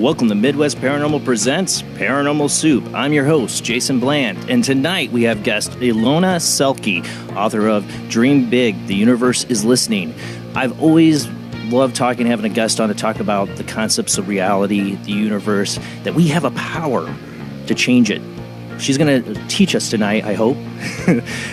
Welcome to Midwest Paranormal Presents Paranormal Soup. I'm your host, Jason Bland, and tonight we have guest Ilona Selke, author of Dream Big, The Universe is Listening. I've always loved having a guest on to talk about the concepts of reality, the universe, that we have a power to change it. She's going to teach us tonight, I hope,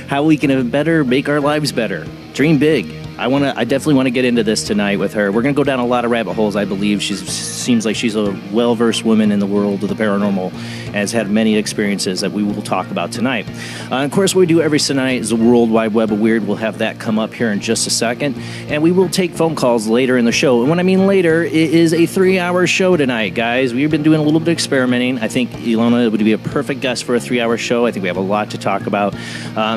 how we can better make our lives better. Dream big. I definitely want to get into this tonight with her. We're going to go down a lot of rabbit holes, I believe. She seems like she's a well-versed woman in the world of the paranormal and has had many experiences that we will talk about tonight. Of course, what we do every tonight is the World Wide Web of Weird. We'll have that come up here in just a second. And we will take phone calls later in the show. And when I mean later, it is a 3-hour show tonight, guys. We've been doing a little bit of experimenting. I think Ilona would be a perfect guest for a 3-hour show. I think we have a lot to talk about.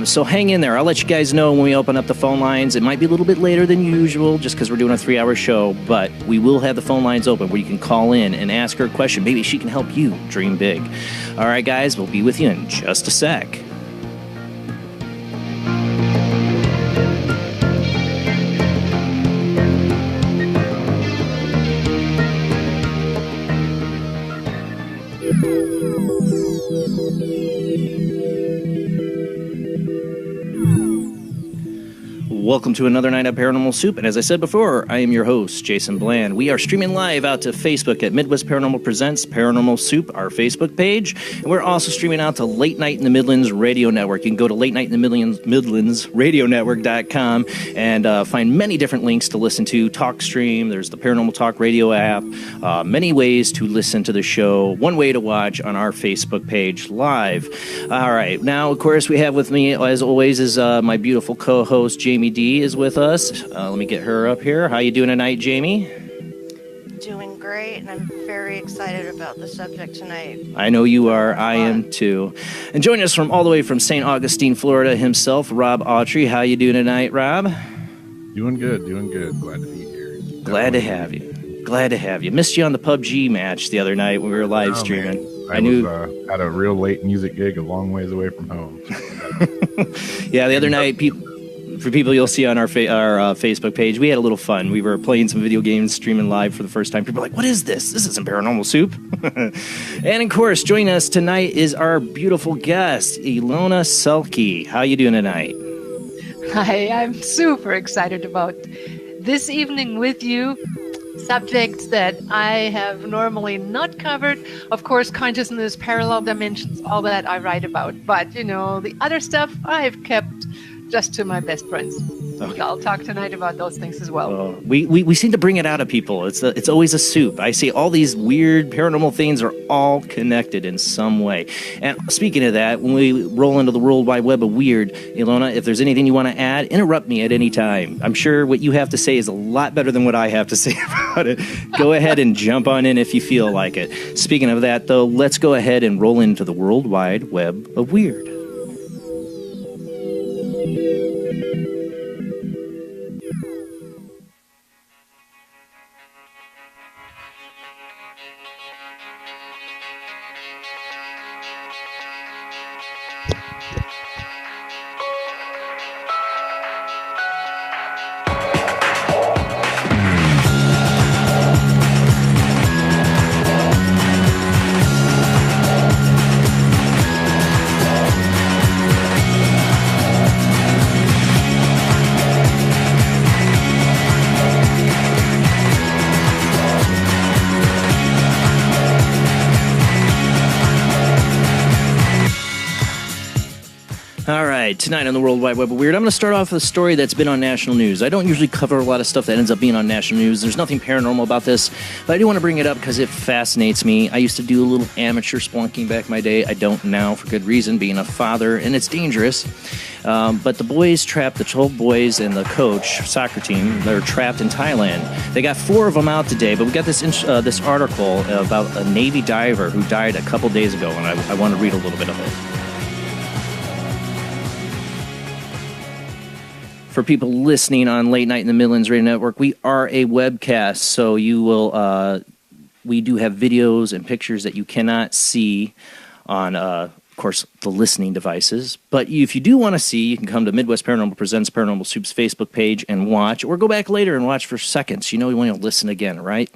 So hang in there. I'll let you guys know when we open up the phone lines. It might be a little bit later than usual just because we're doing a 3-hour show, but we will have the phone lines open where you can call in and ask her a question. Maybe she can help you dream big. All right, guys, we'll be with you in just a sec. Welcome to another night of Paranormal Soup, and as I said before, I am your host, Jason Bland. We are streaming live out to Facebook at Midwest Paranormal Presents Paranormal Soup, our Facebook page, and we're also streaming out to Late Night in the Midlands Radio Network. You can go to Late Night in the Midlands Radio Network.com and find many different links to listen to. Talkstream, there's the Paranormal Talk Radio app, many ways to listen to the show, one way to watch on our Facebook page live. All right, now, of course, we have with me, as always, is my beautiful co-host, Jamie D. is with us. Let me get her up here. How you doing tonight, Jamie? Doing great, and I'm very excited about the subject tonight. I know you are. I am too. And joining us from all the way from St. Augustine, Florida himself, Rob Autry. How you doing tonight, Rob? Doing good. Glad to be here. Glad to have you. Missed you on the PUBG match the other night when we were live streaming. I knew had a real late music gig a long ways away from home. Yeah, the other night, for people you'll see on our Facebook page, we had a little fun. We were playing some video games, streaming live for the first time. People were like, what is this? This isn't Paranormal Soup. And, of course, joining us tonight is our beautiful guest, Ilona Selke. How you doing tonight? Hi, I'm super excited about this evening with you. Subjects that I have normally not covered. Of course, consciousness, parallel dimensions, all that I write about. But, the other stuff I've kept just to my best friends. Okay. I'll talk tonight about those things as well. We seem to bring it out of people. It's always a soup. I see all these weird paranormal things are all connected in some way. And speaking of that, when we roll into the World Wide Web of Weird, Ilona, if there's anything you want to add, interrupt me at any time. I'm sure what you have to say is a lot better than what I have to say about it. Go ahead and jump on in if you feel like it. Speaking of that, though, let's go ahead and roll into the World Wide Web of Weird. Tonight on the World Wide Web of Weird, I'm going to start off with a story that's been on national news. I don't usually cover a lot of stuff that ends up being on national news. There's nothing paranormal about this, but I do want to bring it up because it fascinates me. I used to do a little amateur spelunking back in my day. I don't now for good reason, being a father, and it's dangerous. But the boys trapped, the 12 boys and the coach, soccer team, they're trapped in Thailand. They got 4 of them out today, but we got this article about a Navy diver who died a couple days ago, and I want to read a little bit of it. For people listening on Late Night in the Midlands Radio Network, we are a webcast, so you will. We do have videos and pictures that you cannot see on, of course, the listening devices. But if you do want to see, you can come to Midwest Paranormal Presents Paranormal Soup's Facebook page and watch, or go back later and watch for seconds. You know you want to listen again, right?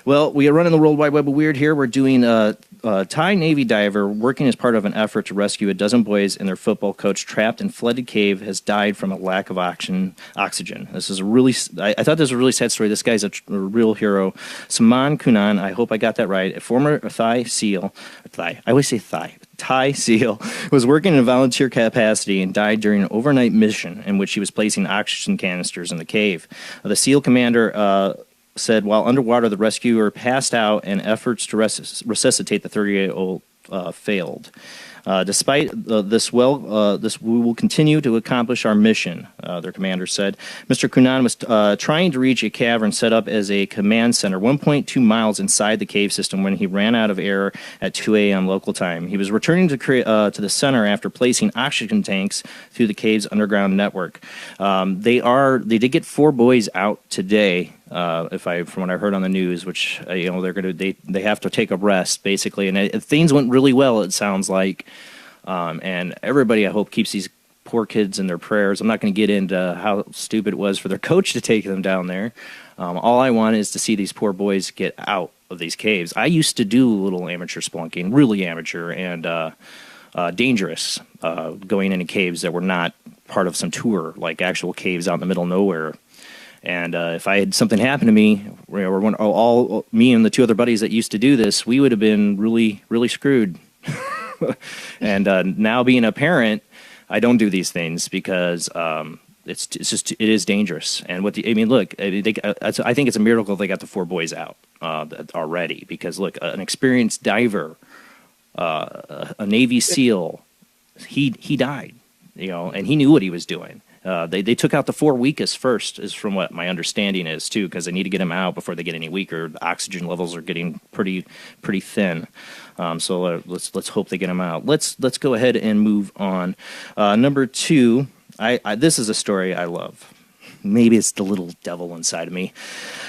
Well, we are running the World Wide Web of Weird here. We're doing a Thai Navy diver working as part of an effort to rescue a dozen boys and their football coach trapped in flooded cave has died from a lack of oxygen. This is a really, I thought this was a really sad story. This guy's a real hero. Saman Kunan, I hope I got that right, a former Thai SEAL, I always say Thai SEAL, was working in a volunteer capacity and died during an overnight mission in which he was placing oxygen canisters in the cave. The SEAL commander said while underwater, the rescuer passed out and efforts to resuscitate the 38-year-old failed. Despite this, we will continue to accomplish our mission, their commander said. Mr. Kunan was trying to reach a cavern set up as a command center 1.2 miles inside the cave system when he ran out of air at 2 a.m. local time. He was returning to the center after placing oxygen tanks through the cave's underground network. They did get 4 boys out today. From what I heard on the news, which they have to take a rest basically, and things went really well. It sounds like, and everybody I hope keeps these poor kids in their prayers. I'm not going to get into how stupid it was for their coach to take them down there. All I want is to see these poor boys get out of these caves. I used to do a little amateur spelunking, really amateur and dangerous, going into caves that were not part of some tour, like actual caves out in the middle of nowhere. And if I had something happen to me, or me and the 2 other buddies that used to do this, we would have been really, really screwed. And now being a parent, I don't do these things because it is dangerous. And look, I think it's a miracle they got the 4 boys out already. Because look, an experienced diver, a Navy SEAL, he died, and he knew what he was doing. They took out the 4 weakest first, is from what my understanding is too, because they need to get them out before they get any weaker. The oxygen levels are getting pretty thin. So let's hope they get them out. Let's go ahead and move on. Number 2, this is a story I love. Maybe it's the little devil inside of me.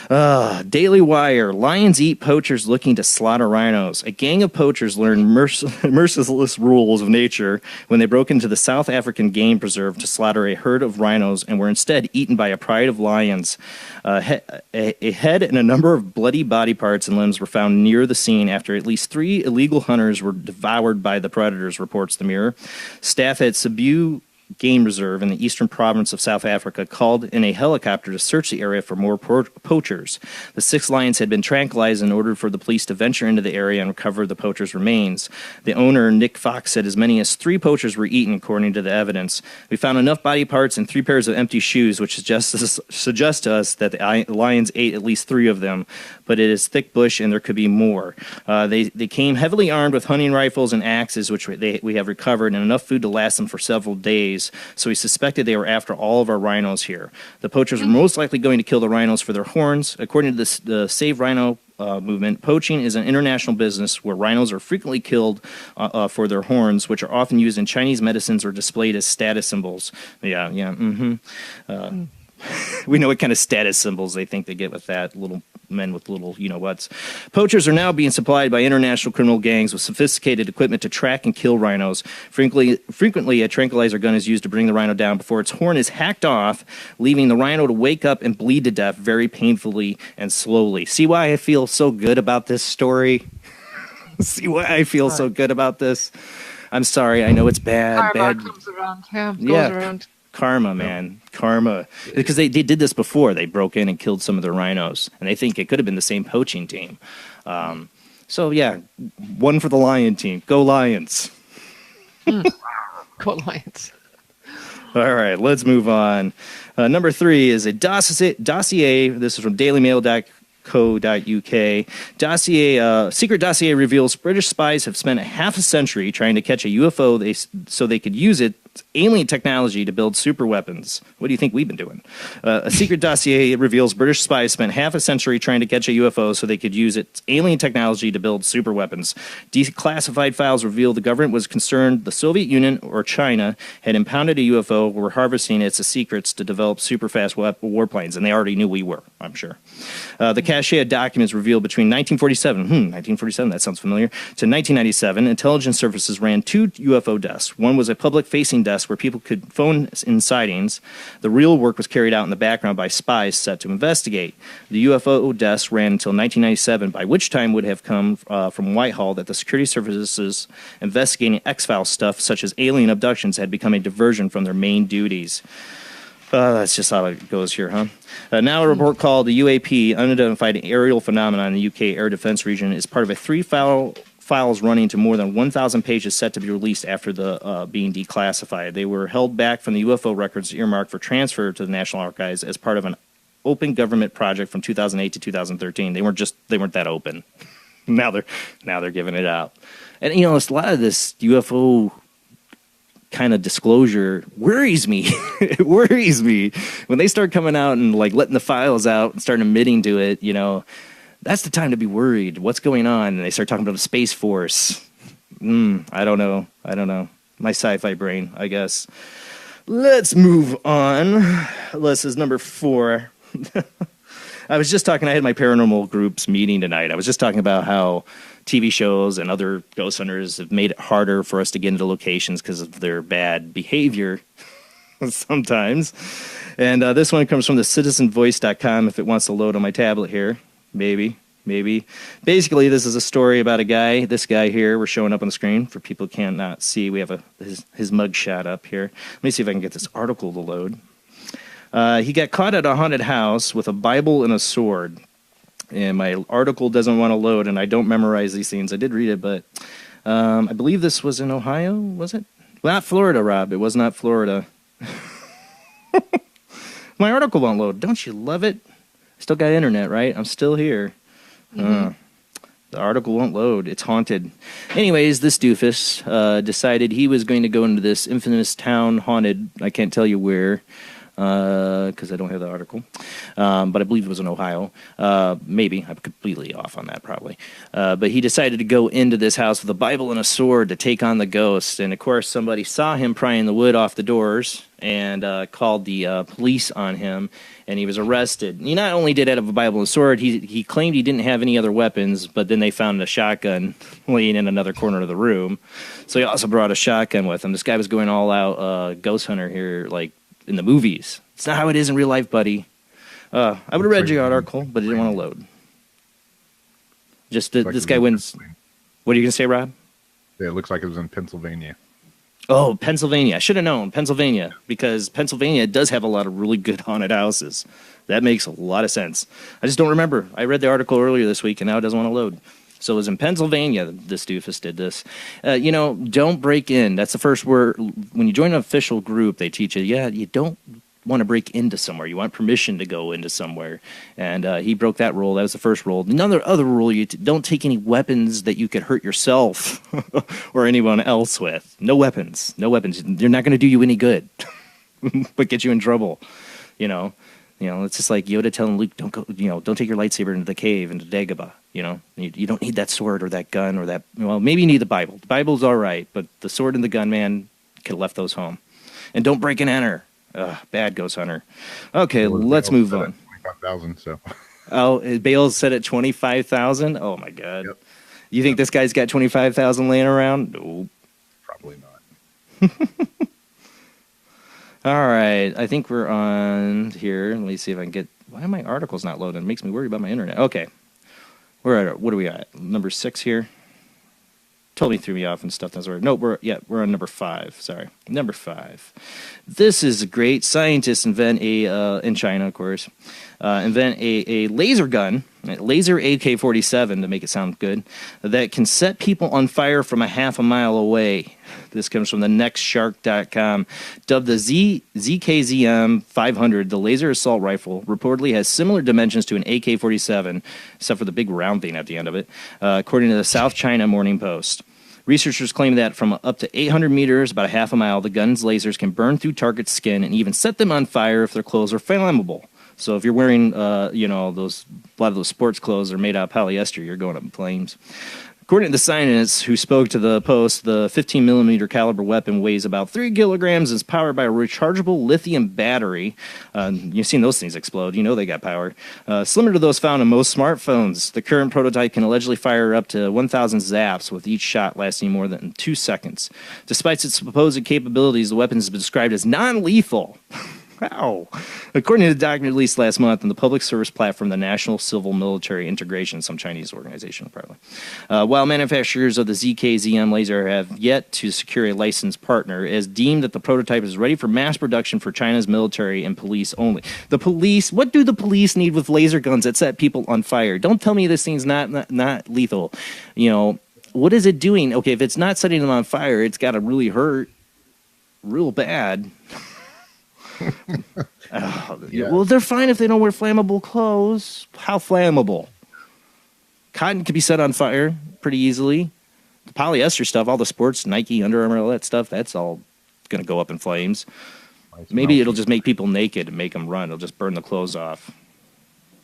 Daily Wire, lions eat poachers looking to slaughter rhinos. A gang of poachers learned merciless rules of nature when they broke into the South African game preserve to slaughter a herd of rhinos and were instead eaten by a pride of lions. A head and a number of bloody body parts and limbs were found near the scene after at least 3 illegal hunters were devoured by the predators, reports the Mirror. Staff at Cebu Game Reserve in the eastern province of South Africa called in a helicopter to search the area for more poachers. The 6 lions had been tranquilized in order for the police to venture into the area and recover the poachers' remains. The owner, Nick Fox, said as many as 3 poachers were eaten, according to the evidence. We found enough body parts and 3 pairs of empty shoes, which suggests to us that the lions ate at least 3 of them, but it is thick bush and there could be more. They came heavily armed with hunting rifles and axes, which we have recovered, and enough food to last them for several days. So we suspected they were after all of our rhinos here. The poachers were most likely going to kill the rhinos for their horns. According to the Save Rhino movement, poaching is an international business where rhinos are frequently killed for their horns, which are often used in Chinese medicines or displayed as status symbols. Yeah. We know what kind of status symbols they think they get with that. Little men with little you-know-whats. Poachers are now being supplied by international criminal gangs with sophisticated equipment to track and kill rhinos. Frequently, a tranquilizer gun is used to bring the rhino down before its horn is hacked off, leaving the rhino to wake up and bleed to death very painfully and slowly. See why I feel so good about this story? See why I feel so good about this? I'm sorry. I know it's bad. Karma comes around. Goes around. Karma, man. Karma. Because they did this before. They broke in and killed some of their rhinos. And they think it could have been the same poaching team. So, yeah, 1 for the lion team. Go Lions. Go Lions. All right, let's move on. Number 3 is a dossier. This is from dailymail.co.uk. Secret dossier reveals British spies have spent a half a century trying to catch a UFO so they could use it alien technology to build super weapons. What do you think we've been doing? A secret dossier reveals British spies spent half a century trying to catch a UFO so they could use its alien technology to build super weapons. Declassified files reveal the government was concerned the Soviet Union or China had impounded a UFO, were harvesting its secrets to develop super fast warplanes, and they already knew we were, I'm sure. The cache of documents revealed between 1947, that sounds familiar, to 1997, intelligence services ran 2 UFO desks. One was a public-facing desk where people could phone in sightings. The real work was carried out in the background by spies set to investigate. The UFO desk ran until 1997, by which time would have come from Whitehall that the security services investigating X-Files stuff, such as alien abductions, had become a diversion from their main duties. That's just how it goes here, huh? Now a report called the UAP, Unidentified Aerial Phenomenon in the UK Air Defense Region, is part of a 3 files running to more than 1,000 pages set to be released after the being declassified. They were held back from the UFO records earmarked for transfer to the National Archives as part of an open government project from 2008 to 2013. They weren't that open. Now they're giving it out. And a lot of this UFO kind of disclosure worries me. It worries me when they start coming out and like letting the files out and start admitting to it. That's the time to be worried. What's going on? And they start talking about the Space Force. I don't know. My sci-fi brain, I guess. Let's move on. This is number 4. I was just talking, I had my paranormal groups meeting tonight. I was just talking about how TV shows and other ghost hunters have made it harder for us to get into locations because of their bad behavior sometimes. And this one comes from the citizenvoice.com if it wants to load on my tablet here. Maybe. Basically, this is a story about a guy. This guy here, we're showing up on the screen for people who cannot see. We have his mug shot up here. Let me see if I can get this article to load. He got caught at a haunted house with a Bible and a sword. And my article doesn't want to load, and I don't memorize these things. I did read it, but I believe this was in Ohio, was it? Well, not Florida, Rob. It was not Florida. My article won't load. Don't you love it? Still got internet, right? I'm still here. The article won't load. It's haunted. Anyways, this doofus decided he was going to go into this infamous town haunted, I can't tell you where, because I don't have the article, but I believe it was in Ohio. Maybe. I'm completely off on that, probably. But he decided to go into this house with a Bible and a sword to take on the ghost. And, of course, somebody saw him prying the wood off the doors and called the police on him, and he was arrested. He not only did have a Bible and a sword, he claimed he didn't have any other weapons, but then they found a shotgun laying in another corner of the room. So he also brought a shotgun with him. This guy was going all out ghost hunter here, like, in the movies. It's not how it is in real life, buddy. I would have read your article, but it didn't want to load. Just this guy wins. What are you going to say, Rob? Yeah, it looks like it was in Pennsylvania. Oh, Pennsylvania. I should have known. Pennsylvania. Because Pennsylvania does have a lot of really good haunted houses. That makes a lot of sense. I just don't remember. I read the article earlier this week, and now it doesn't want to load. So it was in Pennsylvania this doofus did this. Don't break in. That's the first word. When you join an official group, they teach you, you don't want to break into somewhere. You want permission to go into somewhere. And he broke that rule. That was the first rule. Another other rule, you don't take any weapons that you could hurt yourself or anyone else with. No weapons. No weapons. They're not going to do you any good, but get you in trouble. It's just like Yoda telling Luke, don't take your lightsaber into the cave, into Dagobah. You don't need that sword or that gun or that. Well, maybe you need the Bible. The Bible's all right, but the sword and the gun, man, could have left those home. And don't break and enter. Bad ghost hunter. Okay, let's move on. 25,000. So. Oh, Bale's set at 25,000. Oh my God. Yep. You think this guy's got 25,000 laying around? Nope. Probably not. All right, I think we're on here. Let me see if I can get. Why are my articles not loading? It makes me worry about my internet. Okay, what are we at? Number 6 here. Totally threw me off and stuff. That's right. No, we're on number 5. Sorry, number 5. This is great. Scientists invent in China, of course, invent a laser gun, a laser AK-47 to make it sound good, that can set people on fire from a half a mile away. This comes from the nextshark.com. Dubbed the ZKZM 500, the laser assault rifle reportedly has similar dimensions to an AK-47, except for the big round thing at the end of it, according to the South China Morning Post. Researchers claim that from up to 800 meters, about a half a mile, the gun's lasers can burn through targets' skin and even set them on fire if their clothes are flammable. So if you're wearing, a lot of those sports clothes are made out of polyester, you're going up in flames. According to the scientists who spoke to the Post, the 15-millimeter caliber weapon weighs about 3 kilograms and is powered by a rechargeable lithium battery. You've seen those things explode. You know they got power. Similar to those found in most smartphones, the current prototype can allegedly fire up to 1,000 zaps, with each shot lasting more than 2 seconds. Despite its supposed capabilities, the weapon has been described as non-lethal. Wow. According to the document released last month on the public service platform, the National Civil Military Integration, some Chinese organization, probably. While manufacturers of the ZK-ZM laser have yet to secure a licensed partner, it is deemed that the prototype is ready for mass production for China's military and police only. The police, what do the police need with laser guns that set people on fire? Don't tell me this thing's not lethal. What is it doing? Okay, if it's not setting them on fire, it's got to really hurt real bad. Yeah. Well, they're fine if they don't wear flammable clothes. How flammable? Cotton can be set on fire pretty easily. The polyester stuff, all the sports, Nike, Under Armour, all that stuff, that's all going to go up in flames. Maybe it'll just make people naked and make them run. It'll just burn the clothes off.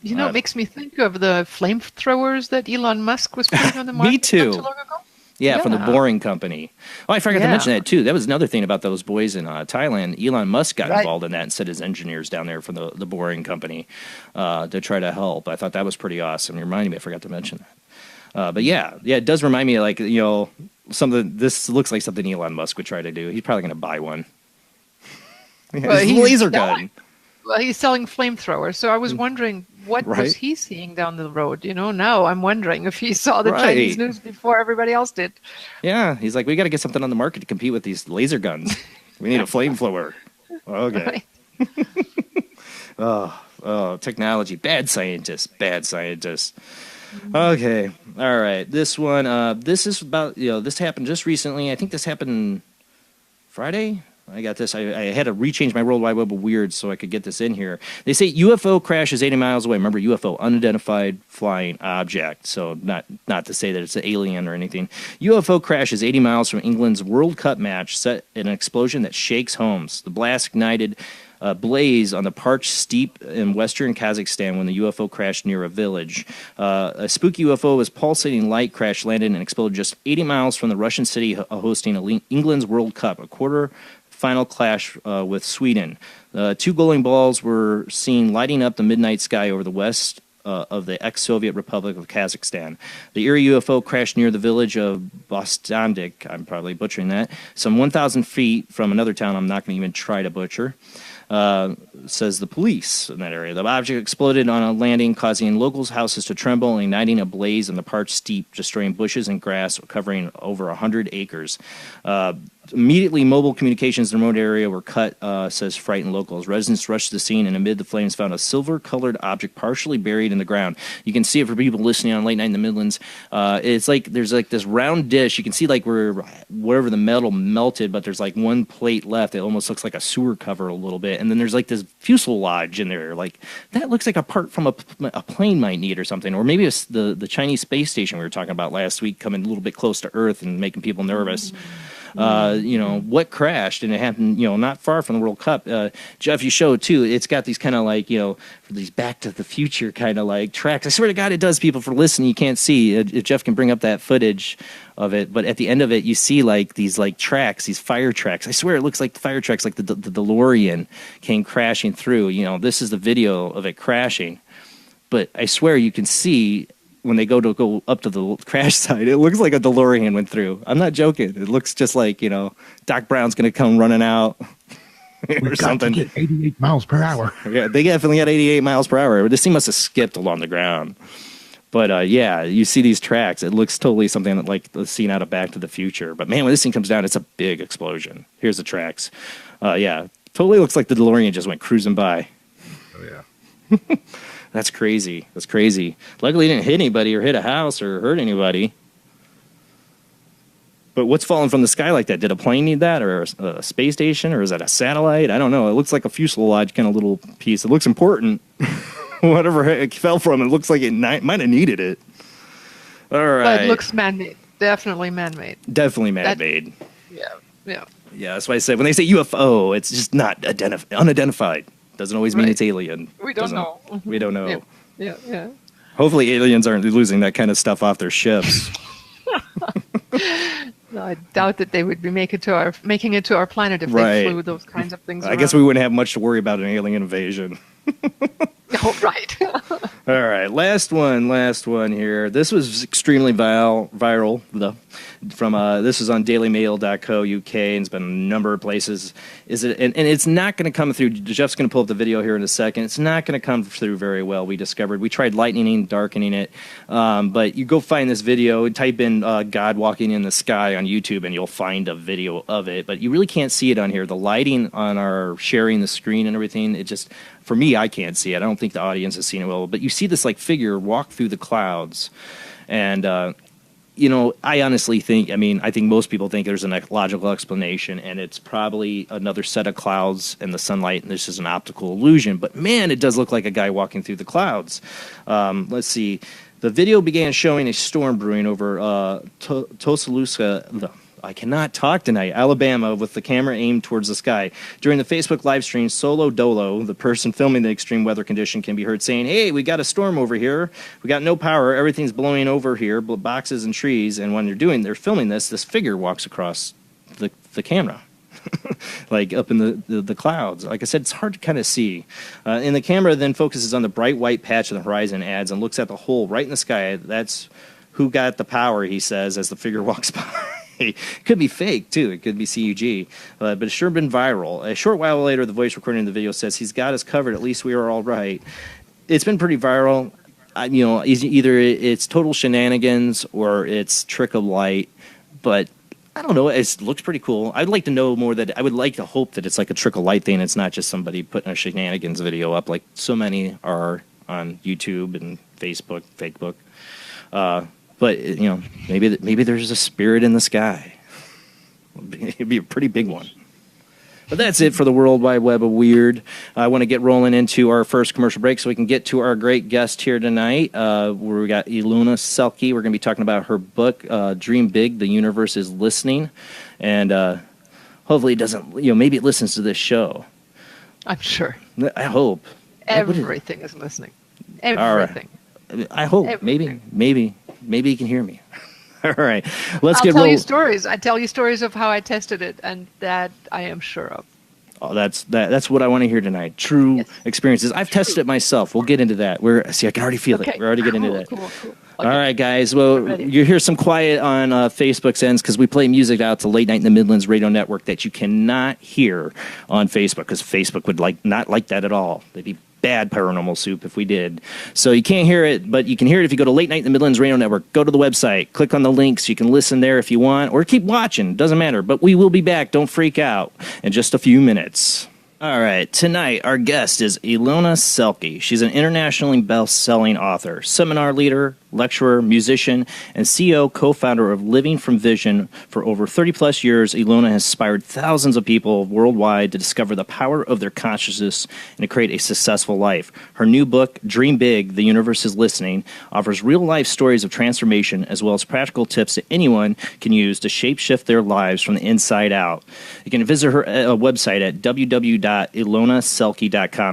It makes me think of the flamethrowers that Elon Musk was putting on the market Me too. not too long ago. Yeah, from the Boring Company. Oh, I forgot to mention that, too. That was another thing about those boys in Thailand. Elon Musk got involved in that and sent his engineers down there from the Boring Company to try to help. I thought that was pretty awesome. You reminded me, I forgot to mention that. But it does remind me of, something. This looks like something Elon Musk would try to do. He's probably going to buy one. His laser gun. Well, he's selling flamethrowers, so I was wondering what was he seeing down the road. Now I'm wondering if he saw the Chinese news before everybody else did. Yeah, he's like, we got to get something on the market to compete with these laser guns. We need a flamethrower. Okay. Oh, technology. Bad scientists. Okay. All right. This one, this is about, this happened just recently. I think this happened Friday. I got this. I had to rechange my World Wide Web of Weird so I could get this in here. They say UFO crashes 80 miles away. Remember, UFO, unidentified flying object. So not to say that it's an alien or anything. UFO crashes 80 miles from England's World Cup match, set in an explosion that shakes homes. The blast ignited a blaze on the parched steppe in western Kazakhstan when the UFO crashed near a village. A spooky UFO with pulsating light crash landed and exploded just 80 miles from the Russian city hosting England's World Cup, a quarter-final clash with Sweden. 2 glowing balls were seen lighting up the midnight sky over the west of the ex-Soviet Republic of Kazakhstan. The eerie UFO crashed near the village of Bostandik, I'm probably butchering that, some 1,000 feet from another town I'm not going to even try to butcher. Says the police in that area. The object exploded on a landing, causing locals' houses to tremble and igniting a blaze in the parched steppe, destroying bushes and grass covering over 100 acres. Immediately, mobile communications in the remote area were cut, says frightened locals. Residents rushed to the scene and amid the flames found a silver-colored object partially buried in the ground. You can see it for people listening on Late Night in the Midlands. It's like there's like this round dish. You can see like wherever the metal melted, but there's like one plate left. It almost looks like a sewer cover a little bit. And then there's like this fuselage in there. Like that looks like a part from a plane might need or something. Or maybe it's the Chinese space station we were talking about last week coming a little bit close to Earth and making people nervous. What crashed, and it happened, not far from the World Cup. Jeff, you showed too. It's got these kind of like, these Back to the Future kind of like tracks. I swear to God, it does. People for listening, you can't see. If Jeff can bring up that footage of it, but at the end of it, you see like these like tracks, these fire tracks. I swear it looks like the fire tracks, like the DeLorean came crashing through. This is the video of it crashing, but I swear you can see. When they go up to the crash site, it looks like a DeLorean went through. I'm not joking. It looks just like, Doc Brown's going to come running out or something. Got to get 88 miles per hour. Yeah, they definitely had 88 miles per hour. This thing must have skipped along the ground. But, you see these tracks. It looks totally something like the scene out of Back to the Future. But, man, when this thing comes down, it's a big explosion. Here's the tracks. Totally looks like the DeLorean just went cruising by. Oh, yeah. That's crazy. Luckily, it didn't hit anybody or hit a house or hurt anybody. But what's falling from the sky like that? Did a plane need that, or a space station, or is that a satellite? I don't know. It looks like a fuselage kind of little piece. It looks important. Whatever it fell from, it looks like it might have needed it. All right. But it looks man-made. definitely man-made. Definitely man-made. Yeah. Yeah, that's why I said when they say UFO, it's just not unidentified. Doesn't always mean it's alien. We don't know. We don't know. Yeah. Hopefully aliens aren't losing that kind of stuff off their ships. No, I doubt that they would be making it to our planet if they flew those kinds of things I guess we wouldn't have much to worry about an alien invasion. Oh, right. All right, last one here. This was extremely viral. This is on dailymail.co.uk, and it's been a number of places. And it's not going to come through. Jeff's going to pull up the video here in a second. It's not going to come through very well. We discovered. We tried lightening, darkening it, but you go find this video. Type in God walking in the sky on YouTube, and you'll find a video of it. But you really can't see it on here. The lighting on our sharing the screen and everything. It just, for me, I can't see it. I don't think the audience has seen it well. But you see this like figure walk through the clouds, and I honestly think, I think most people think there's a logical explanation, and it's probably another set of clouds and the sunlight, and this is an optical illusion. But, man, it does look like a guy walking through the clouds. Let's see. The video began showing a storm brewing over Tuscaloosa, I cannot talk tonight, Alabama, with the camera aimed towards the sky. During the Facebook live stream, Solo Dolo, the person filming the extreme weather condition, can be heard saying, "Hey, we got a storm over here. We got no power. Everything's blowing over here, boxes and trees." And when they're filming this figure walks across the camera, like up in the clouds. Like I said, it's hard to kind of see. And the camera then focuses on the bright white patch of the horizon, adds, and looks at the hole right in the sky. That's who got the power, he says, as the figure walks by. It could be fake, too. It could be CUG. But it's sure been viral. A short while later, the voice recording the video says, "He's got us covered. At least we are all right." It's been pretty viral. Either it's total shenanigans or it's trick of light. But I don't know. It looks pretty cool. I'd like to know more that I would like to hope that it's like a trick of light thing. It's not just somebody putting a shenanigans video up like so many are on YouTube and Facebook, Fakebook. But, maybe there's a spirit in the sky. It'd be a pretty big one. But that's it for the World Wide Web of Weird. I want to get rolling into our first commercial break so we can get to our great guest here tonight, where we got Ilona Selke. We're going to be talking about her book, Dream Big, The Universe is Listening. And hopefully it doesn't, maybe it listens to this show. I'm sure. I hope. Everything is listening. Everything. All right. I hope. Everything. Maybe you can hear me. All right, let's I'll get tell rolling. you stories. I tell you stories of how I tested it, and that I am sure of. Oh, that's what I want to hear tonight. True experiences. I've tested it myself. We'll get into that. I can already feel it. We're already getting into that. Cool. Okay. All right, guys. Well, you hear some quiet on Facebook's ends because we play music out to Late Night in the Midlands Radio Network that you cannot hear on Facebook because Facebook would not like that at all. They'd be bad Paranormal Soup if we did. So you can't hear it, but you can hear it if you go to Late Night in the Midlands Radio Network. Go to the website, click on the links. You can listen there if you want, or keep watching. Doesn't matter. But we will be back. Don't freak out in just a few minutes. All right, tonight our guest is Ilona Selke. She's an internationally best-selling author, seminar leader, lecturer, musician, and CEO, co-founder of Living from Vision. For over 30-plus years, Ilona has inspired thousands of people worldwide to discover the power of their consciousness and to create a successful life. Her new book, Dream Big, The Universe is Listening, offers real-life stories of transformation as well as practical tips that anyone can use to shape-shift their lives from the inside out. You can visit her website at www.ilonaselke.com.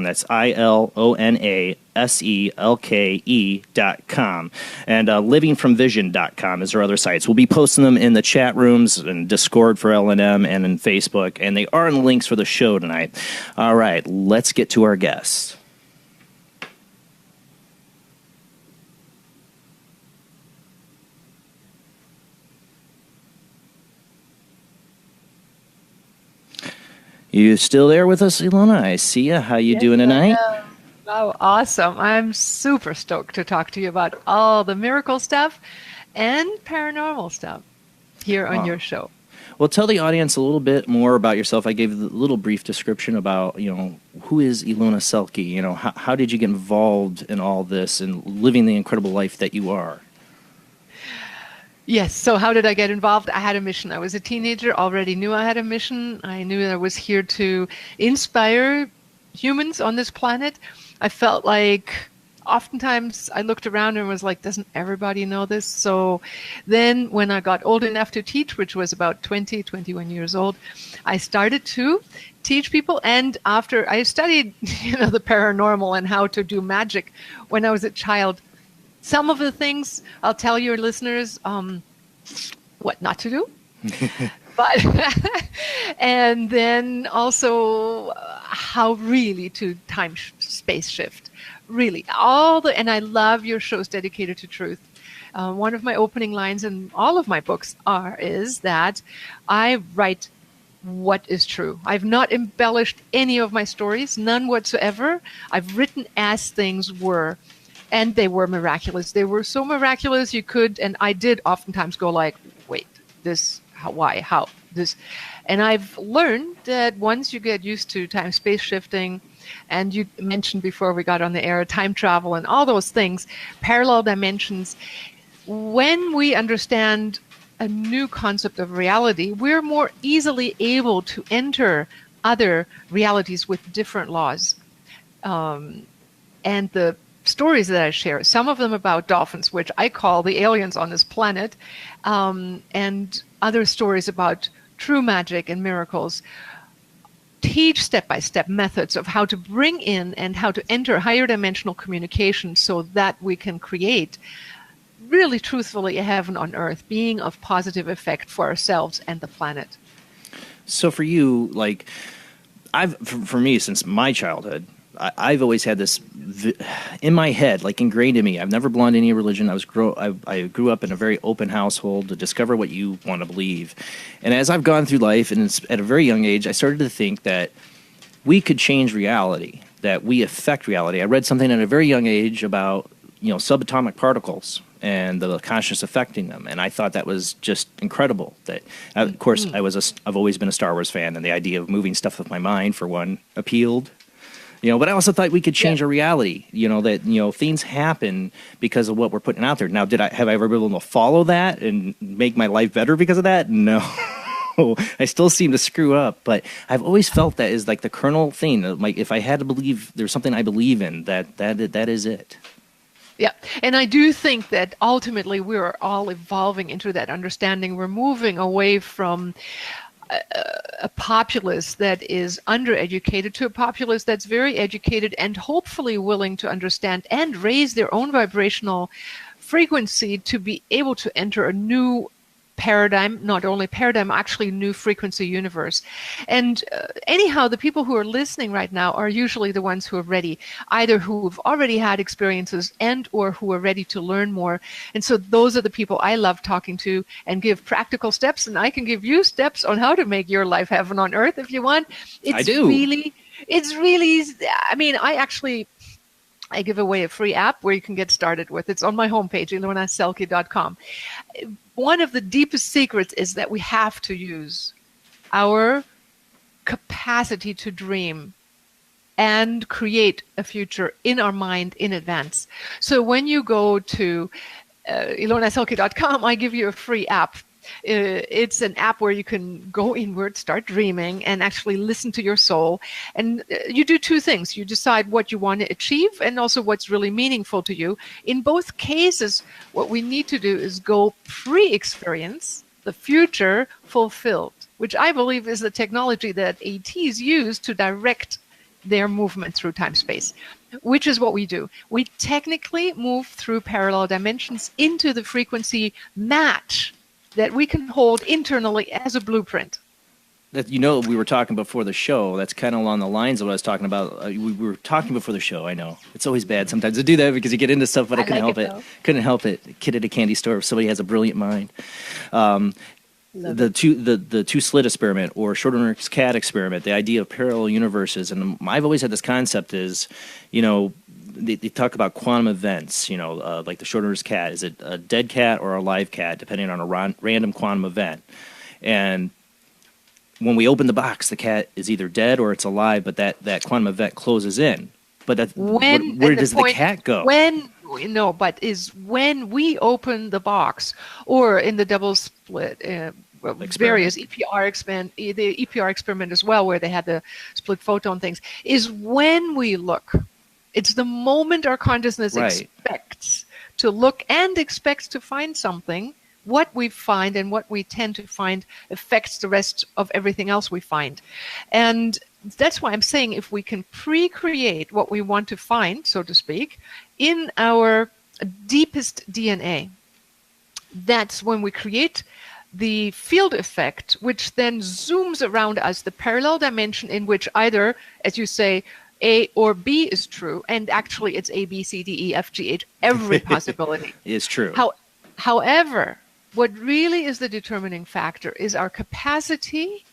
That's ILONASELKE.com. And livingfromvision.com is our other sites. We'll be posting them in the chat rooms and Discord for L&M and in Facebook, and they are in the links for the show tonight. All right, let's get to our guest. You still there with us, Ilona? I see you. How you doing tonight? Oh, awesome. I'm super stoked to talk to you about all the miracle stuff and paranormal stuff here on your show. Well, tell the audience a little bit more about yourself. I gave a little brief description about, who is Ilona Selke? How did you get involved in all this and living the incredible life that you are? Yes. So how did I get involved? I had a mission. I was a teenager, already knew I had a mission. I knew that I was here to inspire humans on this planet. I felt like oftentimes I looked around and was like, doesn't everybody know this? So then when I got old enough to teach, which was about 21 years old, I started to teach people. And after I studied, the paranormal and how to do magic when I was a child, some of the things I'll tell your listeners, what not to do. But and then also how really to space shift. Really, and I love your shows dedicated to truth. One of my opening lines in all of my books is that I write what is true. I've not embellished any of my stories, none whatsoever. I've written as things were, and they were miraculous. They were so miraculous and I did oftentimes go like, wait, this, how, this. And I've learned that once you get used to time-space shifting, and you mentioned before we got on the air, time travel and all those things, parallel dimensions, when we understand a new concept of reality, we're more easily able to enter other realities with different laws. And the stories that I share, some of them about dolphins, which I call the aliens on this planet, and other stories about true magic and miracles, teach step-by-step methods of how to bring in and how to enter higher dimensional communication so that we can create really truthfully a heaven on earth, being of positive effect for ourselves and the planet. So for you, like, for me, since my childhood, I've always had this in my head, like ingrained in me. I've never belonged to any religion. I grew up in a very open household to discover what you want to believe. And as I've gone through life, and at a very young age, I started to think that we could change reality, that we affect reality. I read something at a very young age about, subatomic particles and the consciousness affecting them, and I thought that was just incredible. That, of course, I've always been a Star Wars fan, and the idea of moving stuff with my mind, for one, appealed. But I also thought we could change our reality, that, things happen because of what we're putting out there. Now, have I ever been able to follow that and make my life better because of that? No. I still seem to screw up, but I've always felt that is like the kernel thing. Like, if I had to believe there's something I believe in, that is it. Yeah, and I do think that ultimately we're all evolving into that understanding. We're moving away from a populace that is undereducated to a populace that's very educated and hopefully willing to understand and raise their own vibrational frequency to be able to enter a new paradigm, not only paradigm, actually new frequency universe. And anyhow, the people who are listening right now are usually the ones who are ready, either who've already had experiences and or who are ready to learn more. And so those are the people I love talking to and give practical steps. And I can give you steps on how to make your life heaven on earth if you want. I do. I give away a free app where you can get started with. It's on my homepage, ilonaselke.com. One of the deepest secrets is that we have to use our capacity to dream and create a future in our mind in advance. So when you go to ilonaselke.com, I give you a free app. It's an app where you can go inward, start dreaming, and actually listen to your soul. And you do two things. You decide what you want to achieve and also what's really meaningful to you. In both cases, what we need to do is go pre-experience the future fulfilled, which I believe is the technology that ATs use to direct their movement through time-space, which is what we do. We technically move through parallel dimensions into the frequency match that we can hold internally as a blueprint. That we were talking before the show. That's kind of along the lines of what I was talking about. We were talking before the show. I know it's always bad sometimes to do that because you get into stuff, but I couldn't help it. Couldn't help it. Kid at a candy store. Somebody has a brilliant mind. The two slit experiment or Schrodinger's cat experiment. The idea of parallel universes, and I've always had this concept is, They talk about quantum events, like the Schrodinger's cat. Is it a dead cat or a live cat, depending on a random quantum event? And when we open the box, the cat is either dead or it's alive, but that quantum event closes in. But where does the cat go? When we open the box, or in the double split, various the EPR experiment as well, where they had the split photon things, is when we look It's the moment our consciousness Right. expects to look and expects to find something, what we find and what we tend to find affects the rest of everything else we find. And that's why I'm saying if we can pre-create what we want to find, so to speak, in our deepest DNA, that's when we create the field effect, which then zooms around us, the parallel dimension in which either, as you say, A or B is true, and actually it's A, B, C, D, E, F, G, H, every possibility. It's true. However, what really is the determining factor is our capacity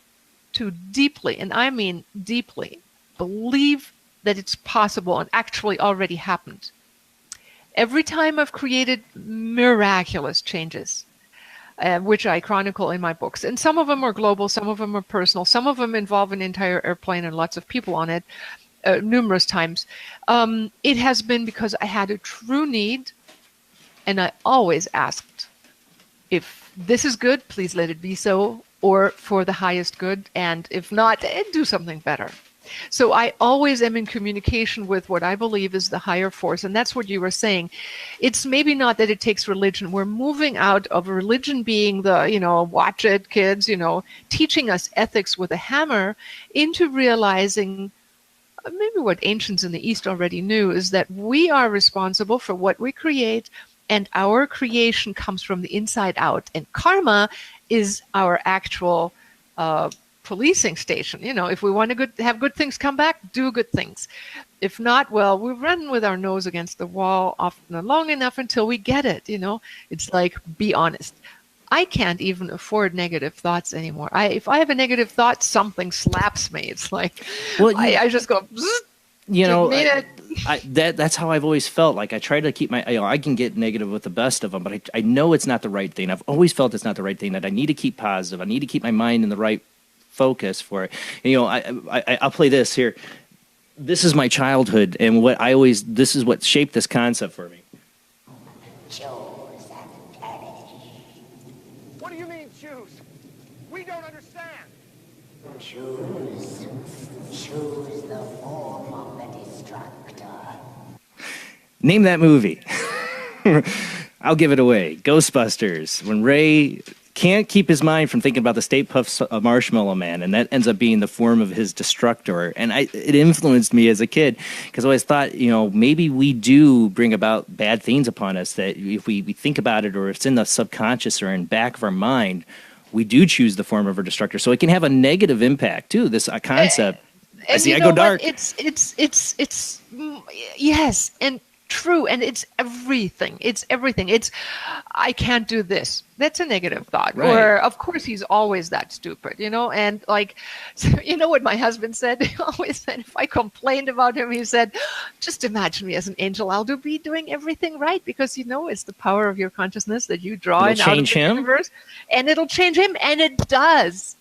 to deeply, and I mean deeply, believe that it's possible and actually already happened. Every time I've created miraculous changes, which I chronicle in my books, and some of them are global, some of them are personal, some of them involve an entire airplane and lots of people on it, numerous times. It has been because I had a true need, and I always asked, if this is good, please let it be so, or for the highest good, and if not, do something better. So I always am in communication with what I believe is the higher force, and that's what you were saying. It's maybe not that it takes religion. We're moving out of religion being the, watch it, kids, teaching us ethics with a hammer, into realizing maybe what ancients in the East already knew, is that we are responsible for what we create, and our creation comes from the inside out. And karma is our actual policing station. If we want to have good things come back, do good things. If not, well, we run with our nose against the wall often long enough until we get it. It's like, be honest. I can't even afford negative thoughts anymore. If I have a negative thought, something slaps me. It's like, well, I just go, that's how I've always felt. Like I try to keep I can get negative with the best of them, but I know it's not the right thing. I've always felt it's not the right thing, that I need to keep positive. I need to keep my mind in the right focus for it. I'll play this here. This is my childhood, and this is what shaped this concept for me. What do you mean, choose? We don't understand. Choose the form of the destructor. Name that movie. I'll give it away. Ghostbusters. When Ray can't keep his mind from thinking about the Stay Puft Marshmallow Man, and that ends up being the form of his destructor. And it influenced me as a kid, because I always thought, maybe we do bring about bad things upon us, that if we think about it, or if it's in the subconscious or in back of our mind, we do choose the form of our destructor. So it can have a negative impact too, this concept. I see I go dark. It's yes, and true, and it's everything. It's everything. It's, I can't do this. That's a negative thought. Right. Or, of course, he's always that stupid, and like, what my husband said? He always said, if I complained about him, he said, just imagine me as an angel. I'll be doing everything right, because, it's the power of your consciousness that you draw in out of the universe, and it'll change him, and it does.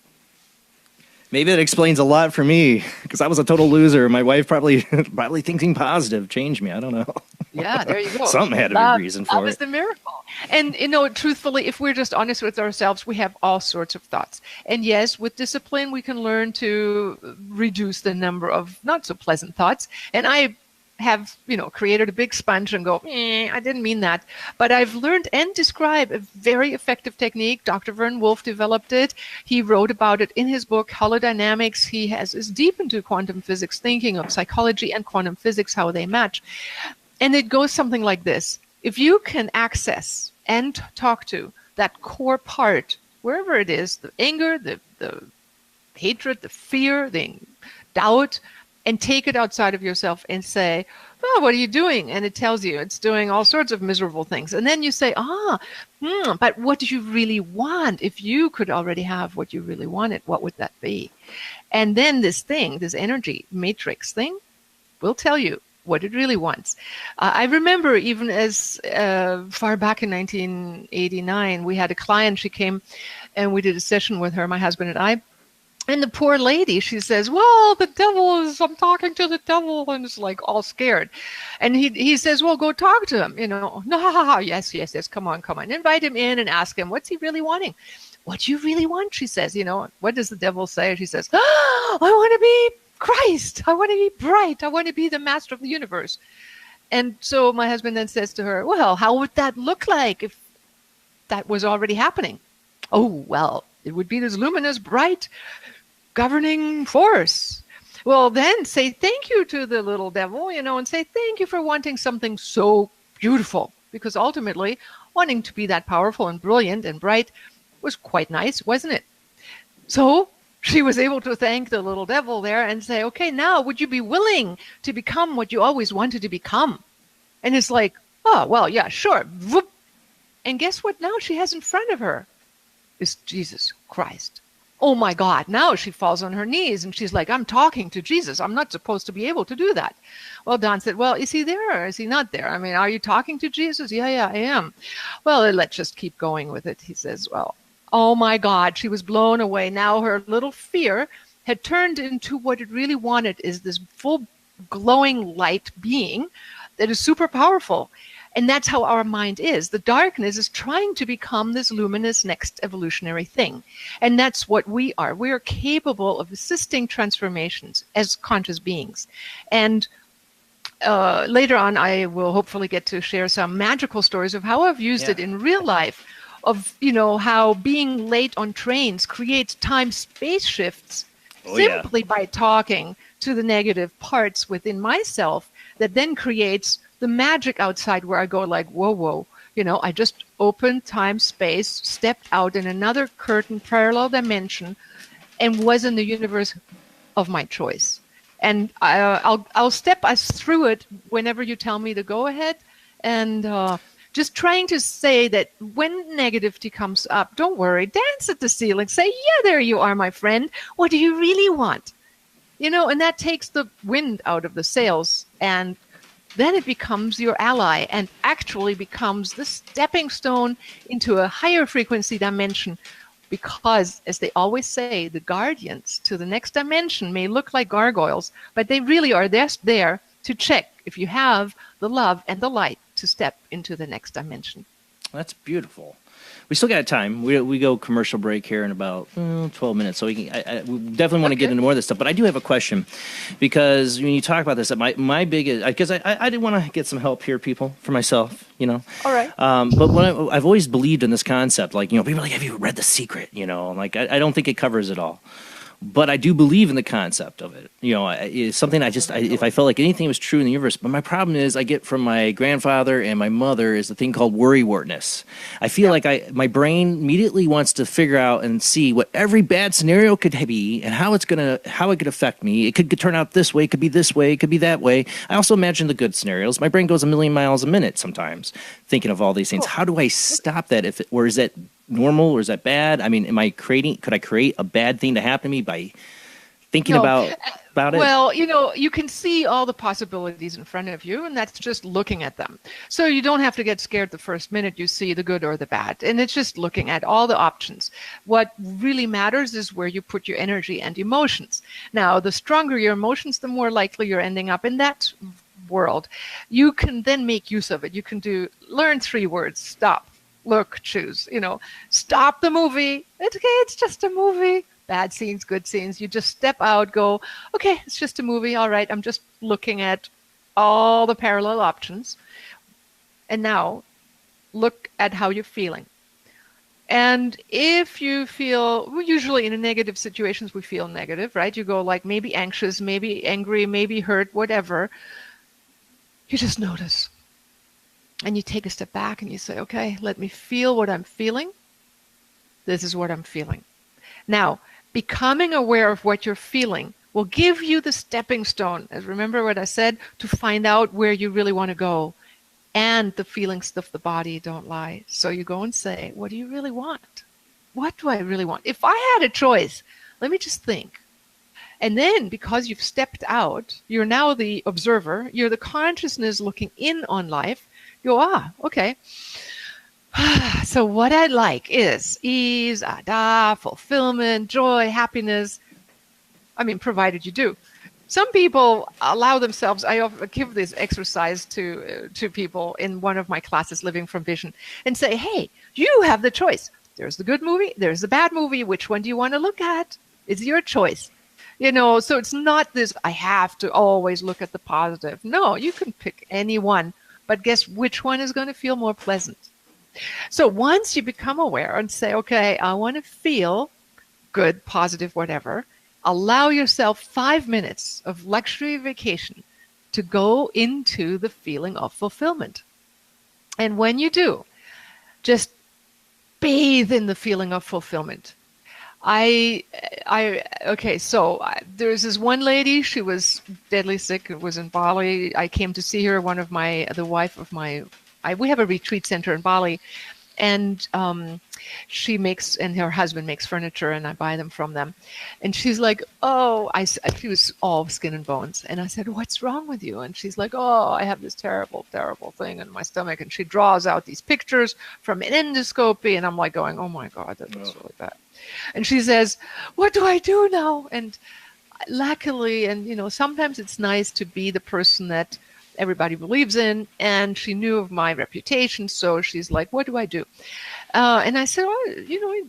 Maybe that explains a lot for me, because I was a total loser. My wife probably thinking positive changed me. I don't know. Yeah, there you go. Something had to be a reason for it. That was the miracle. And, truthfully, if we're just honest with ourselves, we have all sorts of thoughts. And yes, with discipline, we can learn to reduce the number of not so pleasant thoughts. And I have, created a big sponge and go, I didn't mean that. But I've learned and describe a very effective technique. Dr. Vern Wolf developed it. He wrote about it in his book, Holodynamics. He is deep into quantum physics thinking of psychology and quantum physics, how they match. And it goes something like this. If you can access and talk to that core part, wherever it is, the anger, the hatred, the fear, the doubt, and take it outside of yourself and say, oh, what are you doing? And it tells you it's doing all sorts of miserable things. And then you say, but what do you really want? If you could already have what you really wanted, what would that be? And then this energy matrix thing will tell you what it really wants. I remember even as far back in 1989, we had a client. She came and we did a session with her, my husband and I. And the poor lady, she says, well, I'm talking to the devil, and it's like all scared. And he says, well, go talk to him, No, yes, come on. Invite him in and ask him, what's he really wanting? What do you really want? She says, what does the devil say? She says, I want to be Christ, I want to be bright. I want to be the master of the universe. And so my husband then says to her, well, how would that look like if that was already happening? Oh, well, it would be this luminous, bright, governing force. Well, then say thank you to the little devil, and say thank you for wanting something so beautiful. Because ultimately, wanting to be that powerful and brilliant and bright was quite nice, wasn't it? So she was able to thank the little devil there and say, okay, now would you be willing to become what you always wanted to become? And it's like, oh, well, yeah, sure. Whoop. And guess what now she has in front of her is Jesus Christ. Oh my God, now she falls on her knees and she's like, I'm talking to Jesus. I'm not supposed to be able to do that. Well, Don said, well, is he there or is he not there? I mean, are you talking to Jesus? Yeah, I am. Well, let's just keep going with it. He says, well, oh my God, she was blown away. Now her little fear had turned into what it really wanted, is this full glowing light being that is super powerful. And that's how our mind is. The darkness is trying to become this luminous next evolutionary thing. And that's what we are. We are capable of assisting transformations as conscious beings. And later on, I will hopefully get to share some magical stories of how I've used it in real life, of, how being late on trains creates time-space shifts simply by talking to the negative parts within myself that then creates the magic outside where I go like, whoa, I just opened time, space, stepped out in another curtain, parallel dimension, and was in the universe of my choice. And I'll step us through it whenever you tell me to go ahead. And just trying to say that when negativity comes up, don't worry, dance at the ceiling, say, yeah, there you are, my friend. What do you really want? And that takes the wind out of the sails, and then it becomes your ally and actually becomes the stepping stone into a higher frequency dimension. Because, as they always say, the guardians to the next dimension may look like gargoyles, but they really are just there to check if you have the love and the light to step into the next dimension. That's beautiful. We still got time. We go commercial break here in about 12 minutes, so we definitely want to get into more of this stuff. But I do have a question, because when you talk about this, my biggest, because I did want to get some help here, people, for myself, All right. But I've always believed in this concept, like, people are like, have you read The Secret? Like, I don't think it covers it all. But I do believe in the concept of it. It's something if I felt like anything was true in the universe. But my problem is I get from my grandfather and my mother is the thing called worrywartness. I feel like my brain immediately wants to figure out and see what every bad scenario could be and how it could affect me. It could turn out this way, it could be this way, it could be that way. I also imagine the good scenarios. My brain goes a million miles a minute sometimes thinking of all these things. How do I stop that? Or is that normal, or is that bad? I mean, could I create a bad thing to happen to me by thinking about it? Well, you can see all the possibilities in front of you, and that's just looking at them. So you don't have to get scared the first minute you see the good or the bad. And it's just looking at all the options. What really matters is where you put your energy and emotions. Now, the stronger your emotions, the more likely you're ending up in that world. You can then make use of it. You can learn 3 words: stop, look, choose. Stop the movie. It's okay. It's just a movie. Bad scenes, good scenes. You just step out, go, okay, it's just a movie. All right, I'm just looking at all the parallel options. And now look at how you're feeling. And if you feel, usually in negative situations, we feel negative, right? You go like maybe anxious, maybe angry, maybe hurt, whatever. You just notice. And you take a step back and you say, okay, let me feel what I'm feeling. This is what I'm feeling. Now, becoming aware of what you're feeling will give you the stepping stone, as remember what I said, to find out where you really want to go. And the feelings of the body don't lie. So you go and say, what do you really want? What do I really want? If I had a choice, let me just think. And then, because you've stepped out, you're now the observer, you're the consciousness looking in on life. You go, okay. So what I'd like is ease, fulfillment, joy, happiness. I mean, provided you do. Some people allow themselves, I give this exercise to people in one of my classes, Living from Vision, and say, hey, you have the choice. There's the good movie, there's the bad movie. Which one do you want to look at? It's your choice. So it's not this, I have to always look at the positive. No, you can pick any one, but guess which one is going to feel more pleasant? So once you become aware and say, okay, I want to feel good, positive, whatever, allow yourself 5 minutes of luxury vacation to go into the feeling of fulfillment. And when you do, just bathe in the feeling of fulfillment. There's this one lady, she was deadly sick. It was in Bali. I came to see her, the wife of we have a retreat center in Bali, and she makes, and her husband makes furniture, and I buy them from them. And she's like, she was all skin and bones. And I said, what's wrong with you? And she's like, I have this terrible, terrible thing in my stomach. And she draws out these pictures from an endoscopy. And I'm like going, oh my God, that looks really bad. And she says, what do I do now? And luckily, and sometimes it's nice to be the person that everybody believes in, and she knew of my reputation, so she's like, what do I do? And I said,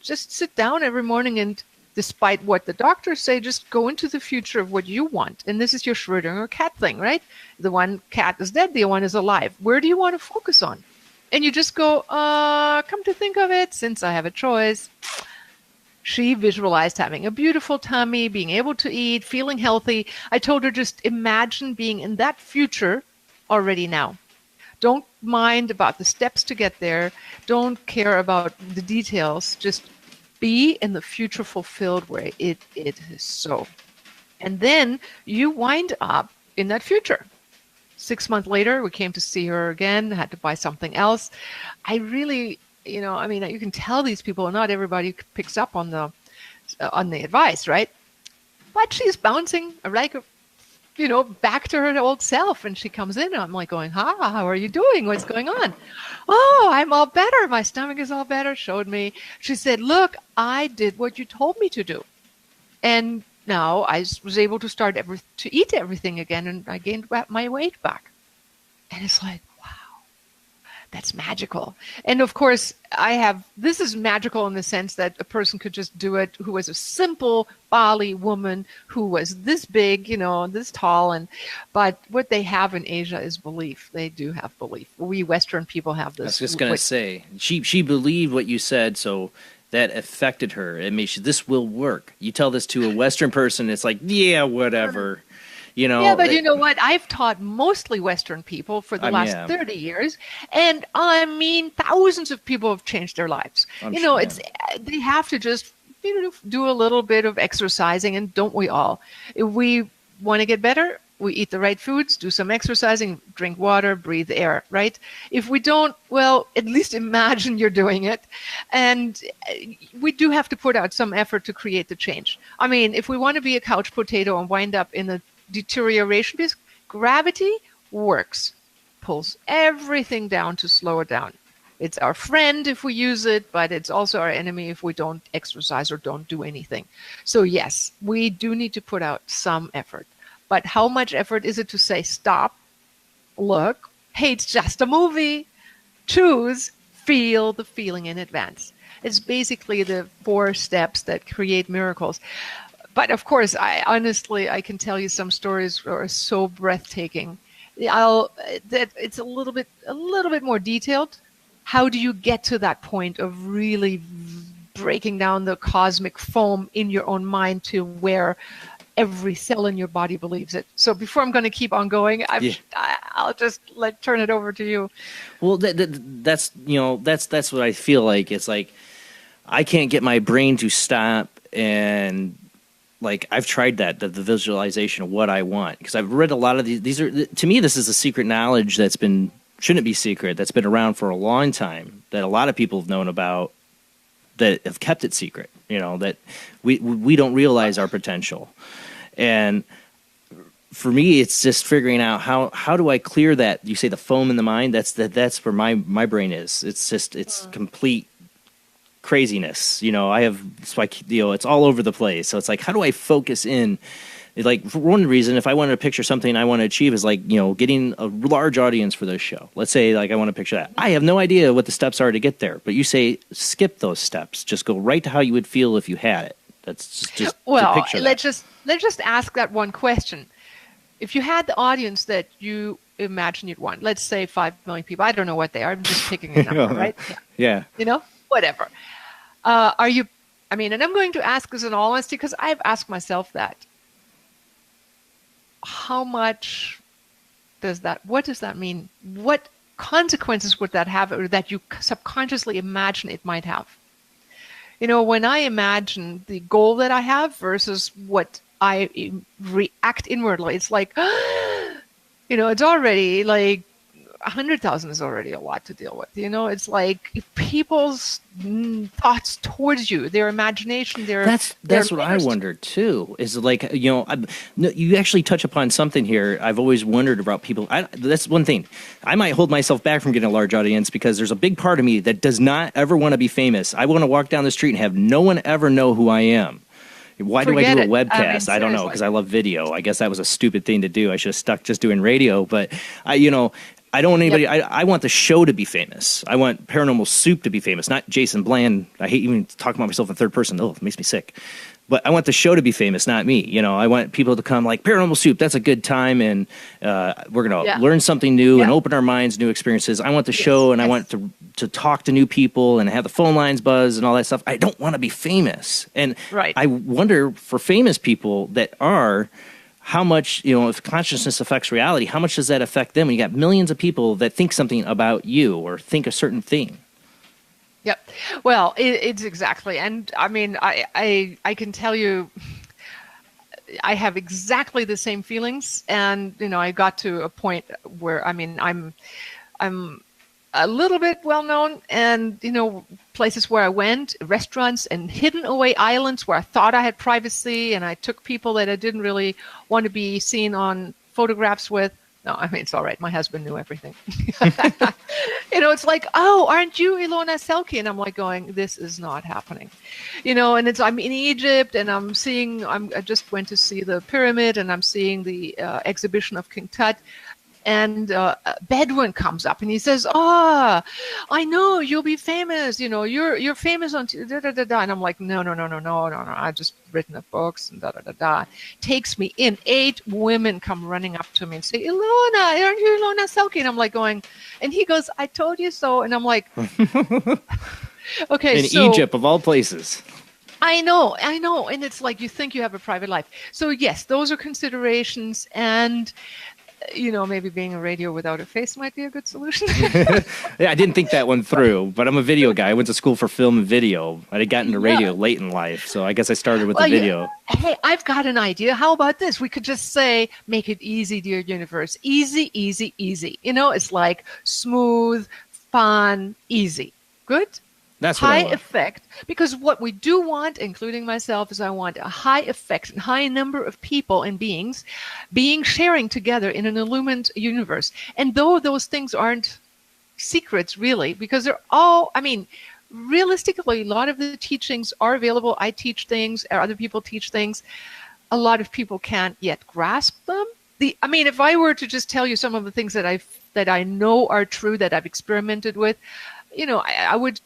just sit down every morning, and despite what the doctors say, just go into the future of what you want. And this is your Schrödinger cat thing, right? The one cat is dead, the one is alive. Where do you want to focus on? And you just go, come to think of it, since I have a choice. She visualized having a beautiful tummy, being able to eat, feeling healthy. I told her, just imagine being in that future already now. Don't mind about the steps to get there. Don't care about the details. Just be in the future fulfilled where it is so. And then you wind up in that future. 6 months later, we came to see her again, had to buy something else. I really, you can tell these people, not everybody picks up on the advice, right? But she's bouncing like back to her old self. And she comes in and I'm like going, how are you doing? What's going on? Oh, I'm all better. My stomach is all better. Showed me. She said, look, I did what you told me to do. And now I was able to start to eat everything again. And I gained my weight back. And it's like, that's magical. And of course, this is magical in the sense that a person could just do it who was a simple Bali woman who was this big, this tall. But what they have in Asia is belief. They do have belief. We Western people have this. I was just going to say, she believed what you said, so that affected her. It made this will work. You tell this to a Western person, it's like, yeah, whatever. Yeah, but you know what? I've taught mostly Western people for the last 30 years, and thousands of people have changed their lives. They have to just do a little bit of exercising, and don't we all? If we want to get better, we eat the right foods, do some exercising, drink water, breathe air, right? If we don't, well, at least imagine you're doing it. And we do have to put out some effort to create the change. If we want to be a couch potato and wind up in the deterioration, because gravity works, pulls everything down to slow it down. It's our friend if we use it, but it's also our enemy if we don't exercise or don't do anything. So yes, we do need to put out some effort. But how much effort is it to say, stop, look, hey, it's just a movie, choose, feel the feeling in advance. It's basically the 4 steps that create miracles. But of course, I can tell you some stories that are so breathtaking. It's a little bit more detailed. How do you get to that point of really breaking down the cosmic foam in your own mind to where every cell in your body believes it? So before I'm going to keep on going, I'll just turn it over to you. Well, that's what I feel like. It's like I can't get my brain to stop and. I've tried the visualization of what I want, because I've read a lot of these are, to me, this is a secret knowledge shouldn't be secret, that's been around for a long time, that a lot of people have known about, that have kept it secret, that we don't realize our potential. And for me, it's just figuring out how do I clear that, you say the foam in the mind, that's where my brain is. It's complete craziness. It's all over the place. So it's like, how do I focus in? For one reason, if I wanted to picture something I want to achieve is getting a large audience for this show. Let's say I want to picture that. I have no idea what the steps are to get there, but you say skip those steps. Just go right to how you would feel if you had it. That's just Well, to picture let's that. just ask that one question. If you had the audience that you imagine you'd want, let's say 5 million people. I don't know what they are. I'm just picking a number, right? Yeah. Whatever. Are you? I mean, and I'm going to ask this in all honesty because I've asked myself that. How much does that? What does that mean? What consequences would that have, or that you subconsciously imagine it might have? When I imagine the goal that I have versus what I react inwardly, it's like, it's already like 100,000 is already a lot to deal with. It's like if people's thoughts towards you, their imagination, That's what I wonder too. Is like you actually touch upon something here. I've always wondered about people. That's one thing. I might hold myself back from getting a large audience because there's a big part of me that does not ever want to be famous. I want to walk down the street and have no one ever know who I am. Why do I do a webcast? I don't know, because I love video. I guess that was a stupid thing to do. I should have stuck just doing radio. But I don't want anybody. Yep. I want the show to be famous. I want Paranormal Soup to be famous, not Jason Bland. I hate even talking about myself in third person. Oh, it makes me sick. But I want the show to be famous, not me. I want people to come like Paranormal Soup. That's a good time, and we're gonna learn something new and open our minds, new experiences. I want the show, and I want to talk to new people and have the phone lines buzz and all that stuff. I don't want to be famous, and I wonder for famous people that are. How much, if consciousness affects reality, how much does that affect them when you got millions of people that think something about you or think a certain thing? Yep. Well, it's exactly. And I mean, I can tell you, I have exactly the same feelings. And, I got to a point where, I mean, I'm a little bit well known, and places where I went, restaurants and hidden away islands where I thought I had privacy, and I took people that I didn't really want to be seen on photographs with. No, I mean, it's all right. My husband knew everything. It's like, oh, aren't you Ilona Selke? And I'm like going, this is not happening. And I'm in Egypt, and I just went to see the pyramid, and I'm seeing the exhibition of King Tut. And a Bedouin comes up and he says, I know you'll be famous. You're famous on da da da da. And I'm like, no. I've just written the books and da da da da. Takes me in. 8 women come running up to me and say, Ilona, aren't you Ilona Selke? And I'm like going, and he goes, I told you so. And I'm like, okay. In Egypt, of all places. I know. And it's like, you think you have a private life. So yes, those are considerations. And maybe being a radio without a face might be a good solution. Yeah, I didn't think that one through, but I'm a video guy. I went to school for film and video. I had gotten into radio late in life, so I guess I started with the video. Hey, I've got an idea. How about this? We could just say, make it easy, dear universe. Easy, easy, easy. It's like smooth, fun, easy. Good? That's what I want. High effect, because what we do want, including myself, is I want a high effect and high number of people and beings sharing together in an illumined universe. And though those things aren't secrets really, because they're all, I mean, realistically, a lot of the teachings are available. I teach things, or other people teach things. A lot of people can't yet grasp them. If I were to just tell you some of the things that I know are true, that I've experimented with, I would.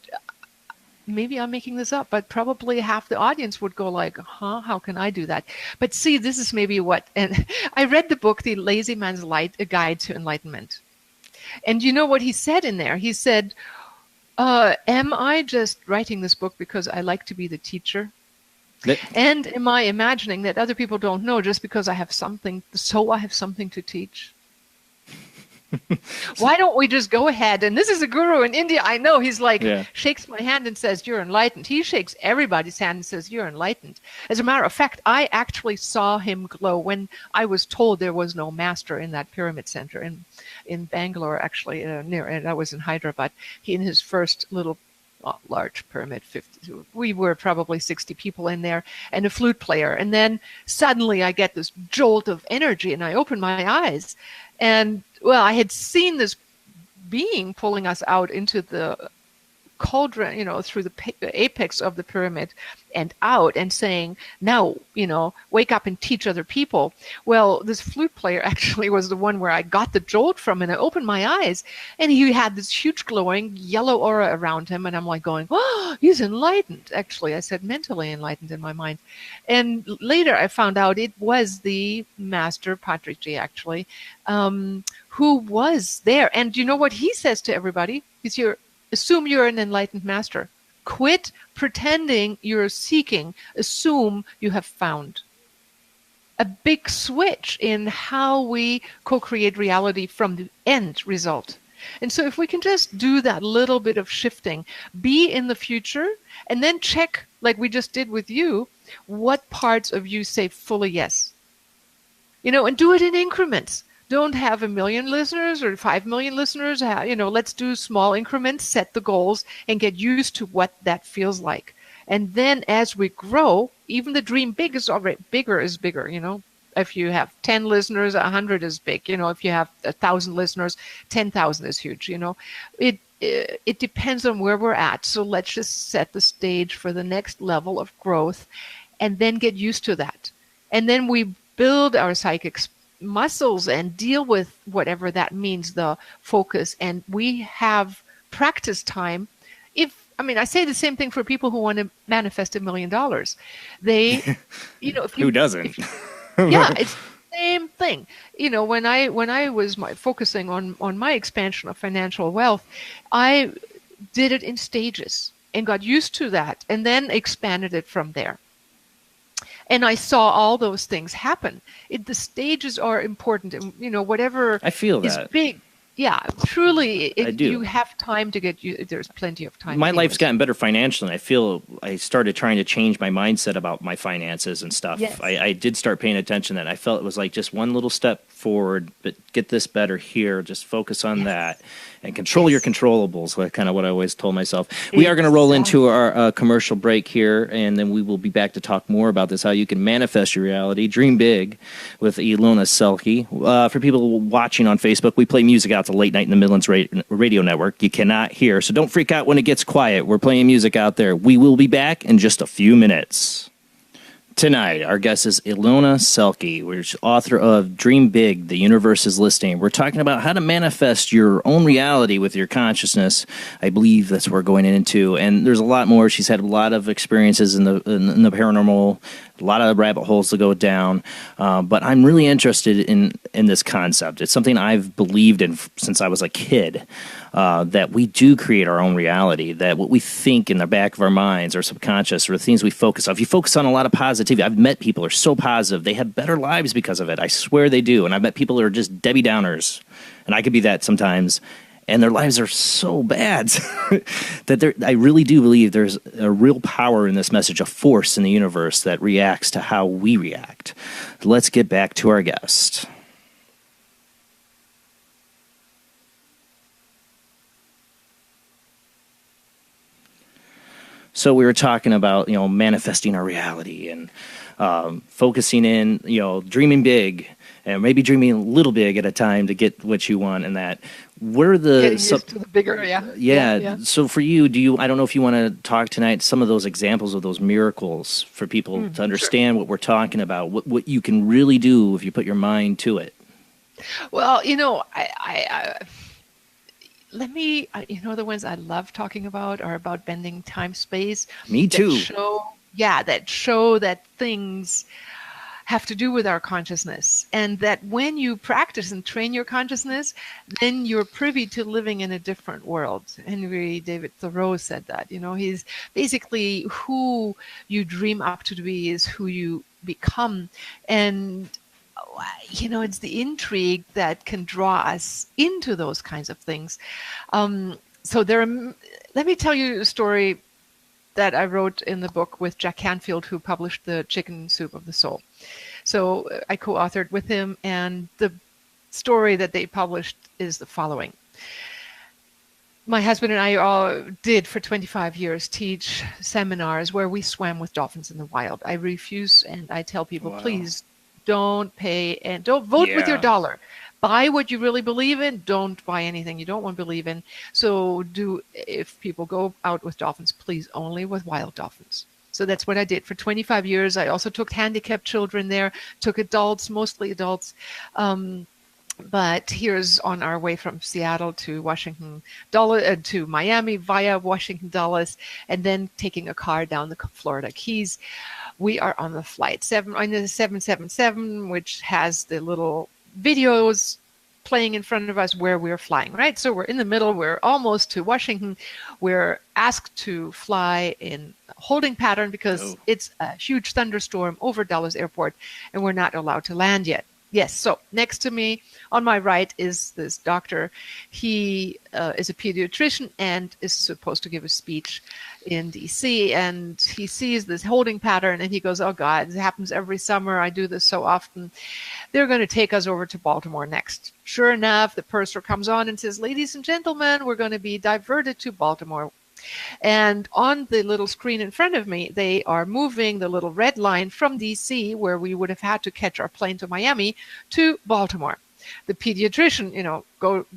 Maybe I'm making this up, but probably half the audience would go like, how can I do that? But see, this is maybe and I read the book, The Lazy Man's A Guide to Enlightenment. And you know what he said in there? He said, am I just writing this book because I like to be the teacher? And am I imagining that other people don't know just because I have something to teach? Why don't we just go ahead? And this is a guru in India. I know. He's like, shakes my hand and says, you're enlightened. He shakes everybody's hand and says, you're enlightened. As a matter of fact, I actually saw him glow when I was told there was no master in that pyramid center in Bangalore, actually, and I was in Hyderabad. He, in his first little large pyramid, 50, we were probably 60 people in there, and a flute player. And then suddenly I get this jolt of energy, and I open my eyes. And, well, I had seen this being pulling us out into the cauldron, through the apex of the pyramid and out and saying, now, wake up and teach other people. Well, this flute player actually was the one where I got the jolt from, and I opened my eyes, and he had this huge glowing yellow aura around him, and I'm like going, oh, he's enlightened. Actually, I said mentally enlightened in my mind. And later I found out it was the master Patrici, actually, who was there. And you know what he says to everybody? Assume you're an enlightened master. Quit pretending you're seeking. Assume you have found. A big switch in how we co-create reality from the end result. And so if we can just do that little bit of shifting, be in the future, and then check, like we just did with you, what parts of you say fully yes. And do it in increments. Don't have 1 million listeners or 5 million listeners. Let's do small increments, set the goals, and get used to what that feels like. And then as we grow, even the dream big is already bigger is bigger. If you have 10 listeners, 100 is big. If you have 1,000 listeners, 10,000 is huge. It depends on where we're at. So let's just set the stage for the next level of growth, and then get used to that. And then we build our psychic muscles and deal with whatever that means, the focus, and we have practice time. I say the same thing for people who want to manifest $1 million. They, who doesn't? Yeah, it's the same thing. When I was focusing on my expansion of financial wealth, I did it in stages and got used to that, and then expanded it from there. And I saw all those things happen. The stages are important, and whatever I feel is that. big. Yeah, truly, I do. You have time to get you. There's plenty of time. My life's gotten better financially, and I feel I started trying to change my mindset about my finances and stuff. Yes. I did start paying attention to that. I felt it was like just one little step forward, but get this better here. Just focus on that and control your controllables. Like kind of what I always told myself. We are going to roll into our commercial break here, and then we will be back to talk more about this, how you can manifest your reality, dream big, with Ilona Selke. For people watching on Facebook, we play music out to Late Night in the Midlands radio network. You cannot hear, so don't freak out when it gets quiet. We're playing music out there. We will be back in just a few minutes. Tonight, our guest is Ilona Selke, which is author of Dream Big, The Universe is Listening. We're talking about how to manifest your own reality with your consciousness. I believe that's what we're going into. And there's a lot more. She's had a lot of experiences in the paranormal, a lot of rabbit holes to go down. But I'm really interested in this concept. It's something I've believed in since I was a kid, that we do create our own reality, that what we think in the back of our minds, our subconscious, or the things we focus on. If you focus on a lot of positivity, I've met people who are so positive. They have better lives because of it. I swear they do. And I've met people who are just Debbie Downers, and I could be that sometimes, and their lives are so bad that I really do believe there's a real power in this message, a force in the universe that reacts to how we react. Let's get back to our guest. So we were talking about, manifesting our reality and focusing in, dreaming big, and maybe dreaming a little big at a time to get what you want. And that, what are the getting used to the bigger, yeah. So for you, I don't know if you want to talk tonight some of those examples of those miracles for people to understand what we're talking about, what you can really do if you put your mind to it. Well, the ones I love talking about are about bending time space. Me too. That show that things have to do with our consciousness, and that when you practice and train your consciousness, then you're privy to living in a different world. Henry David Thoreau said that. He's basically who you dream up to be is who you become, and it's the intrigue that can draw us into those kinds of things. Let me tell you a story that I wrote in the book with Jack Canfield, who published The Chicken Soup of the Soul. So I co-authored with him, and the story that they published is the following. My husband and I all did for 25 years teach seminars where we swam with dolphins in the wild. I refuse, and I tell people, please don't pay and don't vote with your dollar. Buy what you really believe in. Don't buy anything you don't want to believe in. So if people go out with dolphins, please only with wild dolphins. So that's what I did for 25 years. I also took handicapped children there, took adults, mostly adults. But here's on our way from Seattle to Washington, to Miami via Washington Dulles, and then taking a car down the Florida Keys. We are on the flight 777, which has the little videos playing in front of us where we're flying, right? So we're in the middle. We're almost to Washington. We're asked to fly in holding pattern because it's a huge thunderstorm over Dulles Airport, and we're not allowed to land yet. Yes, so next to me on my right is this doctor. He is a pediatrician and is supposed to give a speech in D.C., and he sees this holding pattern, and he goes, oh, God, it happens every summer. I do this so often. They're going to take us over to Baltimore next. Sure enough, the purser comes on and says, ladies and gentlemen, we're going to be diverted to Baltimore. And on the little screen in front of me, they are moving the little red line from D.C., where we would have had to catch our plane to Miami, to Baltimore. The pediatrician,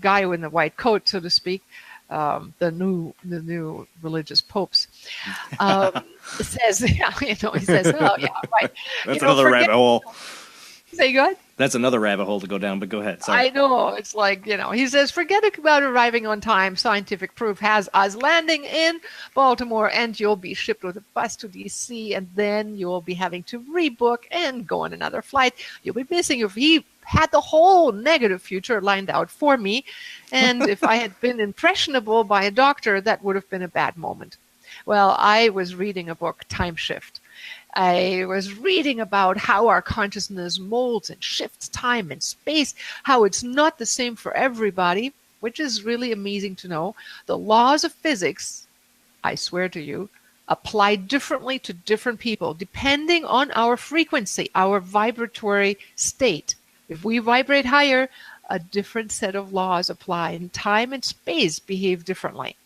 guy in the white coat, so to speak, the new religious popes, says, he says, oh, yeah, right. That's another rabbit hole. Say go ahead. That's another rabbit hole to go down, but go ahead. Sorry. I know. It's like, he says, forget about arriving on time. Scientific proof has us landing in Baltimore, and you'll be shipped with a bus to D.C., and then you'll be having to rebook and go on another flight. You'll be missing your. He had the whole negative future lined out for me, and if I had been impressionable by a doctor, that would have been a bad moment. Well, I was reading a book, Time Shift. I was reading about how our consciousness molds and shifts time and space, how it's not the same for everybody, which is really amazing to know. The laws of physics, I swear to you, apply differently to different people, depending on our frequency, our vibratory state. If we vibrate higher, a different set of laws apply, and time and space behave differently.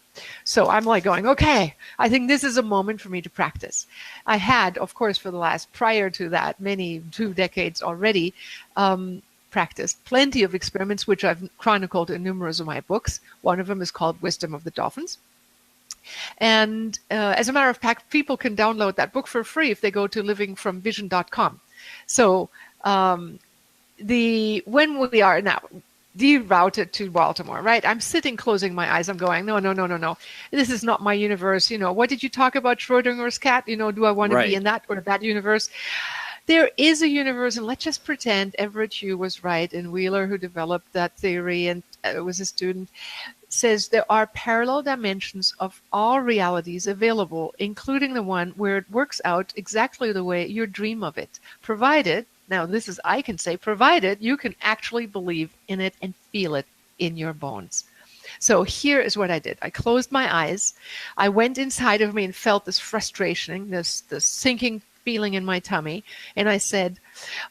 So I'm like going, okay, I think this is a moment for me to practice. I had, of course, prior to that, 2 decades already, practiced plenty of experiments, which I've chronicled in numerous of my books. One of them is called Wisdom of the Dolphins. And as a matter of fact, people can download that book for free if they go to livingfromvision.com. So when we are now derouted to Baltimore, right? I'm sitting, closing my eyes. I'm going, no. This is not my universe. What did you talk about Schrodinger's cat? Do I want to be in that or that universe? There is a universe, and let's just pretend Everett Hugh was right, and Wheeler, who developed that theory and was a student, says there are parallel dimensions of all realities available, including the one where it works out exactly the way you dream of it, provided you can actually believe in it and feel it in your bones. So here is what I did. I closed my eyes. I went inside of me and felt this frustration, this sinking feeling in my tummy. And I said,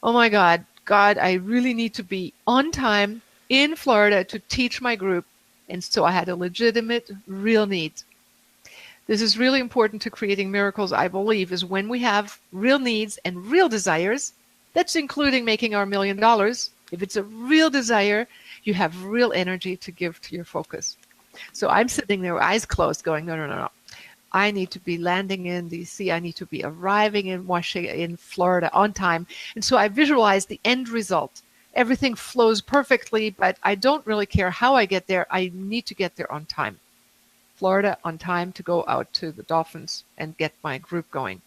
oh my God, I really need to be on time in Florida to teach my group. And so I had a legitimate, real need. This is really important to creating miracles, I believe, is when we have real needs and real desires. That's including making our $1 million. If it's a real desire, you have real energy to give to your focus. So I'm sitting there, eyes closed, going, no. I need to be landing in D.C. I need to be arriving in Washington, in Florida on time. And so I visualize the end result. Everything flows perfectly, but I don't really care how I get there. I need to get there on time. Florida on time to go out to the Dolphins and get my group going.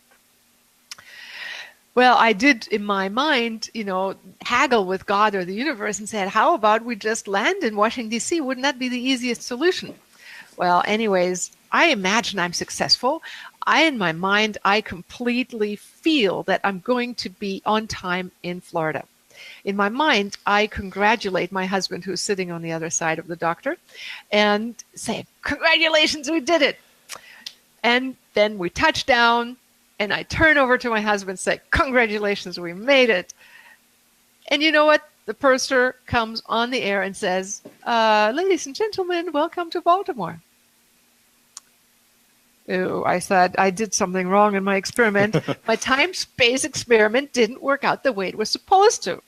Well, I did in my mind, haggle with God or the universe and said, how about we just land in Washington, D.C.? Wouldn't that be the easiest solution? Well, anyways, I imagine I'm successful. In my mind, I completely feel that I'm going to be on time in Florida. In my mind, I congratulate my husband, who's sitting on the other side of the doctor, and say, congratulations, we did it. And then we touch down. And I turn over to my husband and say, congratulations, we made it. And you know what? The purser comes on the air and says, ladies and gentlemen, welcome to Baltimore. Ooh, I said, I did something wrong in my experiment. My time-space experiment didn't work out the way it was supposed to.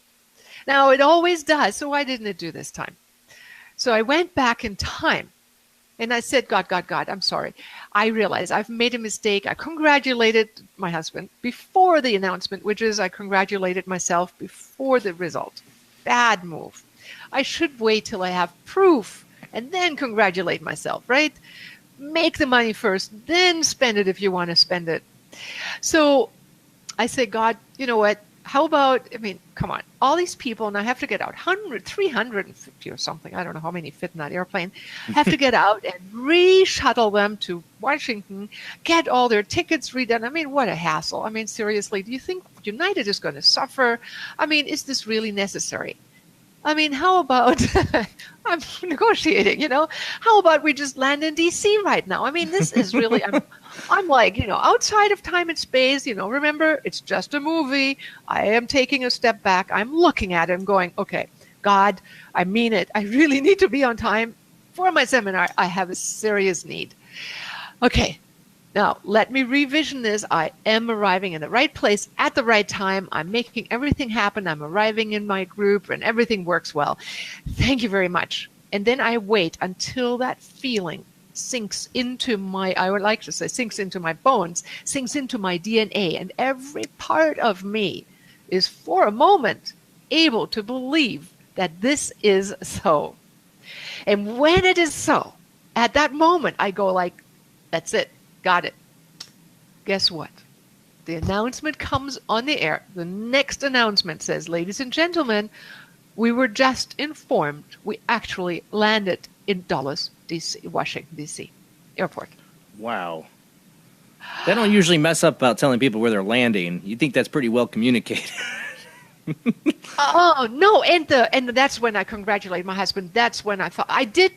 Now, it always does, so why didn't it do this time? So I went back in time and I said, God, I'm sorry. I realize I've made a mistake. I congratulated my husband before the announcement, which is I congratulated myself before the result. Bad move. I should wait till I have proof and then congratulate myself, right? Make the money first, then spend it if you want to spend it. So I said, God, you know what? How about, I mean, come on, all these people, and I have to get out 350 or something. I don't know how many fit in that airplane. Have to get out and re-shuttle them to Washington, get all their tickets redone. I mean, what a hassle. I mean, seriously, do you think United is going to suffer? I mean, is this really necessary? I mean, how about, I'm negotiating, how about we just land in DC right now? I mean, this is really, I'm like, outside of time and space, remember, it's just a movie. I am taking a step back. I'm looking at it and going, okay, God, I mean it. I really need to be on time for my seminar. I have a serious need. Okay. Now, let me revision this. I am arriving in the right place at the right time. I'm making everything happen. I'm arriving in my group and everything works well. Thank you very much. And then I wait until that feeling sinks into my, I would like to say, sinks into my bones, sinks into my DNA. And every part of me is for a moment able to believe that this is so. And when it is so, at that moment, I go like, that's it. Got it. Guess what? The announcement comes on the air. The next announcement says, ladies and gentlemen, we were just informed we actually landed in Dulles, D.C., Washington, D.C. airport. Wow. They don't usually mess up about telling people where they're landing. You think that's pretty well communicated. Oh, no. And that's when I congratulate my husband. That's when I thought, I did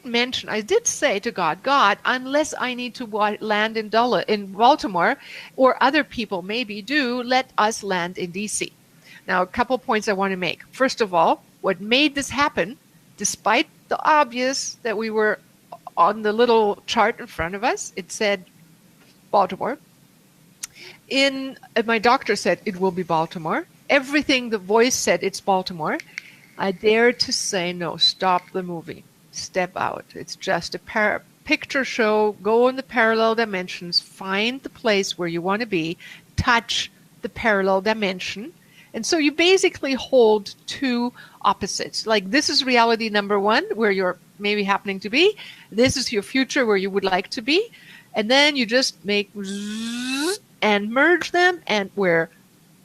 say to God, unless I need to land in Baltimore, or other people maybe do, let us land in D.C. Now, a couple points I want to make. First of all, what made this happen, despite the obvious that we were on the little chart in front of us, it said Baltimore. My doctor said it will be Baltimore. Everything the voice said, it's Baltimore. I dared to say, no, stop the movie. Step out. It's just a picture show. Go in the parallel dimensions. Find the place where you want to be. Touch the parallel dimension. And so you basically hold two opposites. Like, this is reality number one, where you're maybe happening to be. This is your future, where you would like to be. And then you just make and merge them, and where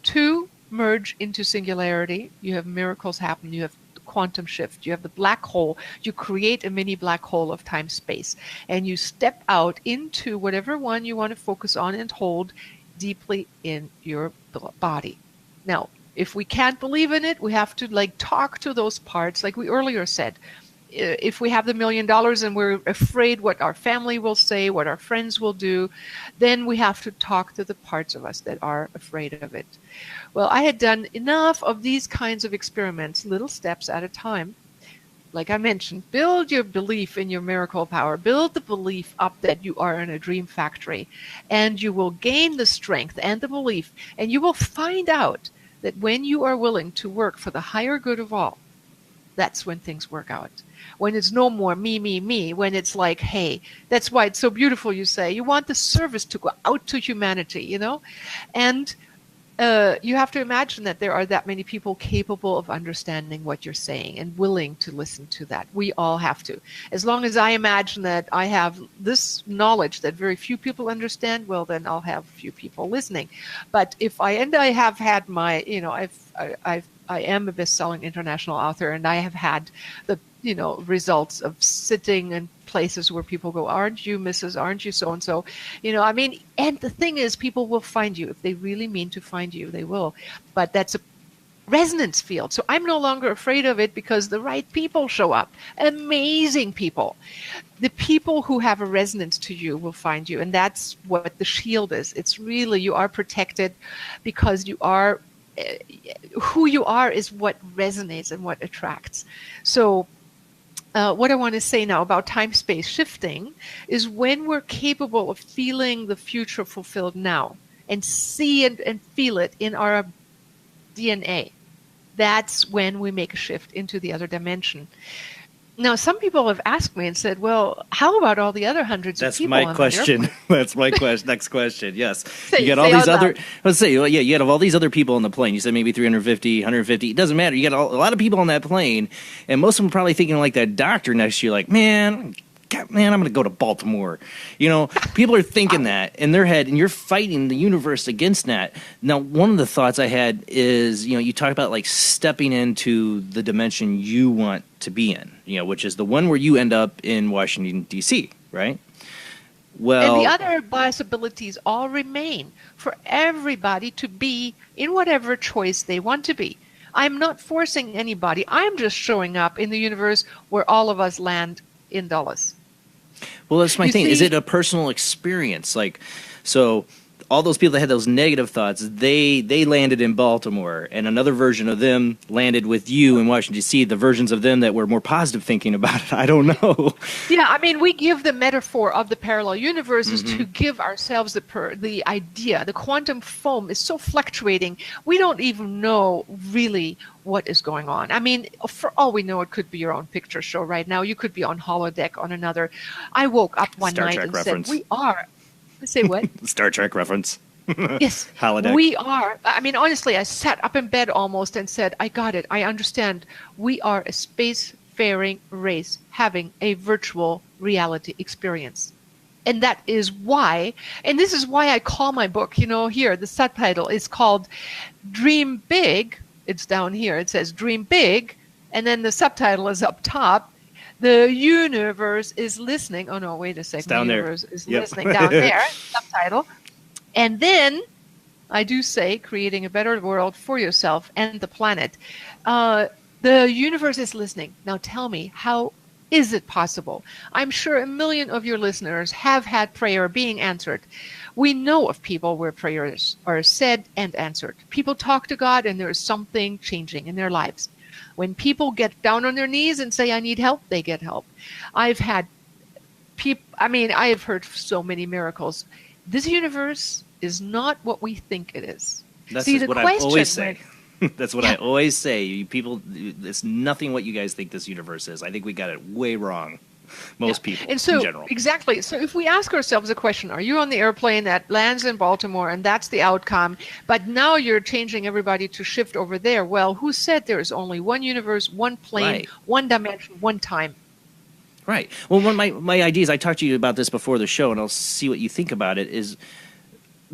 two merge into singularity, you have miracles happen. You have the quantum shift. You have the black hole. You create a mini black hole of time space, and you step out into whatever one you want to focus on and hold deeply in your body. Now, if we can't believe in it, we have to talk to those parts, like we earlier said. If we have the $1 million and we're afraid what our family will say, what our friends will do, then we have to talk to the parts of us that are afraid of it. Well, I had done enough of these kinds of experiments, little steps at a time. Like I mentioned, build your belief in your miracle power. Build the belief up that you are in a dream factory, and you will gain the strength and the belief, and you will find out that when you are willing to work for the higher good of all, that's when things work out. When it's no more me, when it's like, hey, that's why it's so beautiful, you say. You want the service to go out to humanity, And you have to imagine that there are that many people capable of understanding what you're saying and willing to listen to that. We all have to. As long as I imagine that I have this knowledge that very few people understand, well, then I'll have few people listening. But if I have had my, I am a best-selling international author, and I have had the results of sitting in places where people go, aren't you Mrs., aren't you so-and-so? And the thing is, people will find you. If they really mean to find you, they will. But that's a resonance field. So I'm no longer afraid of it because the right people show up. Amazing people. The people who have a resonance to you will find you. And that's what the shield is. It's really, you are protected because you are, who you are is what resonates and what attracts. So what I want to say now about time-space shifting is when we're capable of feeling the future fulfilled now and see and feel it in our DNA, that's when we make a shift into the other dimension. Now, some people have asked me and said, well, how about all the other hundreds of people? That's my question. That's my question. Next question. Yes. Say, you got all these other, loud. let's say, yeah, you have all these other people on the plane. You said maybe 350, 150. It doesn't matter. You got a lot of people on that plane, and most of them are probably thinking like that doctor next to you, like, man, I'm going to go to Baltimore. You know, people are thinking that in their head, and you're fighting the universe against that. Now, one of the thoughts I had is, you talk about like stepping into the dimension you want to be in, which is the one where you end up in Washington, D.C., right? Well, and the other possibilities all remain for everybody to be in whatever choice they want to be. I'm not forcing anybody. I'm just showing up in the universe where all of us land in Dulles. Well, that's my thing. Is it a personal experience? Like, so all those people that had those negative thoughts, they landed in Baltimore, and another version of them landed with you in Washington, D.C., the versions of them that were more positive thinking about it. I don't know. Yeah, I mean, we give the metaphor of the parallel universes to give ourselves the idea. The quantum foam is so fluctuating, we don't even know really what is going on. I mean, for all we know, it could be your own picture show right now. You could be on holodeck on another. I woke up one night and said, we are. Say what? Star Trek reference. Yes. Holodeck. We are. I mean, honestly, I sat up in bed almost and said, I got it. I understand. We are a spacefaring race having a virtual reality experience. And that is why, and this is why I call my book, here, the subtitle is called Dream Big. It's down here. It says Dream Big. And then the subtitle is up top. The universe is listening. Oh, no, wait a second. It's down the there. universe is listening down there. Subtitle. And then I do say creating a better world for yourself and the planet. The universe is listening. Now tell me, how is it possible? I'm sure 1 million of your listeners have had prayer being answered. We know of people where prayers are said and answered. People talk to God and there is something changing in their lives. When people get down on their knees and say, I need help, they get help. I've had people, I have heard so many miracles. This universe is not what we think it is. That's what I always say. That's what I always say. You people, it's nothing what you guys think this universe is. I think we got it way wrong. Most people, and so, in general. Exactly. So if we ask ourselves a question, are you on the airplane that lands in Baltimore and that's the outcome, but now you're changing everybody to shift over there? Well, who said there is only one universe, one plane, right, one dimension, one time? Right. Well, one of my ideas, I talked to you about this before the show, and I'll see what you think about it, is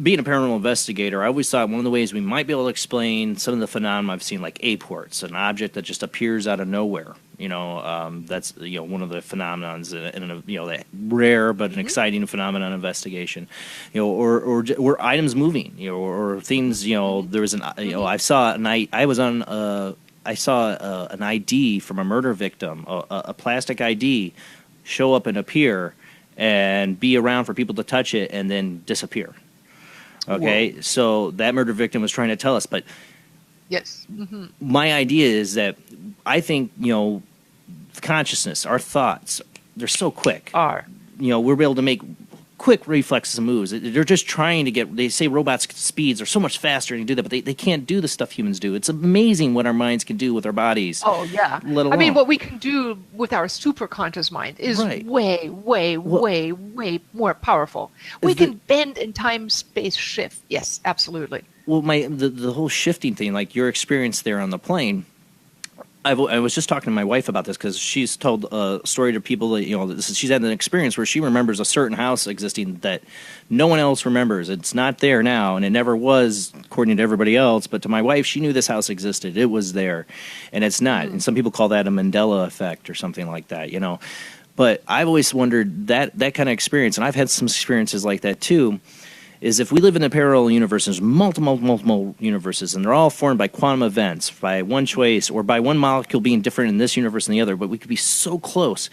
being a paranormal investigator, I always thought one of the ways we might be able to explain some of the phenomena I've seen, like aports, an object that just appears out of nowhere. That's one of the phenomenons in that rare but an exciting phenomenon investigation. Or items moving. Or things. There was an. I saw an ID from a murder victim, a plastic ID, show up and appear, and be around for people to touch it, and then disappear. Okay, whoa. So that murder victim was trying to tell us, but yes, my idea is that I think consciousness, our thoughts, they're so quick. We're able to make quick reflexes and moves. They're just trying to get. They say robots' speeds are so much faster to do that, but they can't do the stuff humans do. It's amazing what our minds can do with our bodies. Oh yeah, what we can do with our superconscious mind is way more powerful. We can bend in time-space shift. Yes, absolutely. Well, the whole shifting thing, like your experience there on the plane. I was just talking to my wife about this because she's told a story to people that she's had an experience where she remembers a certain house existing that no one else remembers. It's not there now, and it never was, according to everybody else. But to my wife, she knew this house existed. It was there, and it's not. And some people call that a Mandela effect or something like that, But I've always wondered that kind of experience, and I've had some experiences like that too. Is if we live in a parallel universe, there's multiple universes, and they're all formed by quantum events, by one choice, or by one molecule being different in this universe than the other, but we could be so close.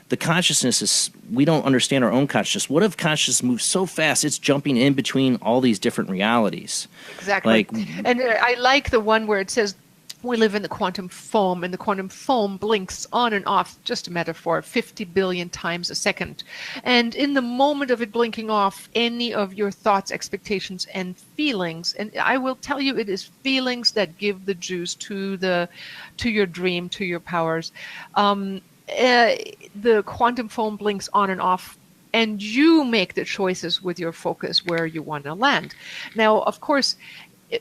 The consciousness is, we don't understand our own consciousness. What if consciousness moves so fast, it's jumping in between all these different realities? Exactly. And I like the one where it says, We live in the quantum foam, and the quantum foam blinks on and off, just a metaphor, 50 billion times a second. And in the moment of it blinking off, any of your thoughts, expectations, and feelings, and I will tell you, it is feelings that give the juice to your dream, to your powers. The quantum foam blinks on and off, and you make the choices with your focus where you want to land. Now, of course,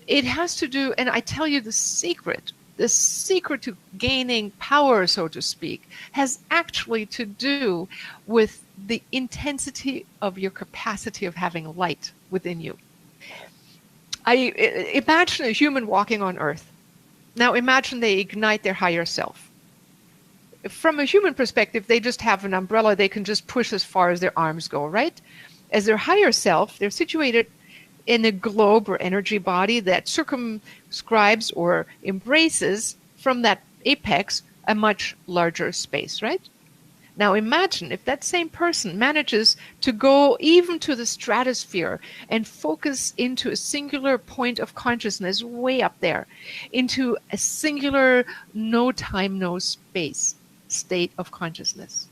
it has to do, and I tell you the secret to gaining power, so to speak, has actually to do with the intensity of your capacity of having light within you. I imagine a human walking on Earth. Now imagine they ignite their higher self. From a human perspective, they just have an umbrella they can just push as far as their arms go, right? As their higher self, they're situated in a globe or energy body that circumscribes or embraces from that apex a much larger space, right? Now imagine if that same person manages to go even to the stratosphere and focus into a singular point of consciousness way up there, into a singular no time, no space state of consciousness.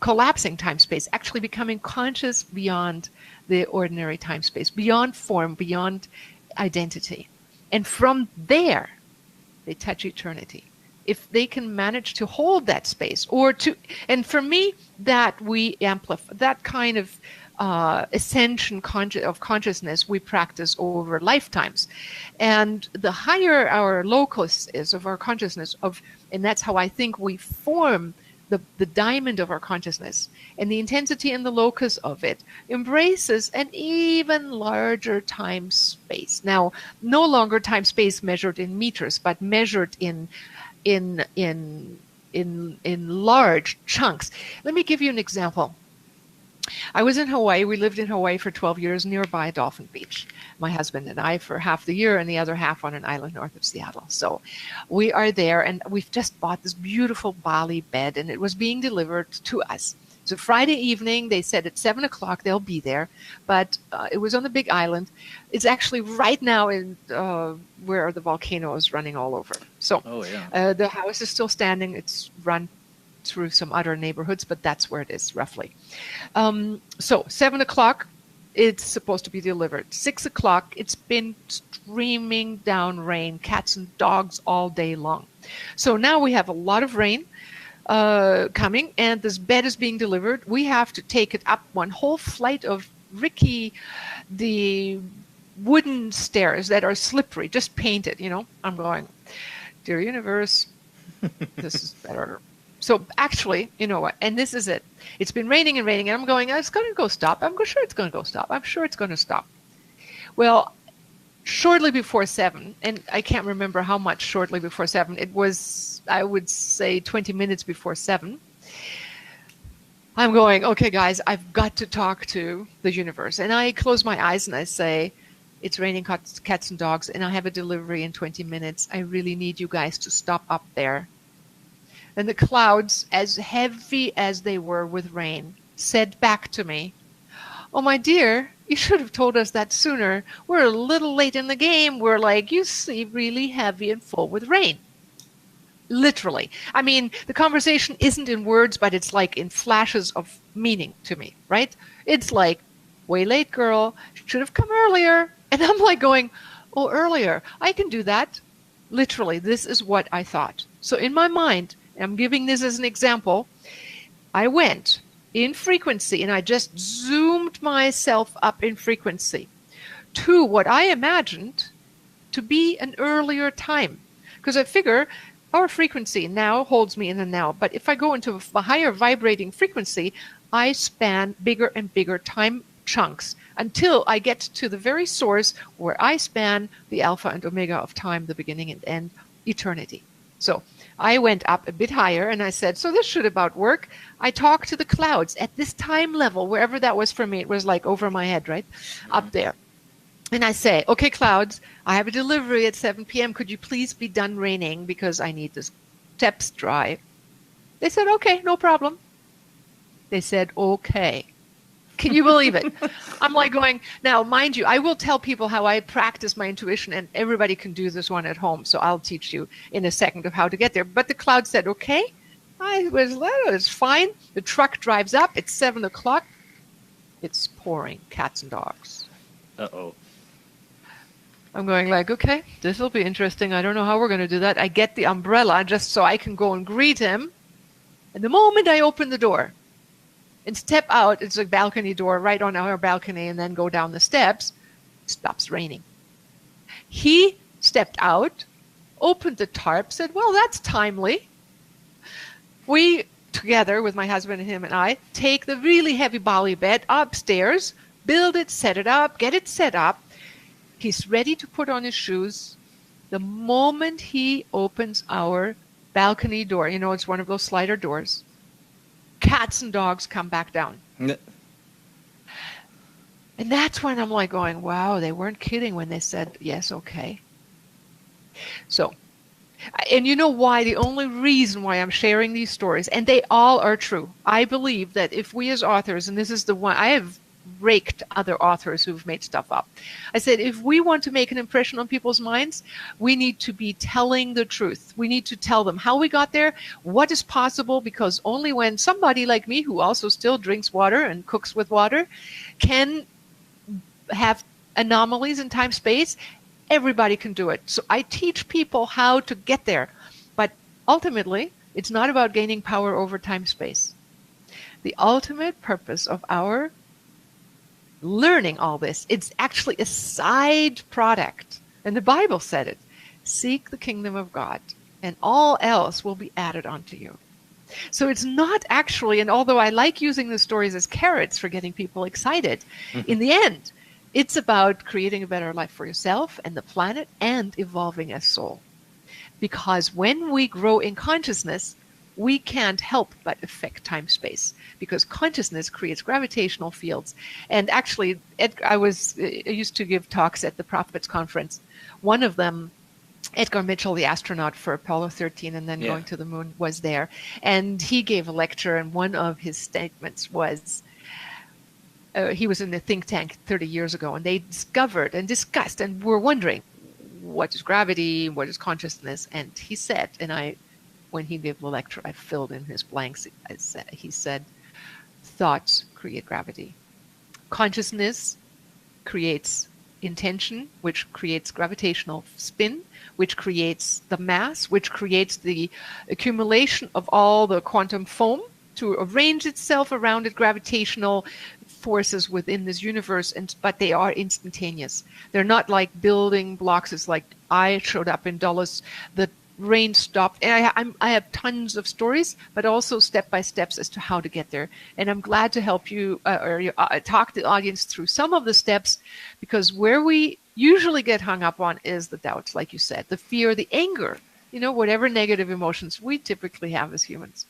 Collapsing time-space, actually becoming conscious beyond the ordinary time-space, beyond form, beyond identity. And from there, they touch eternity. If they can manage to hold that space, and for me, that we amplify, that kind of ascension of consciousness we practice over lifetimes. And the higher our locus is of our consciousness, and that's how I think we form the diamond of our consciousness, and the intensity and the locus of it embraces an even larger time space. Now, no longer time space measured in meters, but measured in large chunks. Let me give you an example. I was in Hawaii. We lived in Hawaii for 12 years nearby Dolphin Beach, my husband and I, for half the year, and the other half on an island north of Seattle. So we are there, and we've just bought this beautiful Bali bed, and it was being delivered to us. So Friday evening, they said at 7 o'clock they'll be there, but it was on the big island. It's actually right now in where the volcano is running all over. So the house is still standing. It's run through some other neighborhoods, but that's where it is roughly. So 7 o'clock, it's supposed to be delivered. 6 o'clock, it's been streaming down rain, cats and dogs all day long. So now we have a lot of rain coming, and this bed is being delivered. We have to take it up one whole flight of the wooden stairs that are slippery, just painted, I'm going, dear universe, this is better. So actually, you know what? And this is it. It's been raining and raining, and I'm going, it's going to go stop. I'm sure it's going to go stop. I'm sure it's going to stop. Well, shortly before 7, and I can't remember how much shortly before 7, it was, I would say 20 minutes before 7. I'm going, okay, guys, I've got to talk to the universe. And I close my eyes and I say, it's raining cats and dogs, and I have a delivery in 20 minutes. I really need you guys to stop up there. And the clouds, as heavy as they were with rain, said back to me, oh, my dear, you should have told us that sooner. We're a little late in the game. We're like, you see, really heavy and full with rain. Literally. I mean, the conversation isn't in words, but it's like in flashes of meaning to me, right? It's like, way late, girl. Should have come earlier. And I'm like going, oh, earlier. I can do that. Literally, this is what I thought. So in my mind, I'm giving this as an example, I went in frequency and I just zoomed myself up in frequency to what I imagined to be an earlier time. Because I figure our frequency now holds me in the now. But if I go into a higher vibrating frequency, I span bigger and bigger time chunks until I get to the very source where I span the alpha and omega of time, the beginning and end, eternity. So I went up a bit higher and I said, so this should about work. I talked to the clouds at this time level, wherever that was for me. It was like over my head, right? Up there. And I say, okay, clouds, I have a delivery at 7 p.m. Could you please be done raining because I need the steps dry? They said, okay, no problem. They said, okay. Can you believe it? I'm like going, now, mind you, I will tell people how I practice my intuition, and everybody can do this one at home. So I'll teach you in a second of how to get there. But the cloud said, okay. It's fine. The truck drives up. It's 7 o'clock. It's pouring cats and dogs. Uh-oh. I'm going like, okay, this will be interesting. I don't know how we're going to do that. I get the umbrella just so I can go and greet him. And the moment I open the door and step out, it's a balcony door right on our balcony, and then go down the steps, it stops raining. He stepped out, opened the tarp, said, well, that's timely. We, together with my husband and him and I, take the really heavy Bali bed upstairs, build it, set it up, get it set up. He's ready to put on his shoes. The moment he opens our balcony door, it's one of those slider doors, cats and dogs come back down. And that's when I'm like going, wow, they weren't kidding when they said, yes, okay. So, and you know why? The only reason why I'm sharing these stories, and they all are true. I believe that if we as authors, and this is the one, I have raked other authors who've made stuff up. I said, if we want to make an impression on people's minds, we need to be telling the truth. We need to tell them how we got there, what is possible, because only when somebody like me, who also still drinks water and cooks with water, can have anomalies in time space, everybody can do it. So I teach people how to get there. But ultimately, it's not about gaining power over time space. The ultimate purpose of our learning all this, it's actually a side product. And the Bible said it. Seek the kingdom of God, and all else will be added onto you. So it's not actually, and although I like using the stories as carrots for getting people excited, in the end, it's about creating a better life for yourself and the planet and evolving as soul. Because when we grow in consciousness, we can't help but affect time-space, because consciousness creates gravitational fields. And actually, I used to give talks at the Prophets Conference. One of them, Edgar Mitchell, the astronaut for Apollo 13 and then going to the moon, was there. And he gave a lecture, and one of his statements was, he was in the think tank 30 years ago, and they discovered and discussed and were wondering, what is gravity, what is consciousness? And he said, and when he gave the lecture, I filled in his blanks. He said, thoughts create gravity. Consciousness creates intention, which creates gravitational spin, which creates the mass, which creates the accumulation of all the quantum foam to arrange itself around it, gravitational forces within this universe, but they are instantaneous. They're not like building blocks. It's like I showed up in Dulles, the rain stopped, and I have tons of stories, but also step-by-steps as to how to get there. And I'm glad to help you talk the audience through some of the steps, because where we usually get hung up on is the doubts, like you said, the fear, the anger, whatever negative emotions we typically have as humans.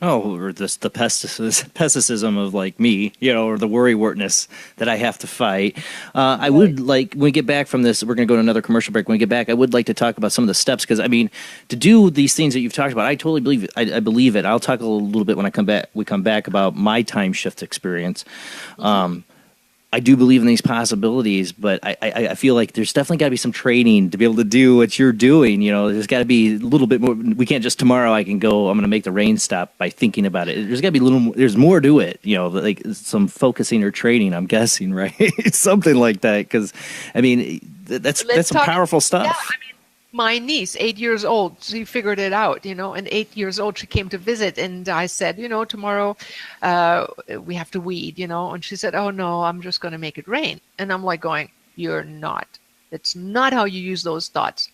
Oh, or the pessimism of like me, or the worrywartness that I have to fight. I would like, when we get back from this, we're going to go to another commercial break. When we get back, I would like to talk about some of the steps, because to do these things that you've talked about, I totally believe it. I believe it. I'll talk a little bit when we come back about my time shift experience. I do believe in these possibilities, but I feel like there's definitely got to be some training to be able to do what you're doing. There's got to be a little bit more. We can't just tomorrow I'm going to make the rain stop by thinking about it. There's got to be there's more to it, like some focusing or training, I'm guessing, right? Something like that. Because, that's some powerful stuff. Yeah, my niece, 8 years old, she figured it out, and 8 years old, she came to visit, and I said, tomorrow we have to weed, and she said, oh no, I'm just going to make it rain. And I'm like going, you're not. It's not how you use those thoughts.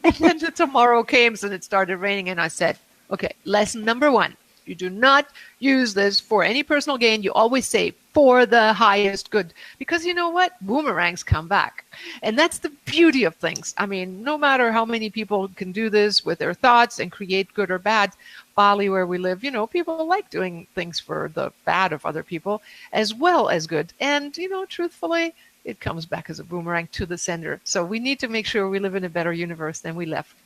And then the tomorrow came, and it started raining, and I said, okay, lesson number 1, you do not use this for any personal gain. You always say, for the highest good. Because you know what? Boomerangs come back. And that's the beauty of things. No matter how many people can do this with their thoughts and create good or bad, Bali, where we live, people like doing things for the bad of other people as well as good. And, truthfully, it comes back as a boomerang to the sender. So we need to make sure we live in a better universe than we left.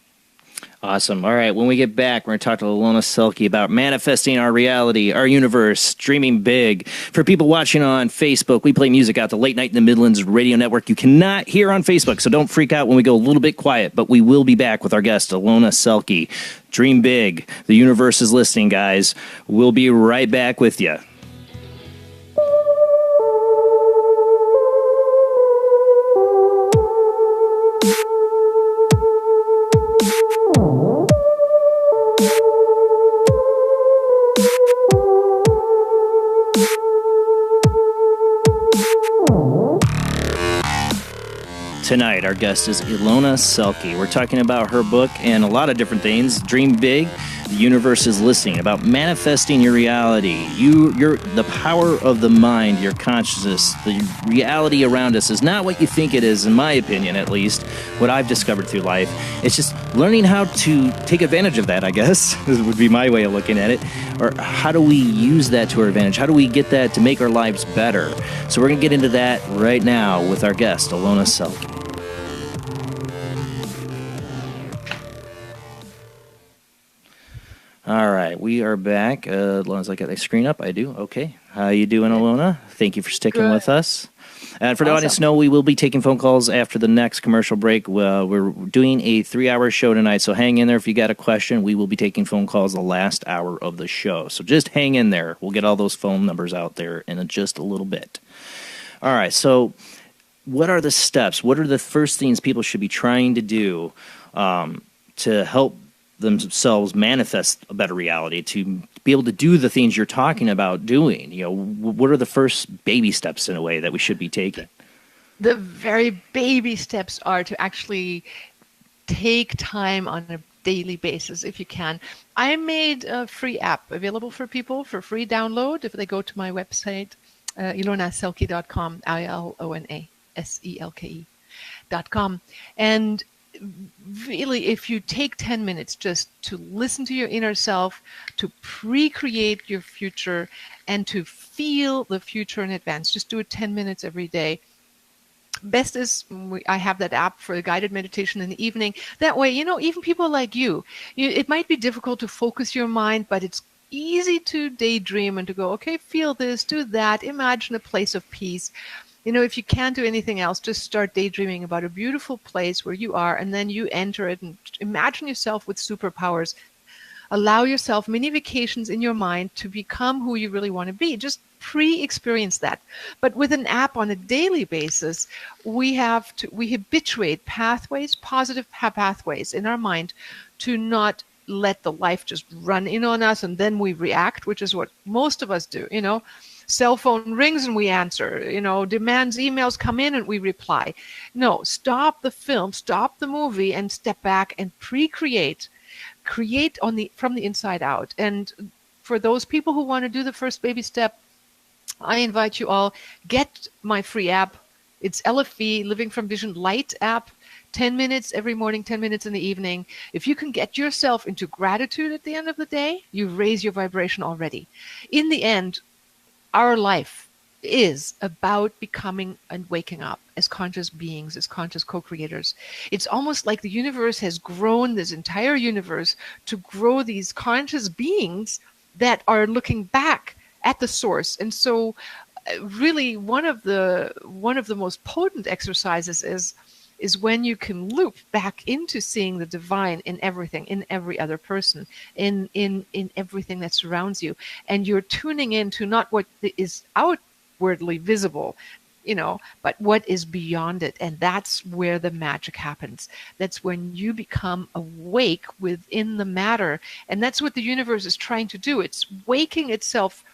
Awesome. All right. When we get back, we're going to talk to Ilona Selke about manifesting our reality, our universe, dreaming big. For people watching on Facebook, we play music out the Late Night in the Midlands radio network. You cannot hear on Facebook, so don't freak out when we go a little bit quiet. But we will be back with our guest, Ilona Selke. Dream big. The universe is listening, guys. We'll be right back with you. Tonight, our guest is Ilona Selke. We're talking about her book and a lot of different things. Dream big. The universe is listening. About manifesting your reality. The power of the mind, your consciousness, the reality around us is not what you think it is, in my opinion, at least. What I've discovered through life. It's just learning how to take advantage of that, I guess. This would be my way of looking at it. Or how do we use that to our advantage? How do we get that to make our lives better? So we're going to get into that right now with our guest, Ilona Selke. All right, we are back. As long as I got the screen up, I do. Okay. How you doing, Ilona? Thank you for sticking with us. And for the audience, know we will be taking phone calls after the next commercial break. We're doing a 3-hour show tonight, so hang in there. If you got a question, we will be taking phone calls the last hour of the show. So just hang in there. We'll get all those phone numbers out there in just a little bit. All right, so what are the steps? What are the first things people should be trying to do to help themselves manifest a better reality, to be able to do the things you're talking about doing? You know, what are the first baby steps in a way that we should be taking? The very baby steps are to actually take time on a daily basis if you can. I made a free app available for people for free download if they go to my website, ilonaselke.com, ILONASELKE.com. And really, if you take 10 minutes just to listen to your inner self, to pre-create your future, and to feel the future in advance, just do it 10 minutes every day. Best is I have that app for a guided meditation in the evening. That way, even people like you, it might be difficult to focus your mind, but it's easy to daydream and to go, okay, feel this, do that, imagine a place of peace. If you can't do anything else, just start daydreaming about a beautiful place where you are, and then you enter it and imagine yourself with superpowers. Allow yourself mini vacations in your mind to become who you really want to be. Just pre-experience that. But with an app on a daily basis, we habituate pathways, positive pathways in our mind to not let the life just run in on us and then we react, which is what most of us do, Cell phone rings and we answer, demands, emails come in and we reply. No, stop the film, stop the movie and step back and create from the inside out. And for those people who want to do the first baby step, I invite you all, get my free app. It's LFV, Living from Vision Light app. 10 minutes every morning, 10 minutes in the evening. If you can get yourself into gratitude at the end of the day, you raise your vibration already. In the end, our life is about becoming and waking up as conscious beings, as conscious co-creators. It's almost like the universe has grown, this entire universe, to grow these conscious beings that are looking back at the source. And so really one of the most potent exercises is when you can loop back into seeing the divine in everything, in every other person, in everything that surrounds you. And you're tuning into not what is outwardly visible, but what is beyond it. And that's where the magic happens. That's when you become awake within the matter. And that's what the universe is trying to do. It's waking itself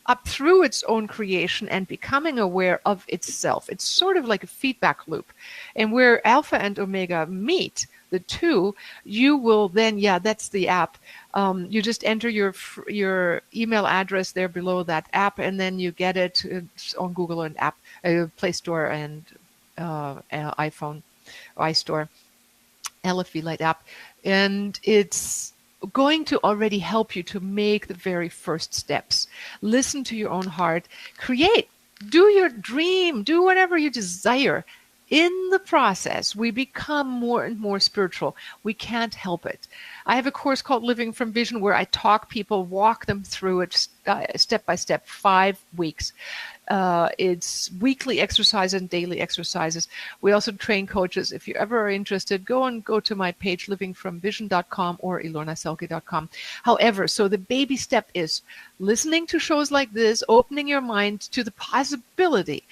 up through its own creation and becoming aware of itself. It's sort of like a feedback loop. And where alpha and omega meet, the two, you will then, that's the app. You just enter your email address there below that app, and then you get it on Google and Play Store and iPhone, iStore, LFV Light app. And it's going to already help you to make the very first steps. Listen to your own heart. Create. Do your dream. Do whatever you desire. in the process, we become more and more spiritual. We can't help it. I have a course called Living from Vision where I walk them through it step by step, 5 weeks. It's weekly exercise and daily exercises. We also train coaches. If you ever are interested, go to my page, livingfromvision.com or ilonaselke.com. However, so the baby step is listening to shows like this, opening your mind to the possibility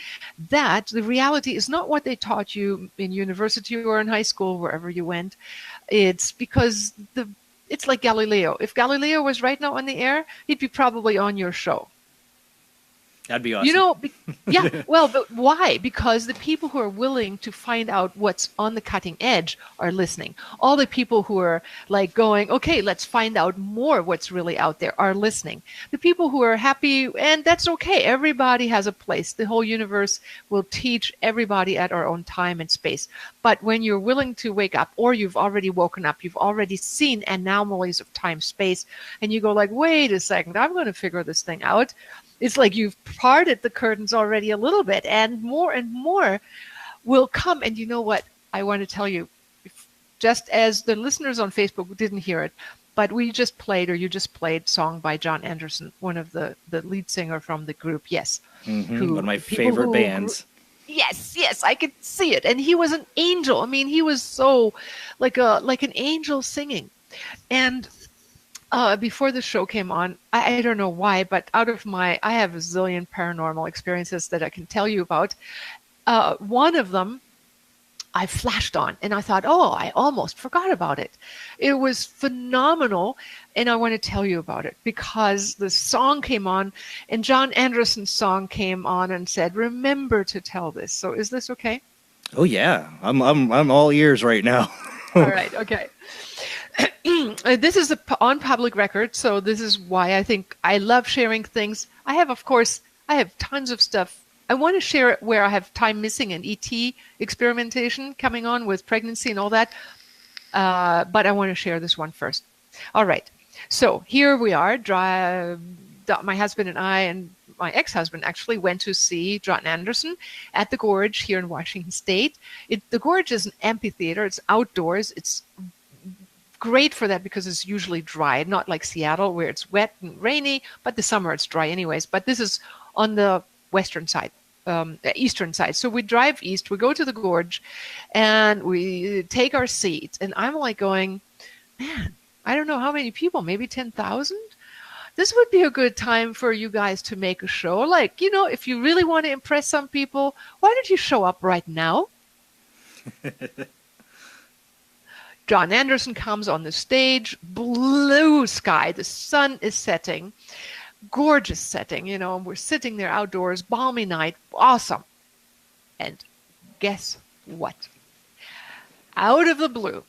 that the reality is not what they taught you in university or in high school, wherever you went. It's because it's like Galileo. If Galileo was right now on the air, he'd be probably on your show. That'd be awesome. You know, yeah, well, but why? Because the people who are willing to find out what's on the cutting edge are listening. All the people who are like going, okay, let's find out more what's really out there are listening. The people who are happy, and that's okay. Everybody has a place. The whole universe will teach everybody at our own time and space. But when you're willing to wake up, or you've already woken up, you've already seen anomalies of time, space, and you go like, wait a second, I'm going to figure this thing out. It's like you've parted the curtains already a little bit, and more will come. And you know what? I want to tell you, just as the listeners on Facebook didn't hear it, but you just played Song by John Anderson, one of the lead singer from the group. Yes. Mm-hmm. One of my favorite bands. Yes, I could see it. And he was an angel. I mean, he was so like an angel singing. And before the show came on, I don't know why, but I have a zillion paranormal experiences that I can tell you about. One of them I flashed on, and I thought, oh, I almost forgot about it. It was phenomenal, and I want to tell you about it because the song came on, and John Anderson's song came on and said, remember to tell this. So is this okay? Oh, yeah. I'm all ears right now. All right, okay. This is on public record, so this is why I think I love sharing things. I have tons of stuff. I want to share it where I have time missing and ET experimentation coming on with pregnancy and all that. But I want to share this one first. All right. So here we are. My husband and I and my ex-husband actually went to see John Anderson at the Gorge here in Washington State. The Gorge is an amphitheater. It's outdoors. It's great for that because it's usually dry, not like Seattle where it's wet and rainy, but the summer it's dry anyways. But this is on the western side, eastern side. So we drive east, we go to the Gorge, and we take our seats. And I'm like going, man, I don't know how many people, maybe 10,000? This would be a good time for you guys to make a show. Like, you know, if you really want to impress some people, why don't you show up right now? John Anderson comes on the stage, blue sky, the sun is setting, gorgeous setting, you know, we're sitting there outdoors, balmy night, awesome. And guess what? Out of the blue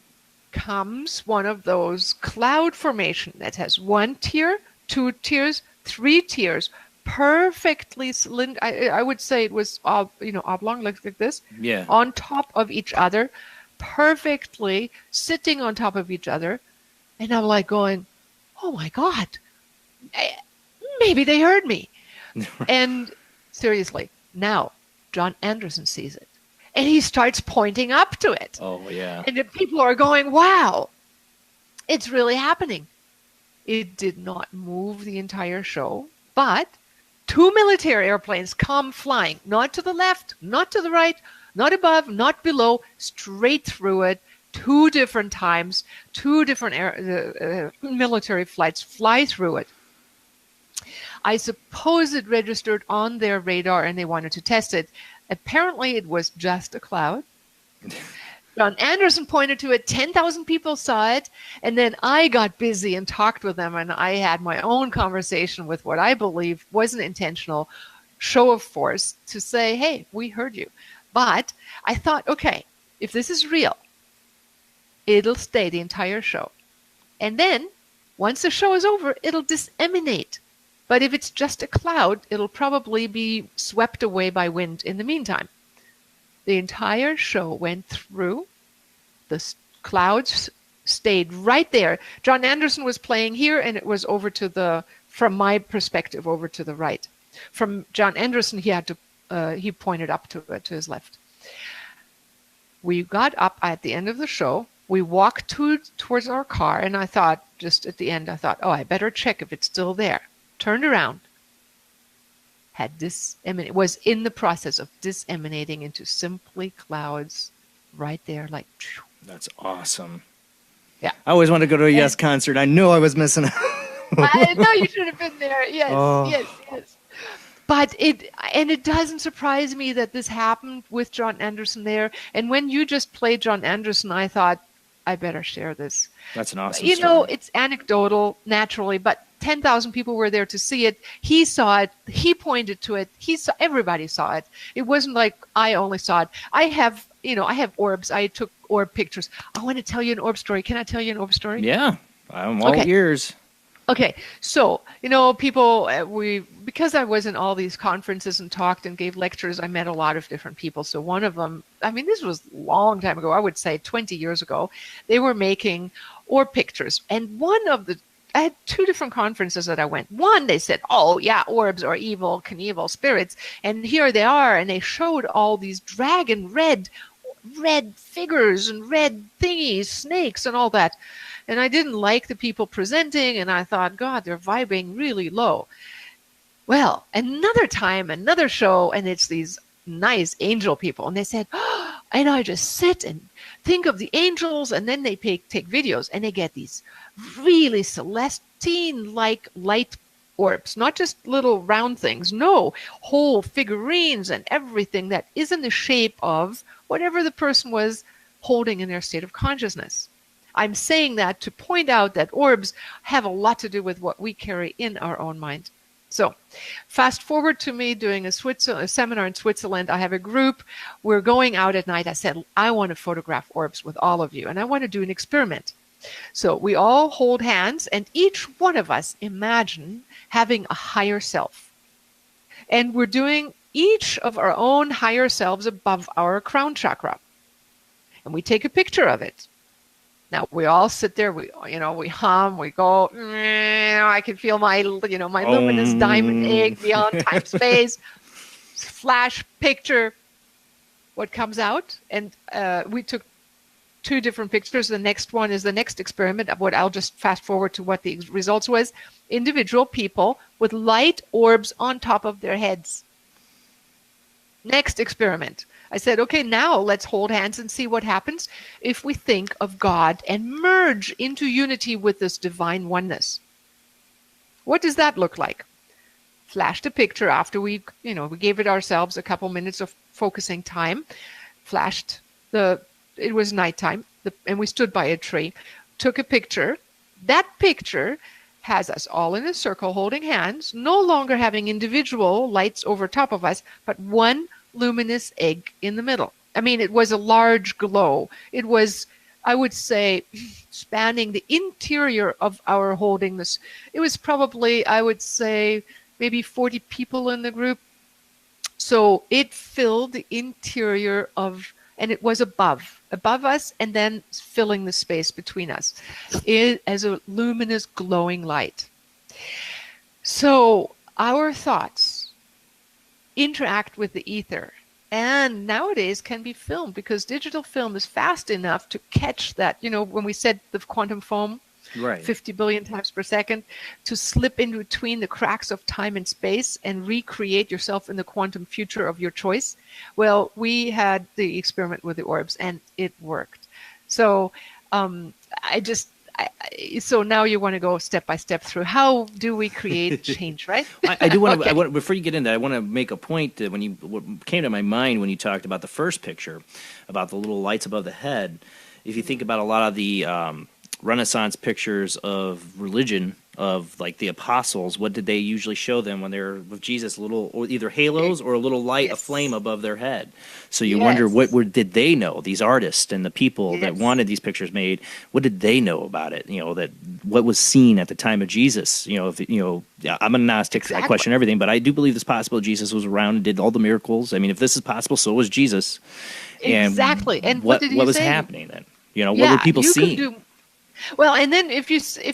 comes one of those cloud formation that has 1 tier, 2 tiers, 3 tiers, perfectly I would say it was oblong like this, yeah, on top of each other, perfectly sitting on top of each other. And I'm like going, oh my God, maybe they heard me. And seriously, now John Anderson sees it and he starts pointing up to it. Oh yeah. And the people are going, wow, it's really happening. It did not move the entire show, but 2 military airplanes come flying, not to the left, not to the right, not above, not below, straight through it, 2 different times, 2 different military flights fly through it. I suppose it registered on their radar and they wanted to test it. Apparently it was just a cloud. John Anderson pointed to it, 10,000 people saw it, and then I got busy and talked with them, and I had my own conversation with what I believe was an intentional show of force to say, hey, we heard you. But I thought, okay, if this is real, it'll stay the entire show. And then, once the show is over, it'll disseminate. But if it's just a cloud, it'll probably be swept away by wind in the meantime. The entire show went through. The clouds stayed right there. John Anderson was playing here, and it was over to from my perspective, over to the right. From John Anderson, he pointed up to his left. We got up at the end of the show. We walked towards our car, and I thought, just at the end, I thought, oh, I better check if it's still there. Turned around. Was in the process of disseminating into simply clouds right there, like. That's awesome. Yeah. I always wanted to go to a Yes concert. I knew I was missing out. I know you should have been there. Yes, Oh. yes. But it doesn't surprise me that this happened with John Anderson there. And when you just played John Anderson, I thought, I better share this. That's an awesome You story. know, it's anecdotal, naturally, but 10,000 people were there to see it. He saw it. He pointed to it. Everybody saw it. It wasn't like I only saw it. I have orbs. I took orb pictures. I want to tell you an orb story. Can I tell you an orb story? Yeah. I'm all ears. Okay, so, people, because I was in all these conferences and talked and gave lectures, I met a lot of different people. So one of them, this was a long time ago, I would say 20 years ago, they were making orb pictures. And I had two different conferences that I went. One, they said, oh, yeah, orbs are evil, Knievel spirits. And here they are. And they showed all these dragon red figures and red thingies, snakes and all that. And I didn't like the people presenting, and I thought, God, they're vibing really low. Well, another time, another show, and it's these nice angel people. And they said, oh, and I just sit and think of the angels, and then they take videos, and they get these really Celestine-like light orbs, not just little round things. No, whole figurines and everything that is in the shape of whatever the person was holding in their state of consciousness. I'm saying that to point out that orbs have a lot to do with what we carry in our own mind. So fast forward to me doing a seminar in Switzerland. I have a group. We're going out at night. I said, I want to photograph orbs with all of you, and I want to do an experiment. So we all hold hands, and each one of us imagine having a higher self. And we're doing each of our own higher selves above our crown chakra. And we take a picture of it. Now we all sit there, we hum, we go, I can feel my luminous diamond egg beyond time, space, flash picture. What comes out? And we took two different pictures. The next one is the next experiment. What I'll just fast forward to what the results was. Individual people with light orbs on top of their heads. Next experiment. I said, okay, now let's hold hands and see what happens if we think of God and merge into unity with this divine oneness. What does that look like? Flashed a picture after we gave it ourselves a couple minutes of focusing time. It was nighttime, and we stood by a tree, took a picture. That picture has us all in a circle holding hands, no longer having individual lights over top of us, but one luminous egg in the middle. It was a large glow. It was, I would say, spanning the interior of our holding this. It was probably, I would say, maybe 40 people in the group. So it filled the interior and it was above us, and then filling the space between us as a luminous glowing light. So our thoughts interact with the ether, and nowadays can be filmed because digital film is fast enough to catch that, when we said the quantum foam, right, 50 billion times per second, to slip in between the cracks of time and space and recreate yourself in the quantum future of your choice. Well, we had the experiment with the orbs, and it worked. So so now you want to go step by step through how do we create change, right? I do want to. Okay. Before you get into that, I want to make a point that what came to my mind when you talked about the first picture, about the little lights above the head. If you think about a lot of the Renaissance pictures of religion, of like the apostles, what did they usually show them when they're with Jesus? Or either halos or a little light, a flame above their head. So you wonder did they know, these artists and the people that wanted these pictures made? What did they know about it? That what was seen at the time of Jesus? I'm an agnostic. I question everything, but I do believe it's possible Jesus was around and did all the miracles. If this is possible, so was Jesus. Exactly. And what did he was say? happening then? What were people seeing? Well, and then if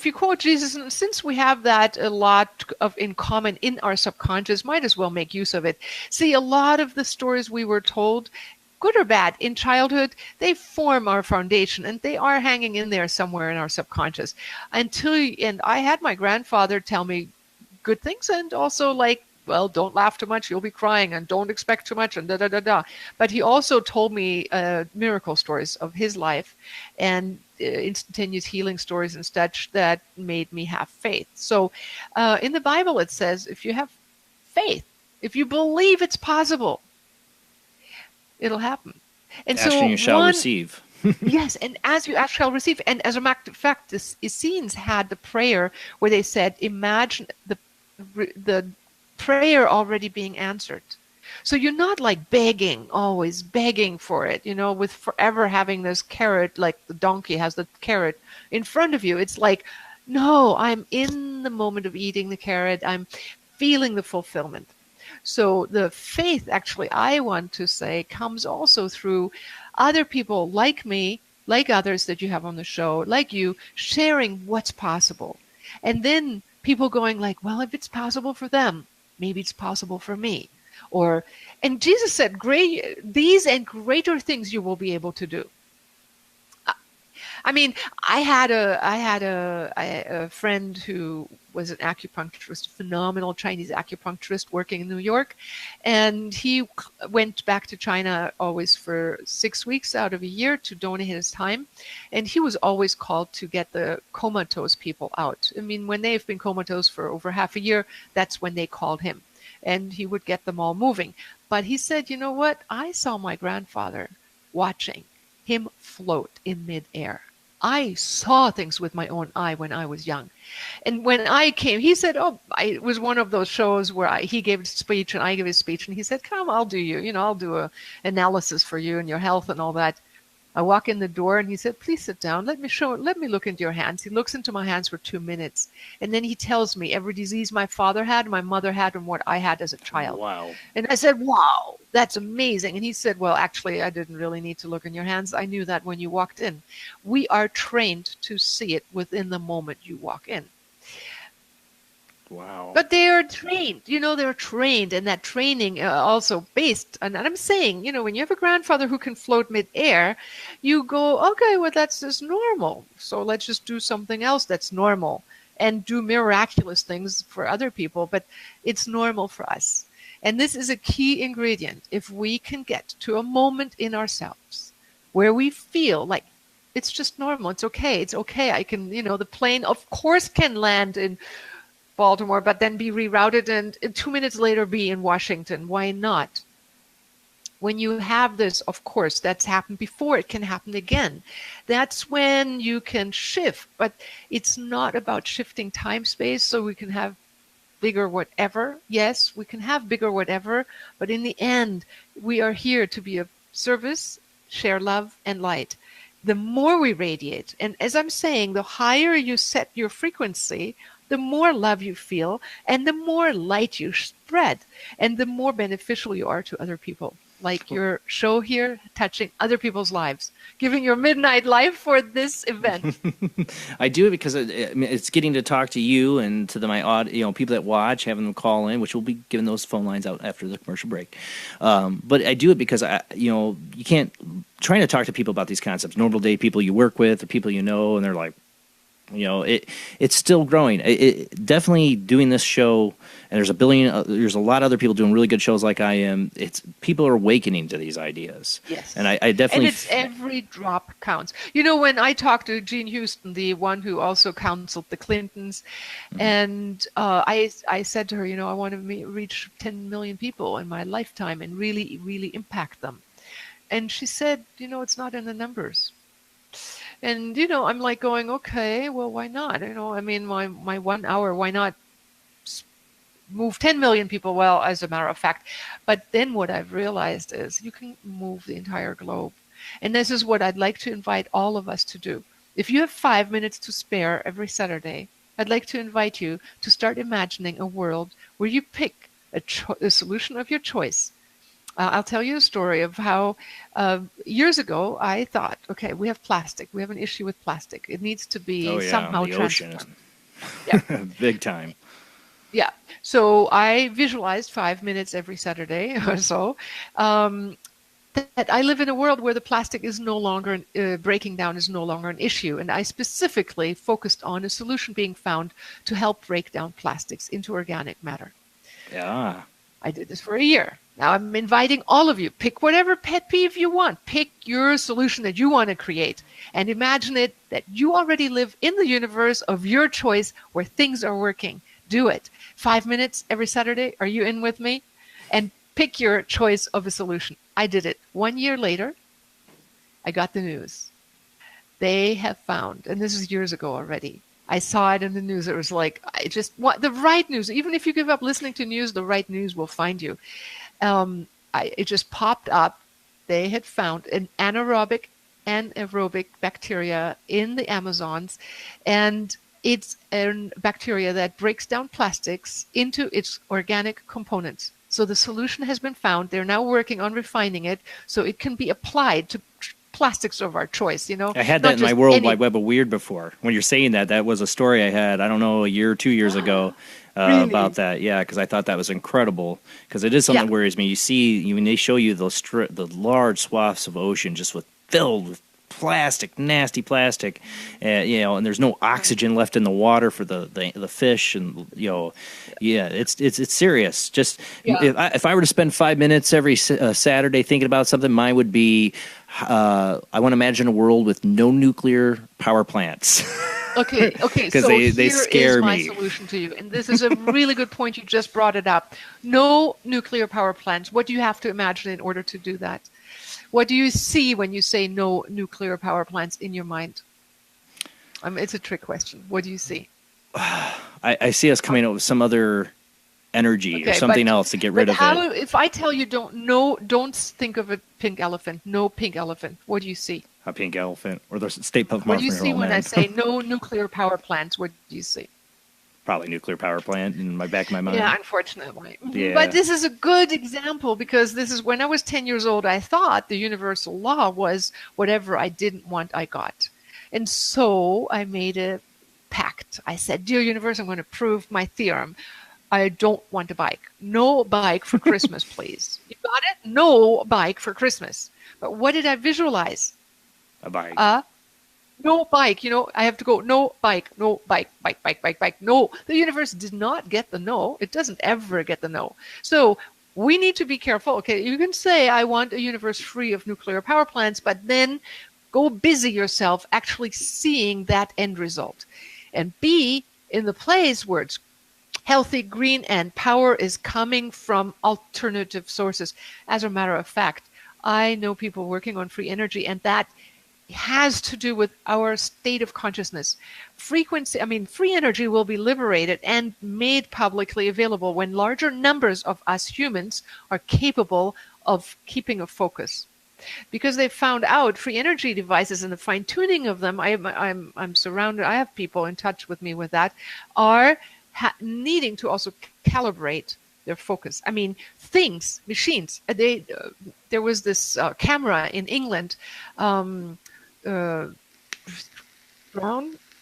you quote Jesus, and since we have that a lot of in common in our subconscious, might as well make use of it. See, a lot of the stories we were told good or bad, in childhood, they form our foundation, and they are hanging in there somewhere in our subconscious. And I had my grandfather tell me good things, and also like, well, don't laugh too much, you'll be crying, and don't expect too much, and da da da da. But he also told me miracle stories of his life, and instantaneous healing stories and such that made me have faith. So in the Bible it says, if you have faith, if you believe it's possible, it'll happen. And Ask so and you shall receive. Yes, and as you ask shall receive. And as a matter of fact, the Essenes had the prayer where they said, imagine the prayer already being answered. So you're not like begging, always begging for it, with forever having this carrot, like the donkey has the carrot in front of you. It's like, no, I'm in the moment of eating the carrot. I'm feeling the fulfillment. So the faith, actually, I want to say, comes also through other people like me, like others that you have on the show, like you, sharing what's possible. And then people going like, well, if it's possible for them, maybe it's possible for me. And Jesus said, these and greater things you will be able to do. I mean, I had a friend who was an acupuncturist, a phenomenal Chinese acupuncturist working in New York, and he went back to China always for 6 weeks out of a year to donate his time, and he was always called to get the comatose people out. I mean, when they've been comatose for over half a year, that's when they called him, and he would get them all moving. But he said, you know what? I saw my grandfather watching him float in midair. I saw things with my own eye when I was young. And when I came, he said, it was one of those shows where he gave a speech and I gave a speech. And he said, come, I'll do you. I'll do a analysis for you and your health and all that. I walk in the door and he said, please sit down. Let me look into your hands. He looks into my hands for 2 minutes. And then he tells me every disease my father had, my mother had, and what I had as a child. Wow. And I said, wow, that's amazing. And he said, well, actually, I didn't really need to look in your hands. I knew that when you walked in. We are trained to see it within the moment you walk in. Wow. But they are trained, they're trained, and that training also based, and I'm saying, when you have a grandfather who can float midair, you go, okay, well, that's just normal. So let's just do something else that's normal and do miraculous things for other people, but it's normal for us. And this is a key ingredient. If we can get to a moment in ourselves where we feel like it's just normal, it's okay, I can, the plane, of course, can land in Baltimore, but then be rerouted and 2 minutes later be in Washington. Why not? When you have this, of course, that's happened before, it can happen again. That's when you can shift, but it's not about shifting time space so we can have bigger whatever. Yes, we can have bigger whatever, but in the end, we are here to be of service, share love and light. The more we radiate, and as I'm saying, the higher you set your frequency, the more love you feel, and the more light you spread, and the more beneficial you are to other people. Like your show here, touching other people's lives, giving your midnight life for this event. I do it because it's getting to talk to you and to my people that watch, having them call in, which we'll be giving those phone lines out after the commercial break. But I do it because you can't trying to talk to people about these concepts. Normal day people you work with, or people and they're like, it's still growing. It definitely doing this show, and there's a lot of other people doing really good shows like I am. People are awakening to these ideas. Yes. And I definitely. And it's every drop counts. When I talked to Jean Houston, the one who also counseled the Clintons, and I said to her, I want to reach 10 million people in my lifetime and really, really impact them. And she said, it's not in the numbers. And, I'm like going, okay, well, why not? My 1 hour, why not move 10 million people? Well, as a matter of fact. But then what I've realized is you can move the entire globe. And this is what I'd like to invite all of us to do. If you have 5 minutes to spare every Saturday, I'd like to invite you to start imagining a world where you pick a solution of your choice. I'll tell you a story of how years ago I thought, okay, we have plastic. We have an issue with plastic. It needs to be somehow transformed. Yeah. Big time. Yeah. So I visualized 5 minutes every Saturday or so, that I live in a world where the plastic is no longer, breaking down is no longer an issue. And I specifically focused on a solution being found to help break down plastics into organic matter. Yeah. I did this for a year. Now I'm inviting all of you, pick whatever pet peeve you want. Pick your solution that you want to create and imagine it that you already live in the universe of your choice where things are working. Do it. 5 minutes every Saturday. Are you in with me? And pick your choice of a solution. I did it. 1 year later, I got the news. They have found, and this is years ago already, I saw it in the news. It was like, I just want the right news. Even if you give up listening to news, the right news will find you. It just popped up. They had found an anaerobic and aerobic bacteria in the Amazons, and it's a bacteria that breaks down plastics into its organic components. So the solution has been found. They're now working on refining it so it can be applied to plastics of our choice, I had that in my World Wide Web of Weird before. When you're saying that, that was a story I had, I don't know, a year or 2 years ago Really? About that. Yeah, because I thought that was incredible. Because it is something that worries me. You see, when they show you the large swaths of ocean just filled with plastic, nasty plastic, and there's no oxygen left in the water for the fish, and it's serious. Just if I were to spend 5 minutes every Saturday thinking about something, mine would be I want to imagine a world with no nuclear power plants. Okay. Because so they scare my me. Solution to you, and this is a really good point. You just brought it up. No nuclear power plants. What do you have to imagine in order to do that? What do you see when you say no nuclear power plants in your mind? It's a trick question. What do you see? I see us coming up with some other energy or something else to get rid of it. If I tell you don't think of a pink elephant. No pink elephant. What do you see? A pink elephant or the State Puft Marshmallow. What do you see when I say no nuclear power plants? What do you see? Probably nuclear power plant in my back of my mind. Yeah, unfortunately. Yeah. But this is a good example because this is when I was 10 years old, I thought the universal law was whatever I didn't want, I got. And so I made a pact. I said, dear universe, I'm going to prove my theorem. I don't want a bike. No bike for Christmas, please. You got it? No bike for Christmas. But what did I visualize? A bike. No bike, I have to go, no bike, bike. No, the universe did not get the no. It doesn't ever get the no. So we need to be careful. Okay, you can say, I want a universe free of nuclear power plants, but then go busy yourself actually seeing that end result. And be in the place where it's healthy, green, and power is coming from alternative sources. As a matter of fact, I know people working on free energy, and that has to do with our state of consciousness. Free energy will be liberated and made publicly available when larger numbers of us humans are capable of keeping a focus. Because they found out free energy devices and the fine tuning of them, I'm surrounded, I have people in touch with me with that, are needing to also calibrate their focus. Things, machines, there was this camera in England, Brown,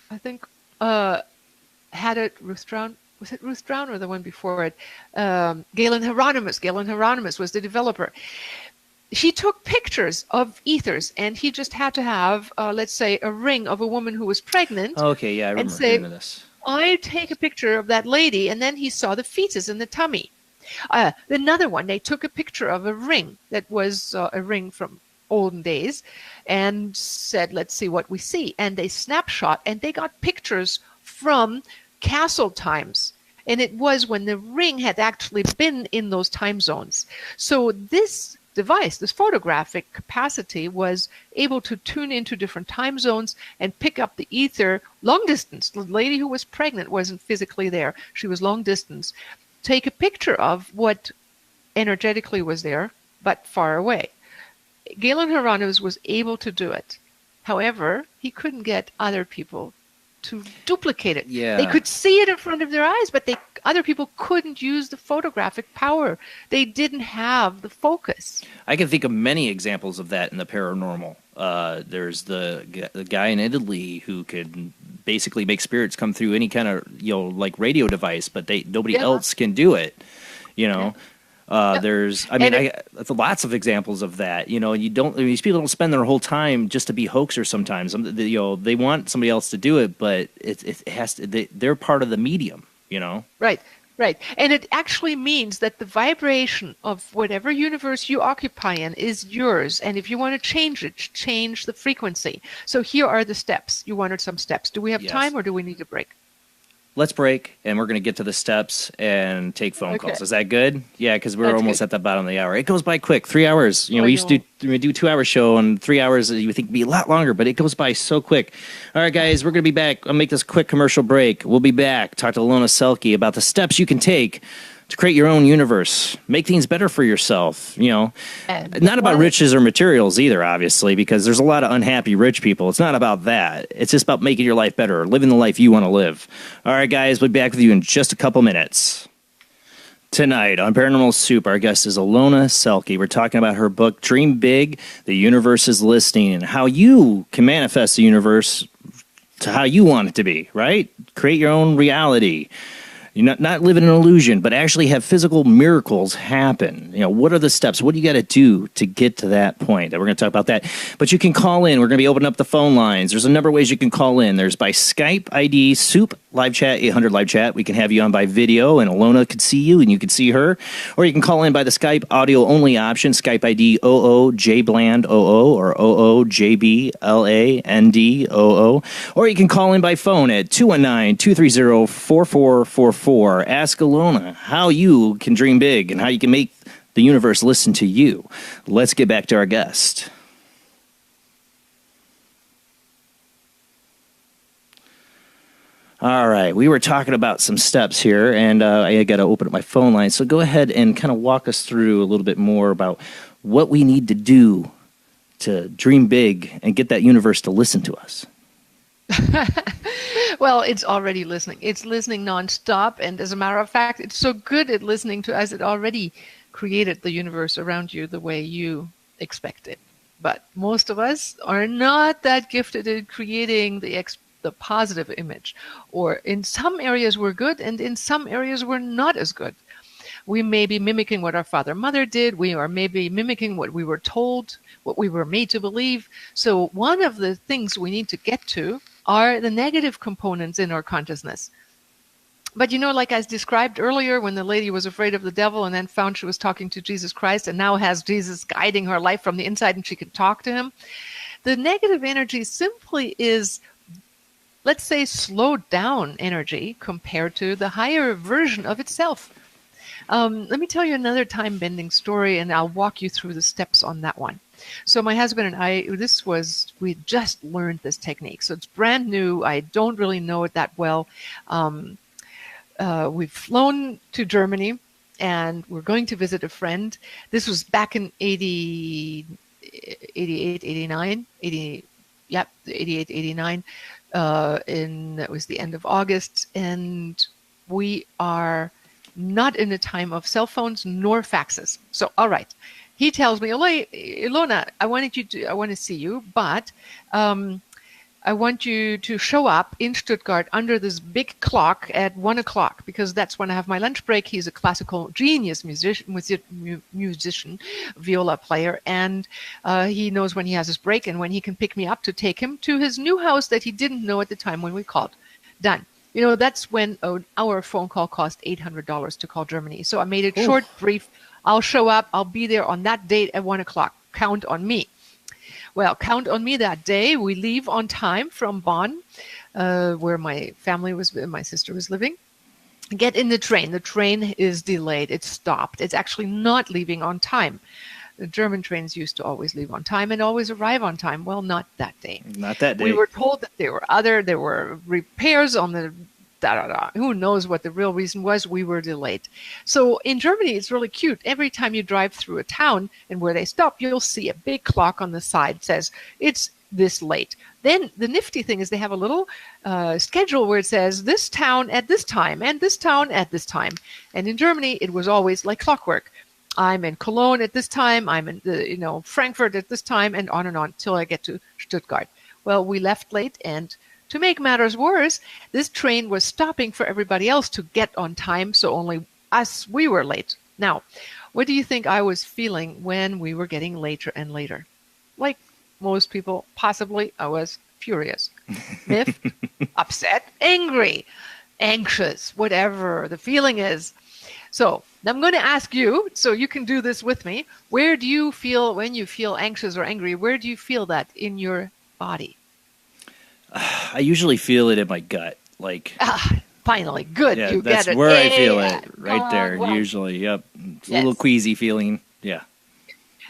I think, had it. Ruth Brown, was it Ruth Brown or the one before it? Galen Hieronymus. Galen Hieronymus was the developer. She took pictures of ethers, and he just had to have, let's say, a ring of a woman who was pregnant. Okay, yeah, I remember hearing of this. I take a picture of that lady, and then he saw the fetus in the tummy. Another one, they took a picture of a ring that was a ring from olden days and said, let's see what we see. And they snapshot and they got pictures from castle times. And it was when the ring had actually been in those time zones. So this device, this photographic capacity, was able to tune into different time zones and pick up the ether long distance. The lady who was pregnant wasn't physically there. She was long distance. Take a picture of what energetically was there, but far away. Galen Hieronymus was able to do it. However, he couldn't get other people to duplicate it. Yeah. They could see it in front of their eyes, but other people couldn't use the photographic power. They didn't have the focus. I can think of many examples of that in the paranormal. There's the guy in Italy who could basically make spirits come through any kind of like radio device, but nobody else can do it. There's lots of examples of that, and these people don't spend their whole time just to be hoaxers sometimes. They want somebody else to do it, but it has to, they're part of the medium, Right. Right. And it actually means that the vibration of whatever universe you occupy in is yours. And if you want to change it, change the frequency. So here are the steps. You wanted some steps. Do we have time or do we need a break? Let's break, and we're going to get to the steps and take phone calls. Is that good? Yeah, because we're almost at the bottom of the hour. It goes by quick. 3 hours. We used to do 2 hour show, and 3 hours you would think would be a lot longer, but it goes by so quick. All right, guys, we're going to be back. I'll make this quick commercial break. We'll be back. Talk to Ilona Selke about the steps you can take to create your own universe, make things better for yourself, Not about riches or materials either, obviously, because there's a lot of unhappy rich people. It's not about that. It's just about making your life better, living the life you want to live. All right, guys, we'll be back with you in just a couple minutes. Tonight on Paranormal Soup, our guest is Ilona Selke. We're talking about her book, Dream Big, The Universe is Listening, and how you can manifest the universe to how you want it to be, right? Create your own reality. You not live in an illusion, but actually have physical miracles happen. What are the steps? What do you got to do to get to that point? We're going to talk about that. But you can call in. We're going to be opening up the phone lines. There's a number of ways you can call in. There's by Skype ID, Soup, Live Chat, 800 Live Chat. We can have you on by video, and Ilona could see you, and you could see her. Or you can call in by the Skype audio-only option, Skype ID OOJBlandOO or OOJBLANDOO. Or you can call in by phone at 219-230-4444. Ask Ilona how you can dream big and how you can make the universe listen to you. Let's get back to our guest. All right, we were talking about some steps here, and I got to open up my phone line. So go ahead and kind of walk us through a little bit more about what we need to do to dream big and get that universe to listen to us. Well, it's already listening. It's listening nonstop. And as a matter of fact, it's so good at listening to us, it already created the universe around you the way you expect it. But most of us are not that gifted at creating the positive image. Or in some areas we're good, and in some areas we're not as good. We may be mimicking what our father and mother did. We are maybe mimicking what we were told, what we were made to believe. So one of the things we need to get to are the negative components in our consciousness. But like I described earlier, when the lady was afraid of the devil and then found she was talking to Jesus Christ and now has Jesus guiding her life from the inside and she can talk to him, the negative energy simply is, let's say, slowed down energy compared to the higher version of itself. Let me tell you another time-bending story, and I'll walk you through the steps on that one. So my husband and I, we just learned this technique. So it's brand new. I don't really know it that well. We've flown to Germany, and we're going to visit a friend. This was back in 88, 89. That was the end of August, and we are not in a time of cell phones nor faxes. So, all right. He tells me, Ilona, I want to see you, but I want you to show up in Stuttgart under this big clock at 1 o'clock, because that's when I have my lunch break. He's a classical genius musician, viola player, and he knows when he has his break and when he can pick me up to take him to his new house that he didn't know at the time when we called. Done. That's when our phone call cost $800 to call Germany. So I made it short, brief. I'll show up. I'll be there on that date at 1 o'clock. Count on me. Well, count on me that day. We leave on time from Bonn, where my sister was living. Get in the train. The train is delayed. It's stopped. It's actually not leaving on time. The German trains used to always leave on time and always arrive on time. Well, not that day. Not that day. We were told that there were repairs on the Who knows what the real reason was? We were delayed. So in Germany, it's really cute. Every time you drive through a town and where they stop, you'll see a big clock on the side that says it's this late. Then the nifty thing is they have a little schedule where it says this town at this time and this town at this time. And in Germany, it was always like clockwork. I'm in Cologne at this time. I'm in Frankfurt at this time, and on till I get to Stuttgart. Well, we left late, and to make matters worse, this train was stopping for everybody else to get on time, so only we were late. Now, What do you think I was feeling when we were getting later and later? Like most people, possibly I was furious, miffed, upset, angry, anxious, whatever the feeling is. So I'm going to ask you, so you can do this with me. Where do you feel when you feel anxious or angry? Where do you feel that in your body? I usually feel it in my gut. Like, Finally, good. yeah, You that's get it. where I Yeah, feel it, right there. well, Usually, yep. It's a yes. little queasy feeling. Yeah.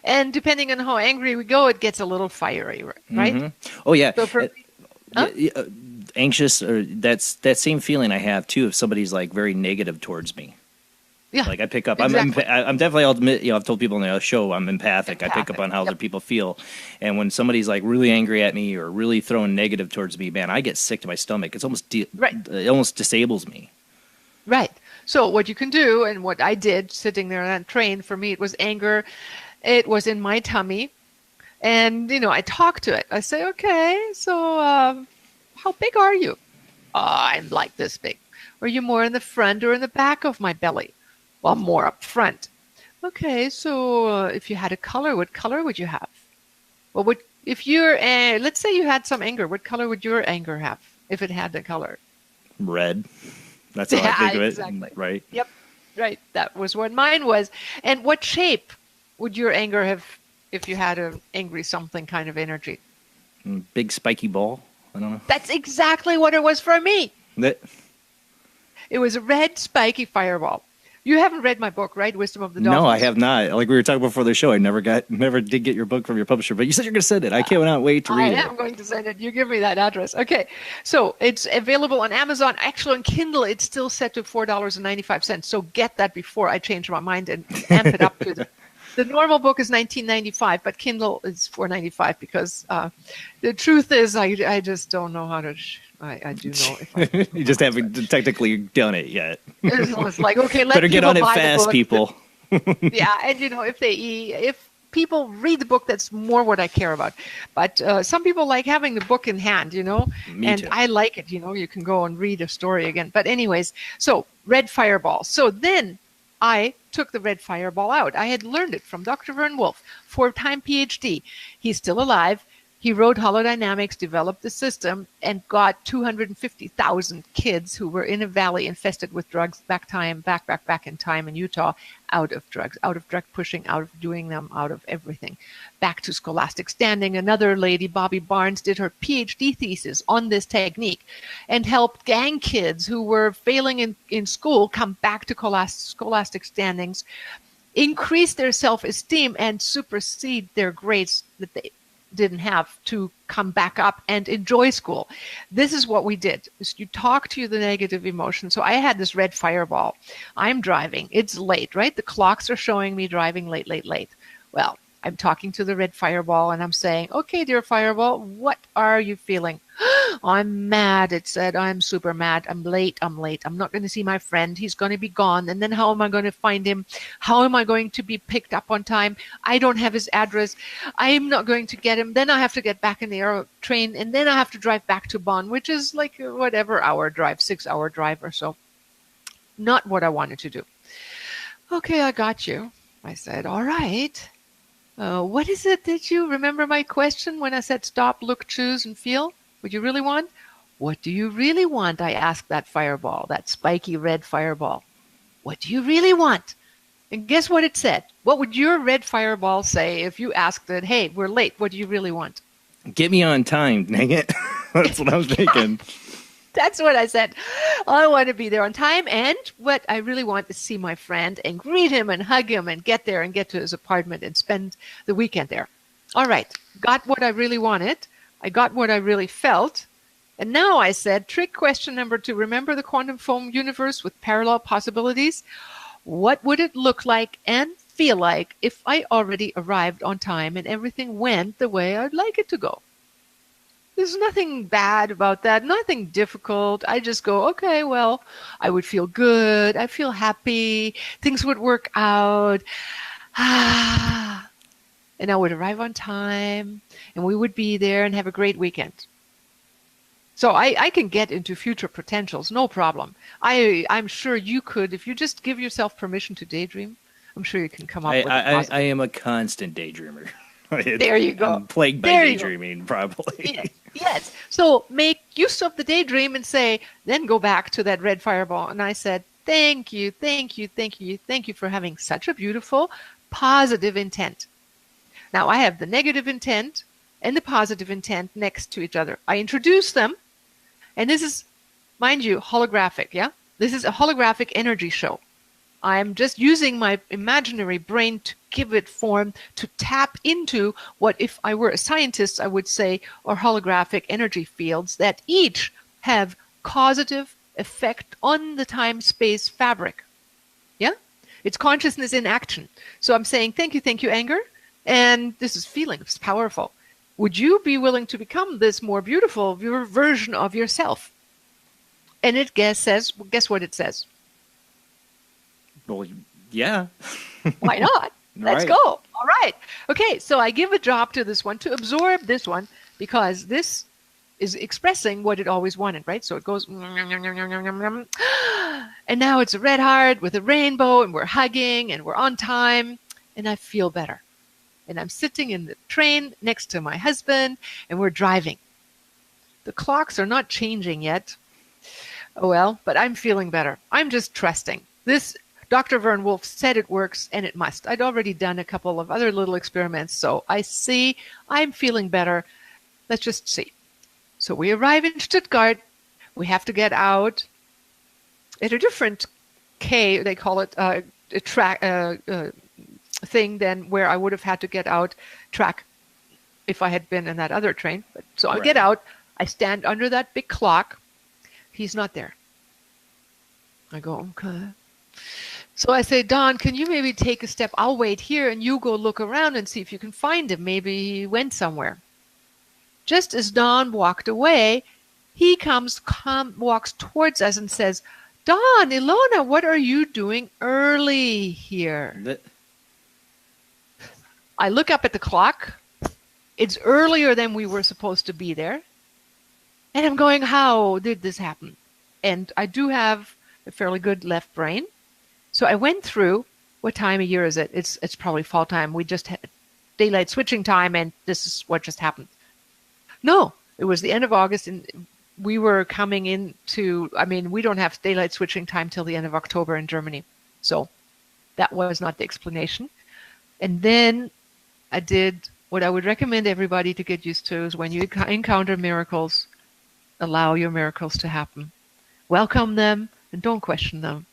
And depending on how angry we go, it gets a little fiery, right? Mm-hmm. Oh yeah. So for Huh? Anxious, or that's that same feeling I have too if somebody's like very negative towards me. Yeah, Like I pick up. exactly. I'm definitely. I'll admit. I've told people on the show I'm empathic. I pick up on how other people feel, and when somebody's like really angry at me or really throwing negative towards me, man, I get sick to my stomach. It's almost it almost disables me. Right. So what you can do, and what I did sitting there on that train, for me, it was anger. It was in my tummy. And, I talk to it. I say, okay, so how big are you? I'm like this big. Are you more in the front or in the back of my belly? Well, more up front. Okay, so if you had a color, what color would you have? Well, if you're, let's say you had some anger, what color would your anger have if it had the color? Red. That's how I think of it. Exactly. Right. Yep. Right. That was what mine was. And what shape would your anger have if you had an angry something kind of energy? Big spiky ball. I don't know. That's exactly what it was for me. That. It was a red spiky fireball. You haven't read my book, right? Wisdom of the Dolphins. No, I have not. Like we were talking before the show, I never did get your book from your publisher, but you said you're going to send it. I cannot wait to read it. I am going to send it. You give me that address. Okay. So it's available on Amazon. Actually, on Kindle, it's still set to $4.95. So get that before I change my mind and amp it up to the normal book is $19.95, but Kindle is $4.95 because the truth is I just don't know how to. I do know if I you just haven't technically done it yet. It's like, okay, let better get on it buy the fast, book. people. Yeah, and if people read the book, that's more what I care about. But some people like having the book in hand, Me and too. I like it. You can go and read a story again. But anyways, so red fireball. So then I took the red fireball out. I had learned it from Dr. Vern Wolf, 4-time PhD. He's still alive. He wrote Holodynamics, developed the system, and got 250,000 kids who were in a valley infested with drugs back in time in Utah, out of drugs, out of drug pushing, out of doing them, out of everything, back to scholastic standing. Another lady, Bobby Barnes, did her PhD thesis on this technique and helped gang kids who were failing in school come back to scholastic standings, increase their self-esteem, and supersede their grades that they didn't have to come back up and enjoy school. This is what we did. You talk to the negative emotion. So I had this red fireball. I'm driving. It's late, right? The clocks are showing me driving late. Well, I'm talking to the red fireball and I'm saying, okay, dear fireball, what are you feeling? I'm mad, it said. I'm super mad. I'm late. I'm not going to see my friend. He's going to be gone. And then how am I going to find him? How am I going to be picked up on time? I don't have his address. I'm not going to get him. Then I have to get back in the train. And then I have to drive back to Bonn, which is like whatever hour drive, 6-hour drive or so. Not what I wanted to do. Okay, I got you. I said, all right. What is it that you remember my question when I said stop, look, choose, and feel? What you really want? What do you really want? I asked that fireball, that spiky red fireball. What do you really want? And guess what it said? What would your red fireball say if you asked it, hey, we're late. What do you really want? Get me on time, dang it. That's what I was thinking. That's what I said. I want to be there on time. And what I really want is see my friend and greet him and hug him and get there and get to his apartment and spend the weekend there. All right. Got what I really wanted. I got what I really felt. And now I said, trick question number 2. Remember the quantum foam universe with parallel possibilities? What would it look like and feel like if I already arrived on time and everything went the way I'd like it to go? There's nothing bad about that, nothing difficult. I just go, okay, well, I would feel good. I feel happy. Things would work out. And I would arrive on time, and we would be there and have a great weekend. So I can get into future potentials, no problem. I'm sure you could, if you just give yourself permission to daydream. I'm sure you can come up I, with I, positive. I am a constant daydreamer. There you go. I'm plagued by There you go. daydreaming, probably. Yes, yes. So make use of the daydream and say, then go back to that red fireball. And I said, thank you, thank you, thank you, thank you for having such a beautiful, positive intent. Now I have the negative intent and the positive intent next to each other. I introduce them, and this is, mind you, holographic, yeah? This is a holographic energy show. I'm just using my imaginary brain to give it form, to tap into what, if I were a scientist, I would say, are holographic energy fields that each have causative effect on the time-space fabric. Yeah? It's consciousness in action. So I'm saying, thank you, anger. And this is feeling. It's powerful. Would you be willing to become this more beautiful version of yourself? And it guess what it says. Well, yeah. Why not? Let's Right. go. All right. Okay, so I give a job to this one to absorb this one because this is expressing what it always wanted, right? So it goes, and now it's a red heart with a rainbow, and we're hugging, and we're on time, and I feel better. And I'm sitting in the train next to my husband, and we're driving. The clocks are not changing yet. Oh well, but I'm feeling better. I'm just trusting. This Dr. Vern Wolf said it works, and it must. I'd already done a couple of other little experiments, so I see I'm feeling better. Let's just see. So we arrive in Stuttgart. We have to get out at a different they call it a track thing than where I would have had to get out track if I had been in that other train. So I get out. I stand under that big clock. He's not there. I go, okay. So I say, Don, can you maybe take a step? I'll wait here and you go look around and see if you can find him. Maybe he went somewhere. Just as Don walked away, he walks towards us and says, Don, Ilona, what are you doing early here? I look up at the clock. It's earlier than we were supposed to be there. And I'm going, how did this happen? And I do have a fairly good left brain. So I went through, what time of year is it? It's probably fall time. We just had daylight switching time, and this is what just happened. No, it was the end of August, and we were coming into, we don't have daylight switching time till the end of October in Germany. So that was not the explanation. And then I did what I would recommend everybody to get used to is when you encounter miracles, allow your miracles to happen. Welcome them and don't question them.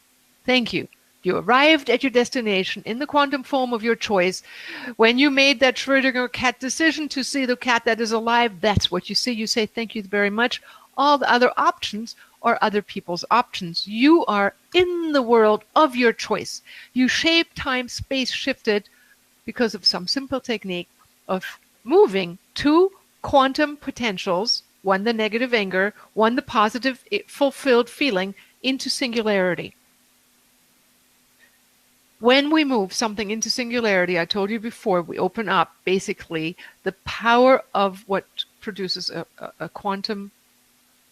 Thank you. You arrived at your destination in the quantum form of your choice. When you made that Schrödinger cat decision to see the cat that is alive, that's what you see. You say, thank you very much. All the other options are other people's options. You are in the world of your choice. You shape time, space shifted because of some simple technique of moving two quantum potentials, one the negative anger, one the positive fulfilled feeling, into singularity. When we move something into singularity, I told you before, we open up basically the power of what produces a quantum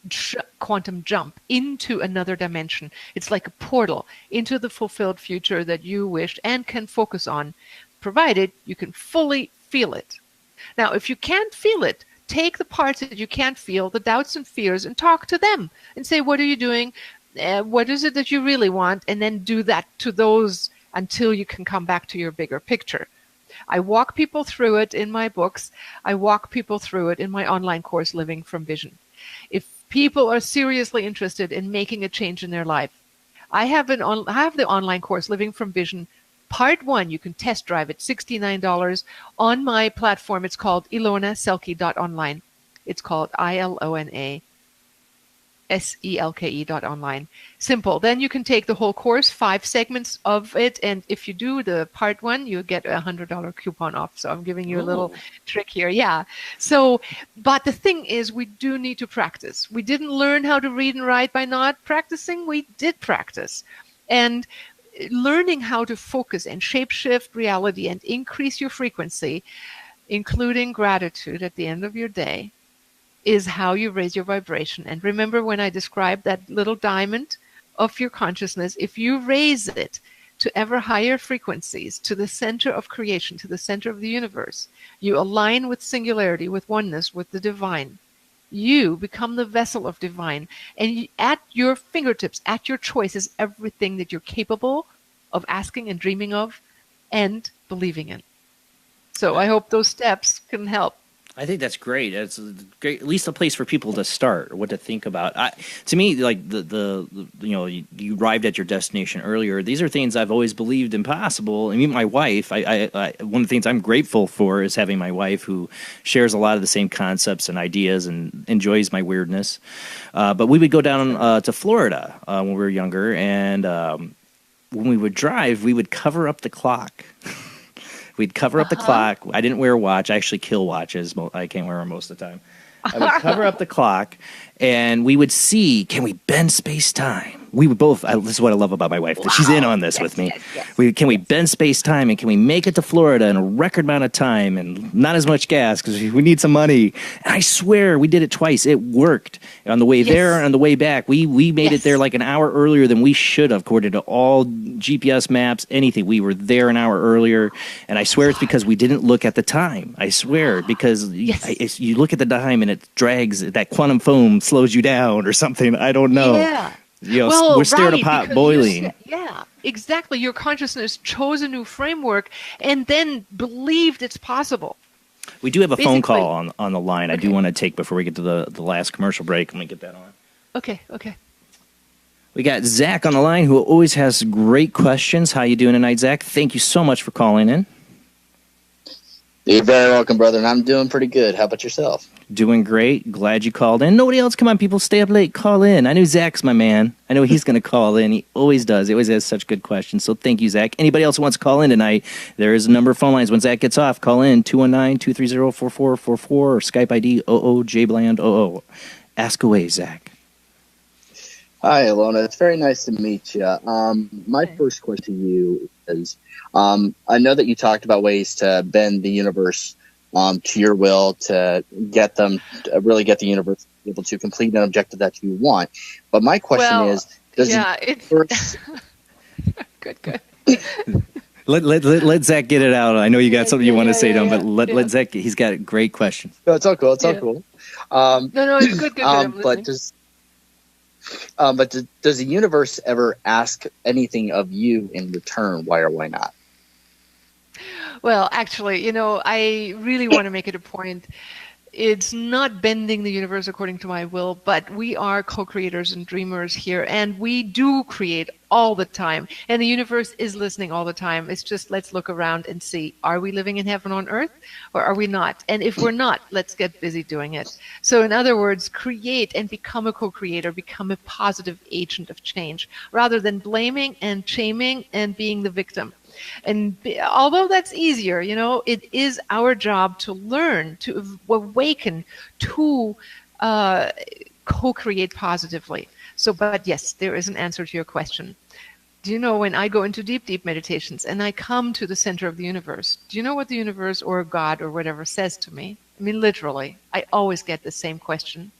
jump into another dimension. It's like a portal into the fulfilled future that you wish and can focus on, provided you can fully feel it. Now, if you can't feel it, take the parts that you can't feel, the doubts and fears, and talk to them and say, what are you doing? What is it that you really want? And then do that to those until you can come back to your bigger picture. I walk people through it in my books. I walk people through it in my online course, Living from Vision. If people are seriously interested in making a change in their life, I have the online course, Living from Vision, Part 1. You can test drive it, $69 on my platform. It's called ilonaselke.online. It's called ILONASELKE.online. Simple. Then you can take the whole course, 5 segments of it, and if you do the Part 1, you get a $100 coupon off. So I'm giving you a little trick here. Yeah. So, but the thing is, we do need to practice. We didn't learn how to read and write by not practicing. We did practice. And learning how to focus and shape-shift reality and increase your frequency, including gratitude at the end of your day, is how you raise your vibration. And remember when I described that little diamond of your consciousness, if you raise it to ever higher frequencies, to the center of creation, to the center of the universe. You align with singularity, with oneness, with the divine. You become the vessel of divine. And at your fingertips, at your choice, is everything that you're capable of asking and dreaming of and believing in. So I hope those steps can help. I think that's great. It's great, at least a place for people to start or what to think about. To me, like the you arrived at your destination earlier. These are things I've always believed impossible. I mean, my wife. I one of the things I'm grateful for is having my wife who shares a lot of the same concepts and ideas and enjoys my weirdness. But we would go down to Florida when we were younger, and when we would drive, we would cover up the clock. We'd cover up the clock. I didn't wear a watch. I actually kill watches. I can't wear them most of the time. I would cover up the clock, and we would see, can we bend space-time? We would both, this is what I love about my wife, that she's in on this with me. Yes. Can we bend space-time, and can we make it to Florida in a record amount of time and not as much gas because we need some money? And I swear, we did it twice. It worked. On the way there and on the way back, we made it there like an hour earlier than we should have, according to all GPS maps, anything. We were there an hour earlier, and I swear it's because we didn't look at the time. I swear, because you look at the time and it drags, that quantum foam slows you down or something. I don't know. Yeah. We're staring at a pot boiling. Yeah, exactly. Your consciousness chose a new framework and then believed it's possible. We do have a phone call on the line. Okay. I do want to take before we get to the last commercial break. Let me get that on. Okay. We got Zach on the line, who always has great questions. How you doing tonight, Zach? Thank you so much for calling in. You're very welcome, brother, and I'm doing pretty good. How about yourself? Doing great. Glad you called in. Nobody else, come on, people, stay up late. Call in. I know Zach's my man. I know he's going to call in. He always does. He always has such good questions. So thank you, Zach. Anybody else who wants to call in tonight, there is a number of phone lines. When Zach gets off, call in 219-230-4444 or Skype ID OOJBland00. Ask away, Zach. Hi, Ilona. It's very nice to meet you. My first question to you is, I know that you talked about ways to bend the universe to your will to get them, really get the universe able to complete an objective that you want. But my question is, does the universe... Good. Let Zach get it out. I know you got something you want to say to him, but let Zach, he's got a great question. No, it's all cool. It's all cool. No, it's good. But does the universe ever ask anything of you in return? Why or why not? Well, actually, I really want to make it a point. It's not bending the universe according to my will, but we are co-creators and dreamers here, and we do create all the time, and the universe is listening all the time. It's just, let's look around and see, are we living in heaven on earth, or are we not? And if we're not, let's get busy doing it. So in other words, create and become a co-creator, become a positive agent of change, rather than blaming and shaming and being the victim. And although that's easier, it is our job to learn, to awaken, to co-create positively. So, but yes, there is an answer to your question. Do you know, when I go into deep, deep meditations and I come to the center of the universe, do you know what the universe or God or whatever says to me? I mean, literally, I always get the same question.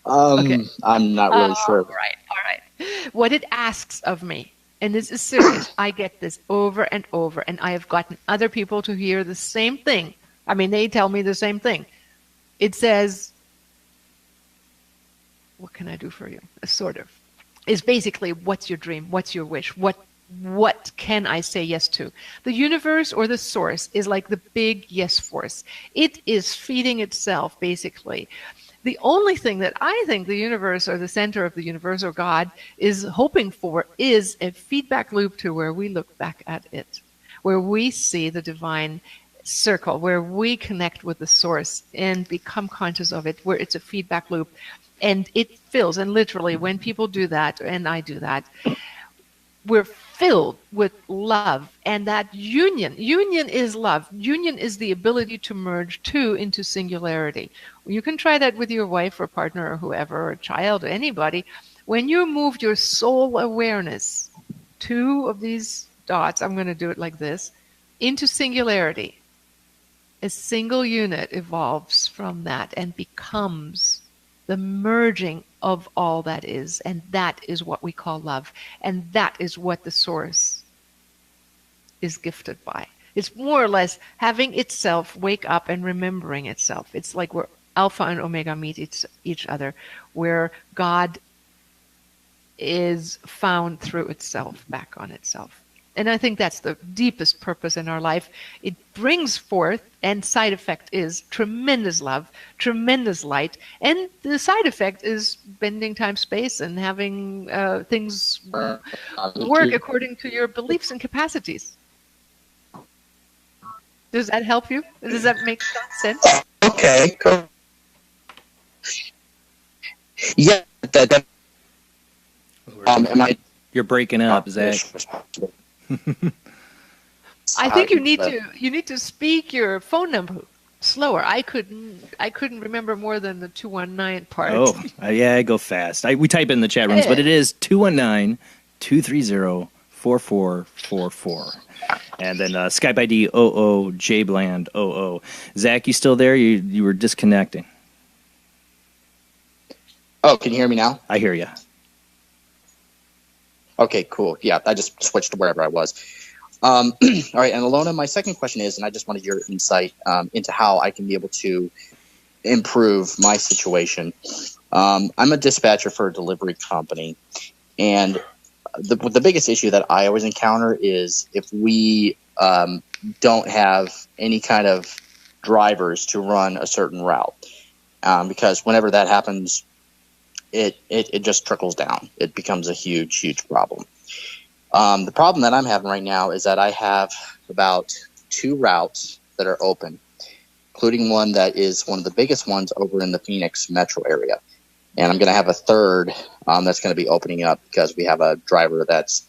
I'm not really sure. All right. What it asks of me, and this is serious, I get this over and over, and I have gotten other people to hear the same thing. I mean, they tell me the same thing. It says, what can I do for you? Sort of. It's basically, what's your dream? What's your wish? What can I say yes to? The universe or the source is like the big yes force. It is feeding itself, basically. The only thing that I think the universe or the center of the universe or God is hoping for is a feedback loop to where we look back at it, where we see the divine circle, where we connect with the source and become conscious of it, where it's a feedback loop. And it fills, and literally when people do that, and I do that, we're filled with love, and that union is love. Union is the ability to merge two into singularity. You can try that with your wife or partner or whoever, or a child or anybody. When you move your soul awareness, two of these dots, I'm going to do it like this, into singularity, a single unit evolves from that and becomes the merging of all that is. And that is what we call love. And that is what the source is gifted by. It's more or less having itself wake up and remembering itself. It's like where Alpha and Omega meet each other, where God is found through itself, back on itself. And I think that's the deepest purpose in our life. It brings forth, and side effect is tremendous love, tremendous light. And the side effect is bending time, space, and having things work according to your beliefs and capacities. Does that help you? Does that make sense? Okay, cool. Yeah, You're breaking up, Zach. I think you need to speak your phone number slower. I couldn't remember more than the 219 part. Oh, yeah, I go fast. We type in the chat rooms, but it is 219-230-4444. And then Skype ID OOJBland00. Zach, you still there? You were disconnecting. Oh, can you hear me now? I hear you. Okay, cool. Yeah, I just switched to wherever I was. All right, and Ilona, my second question is, and I just wanted your insight into how I can be able to improve my situation. I'm a dispatcher for a delivery company, and the biggest issue that I always encounter is if we don't have any kind of drivers to run a certain route, because whenever that happens, it just trickles down. It becomes a huge problem. The problem that I'm having right now is that I have about 2 routes that are open, including one that is one of the biggest ones over in the Phoenix metro area. And I'm going to have a third that's going to be opening up because we have a driver that's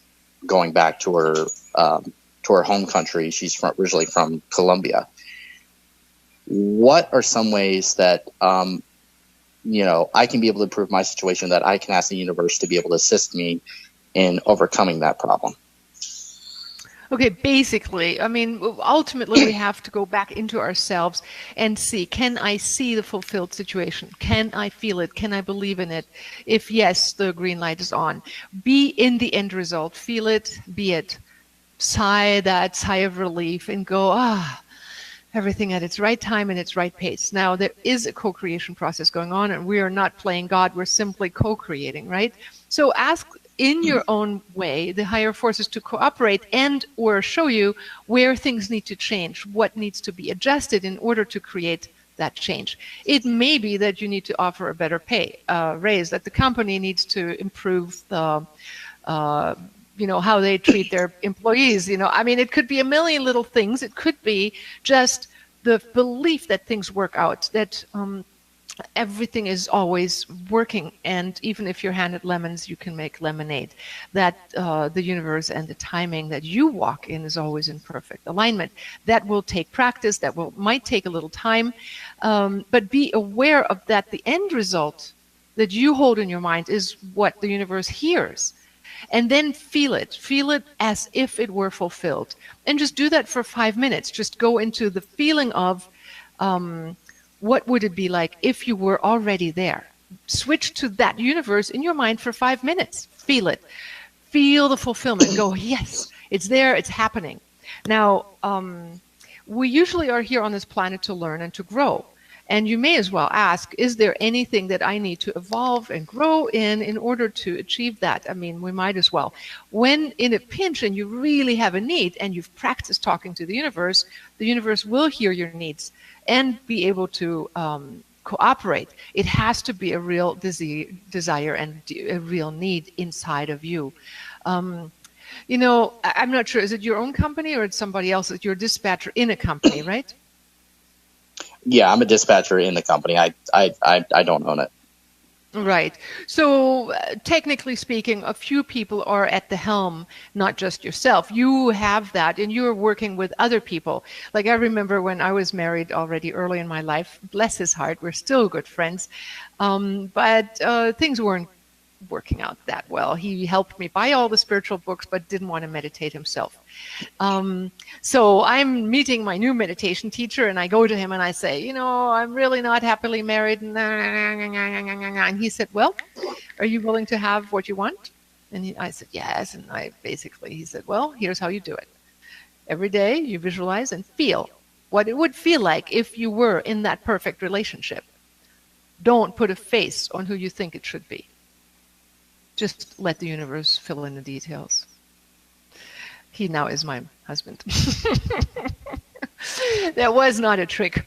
going back to her home country. She's originally from Colombia. What are some ways that I can be able to improve my situation, that I can ask the universe to be able to assist me in overcoming that problem? Okay, basically, I mean, ultimately we have to go back into ourselves and see, can I see the fulfilled situation? Can I feel it? Can I believe in it? If yes, the green light is on. Be in the end result. Feel it, be it. Sigh that sigh of relief and go, everything at its right time and its right pace. Now, there is a co-creation process going on, and we are not playing God. We're simply co-creating, right? So ask in your own way the higher forces to cooperate and or show you where things need to change, what needs to be adjusted in order to create that change. It may be that you need to offer a better pay raise, that the company needs to improve the how they treat their employees. I mean, it could be a million little things. It could be just the belief that things work out, that everything is always working, and even if you're handed lemons, you can make lemonade. That the universe and the timing that you walk in is always in perfect alignment. That will take practice. That might take a little time, but be aware of that. The end result that you hold in your mind is what the universe hears. And then feel it as if it were fulfilled. And just do that for 5 minutes. Just go into the feeling of what would it be like if you were already there. Switch to that universe in your mind for 5 minutes. Feel it. Feel the fulfillment. Go, yes, it's there, it's happening. Now, we usually are here on this planet to learn and to grow. And you may as well ask, is there anything that I need to evolve and grow in order to achieve that? I mean, we might as well. When in a pinch and you really have a need and you've practiced talking to the universe will hear your needs and be able to cooperate. It has to be a real desire and a real need inside of you. I'm not sure, is it your own company or it's somebody else's? You're a dispatcher in a company, right? Yeah, I'm a dispatcher in the company. I don't own it. Right. So technically speaking, a few people are at the helm, not just yourself. You have that, and you're working with other people. Like I remember when I was married already early in my life, bless his heart, we're still good friends. But things weren't working out that well. He helped me buy all the spiritual books, but didn't want to meditate himself. So I'm meeting my new meditation teacher, and I go to him and I say, I'm really not happily married. And he said, well, are you willing to have what you want? And I said, yes. And he said, well, here's how you do it. Every day you visualize and feel what it would feel like if you were in that perfect relationship. Don't put a face on who you think it should be. Just let the universe fill in the details. He now is my husband. That was not a trick.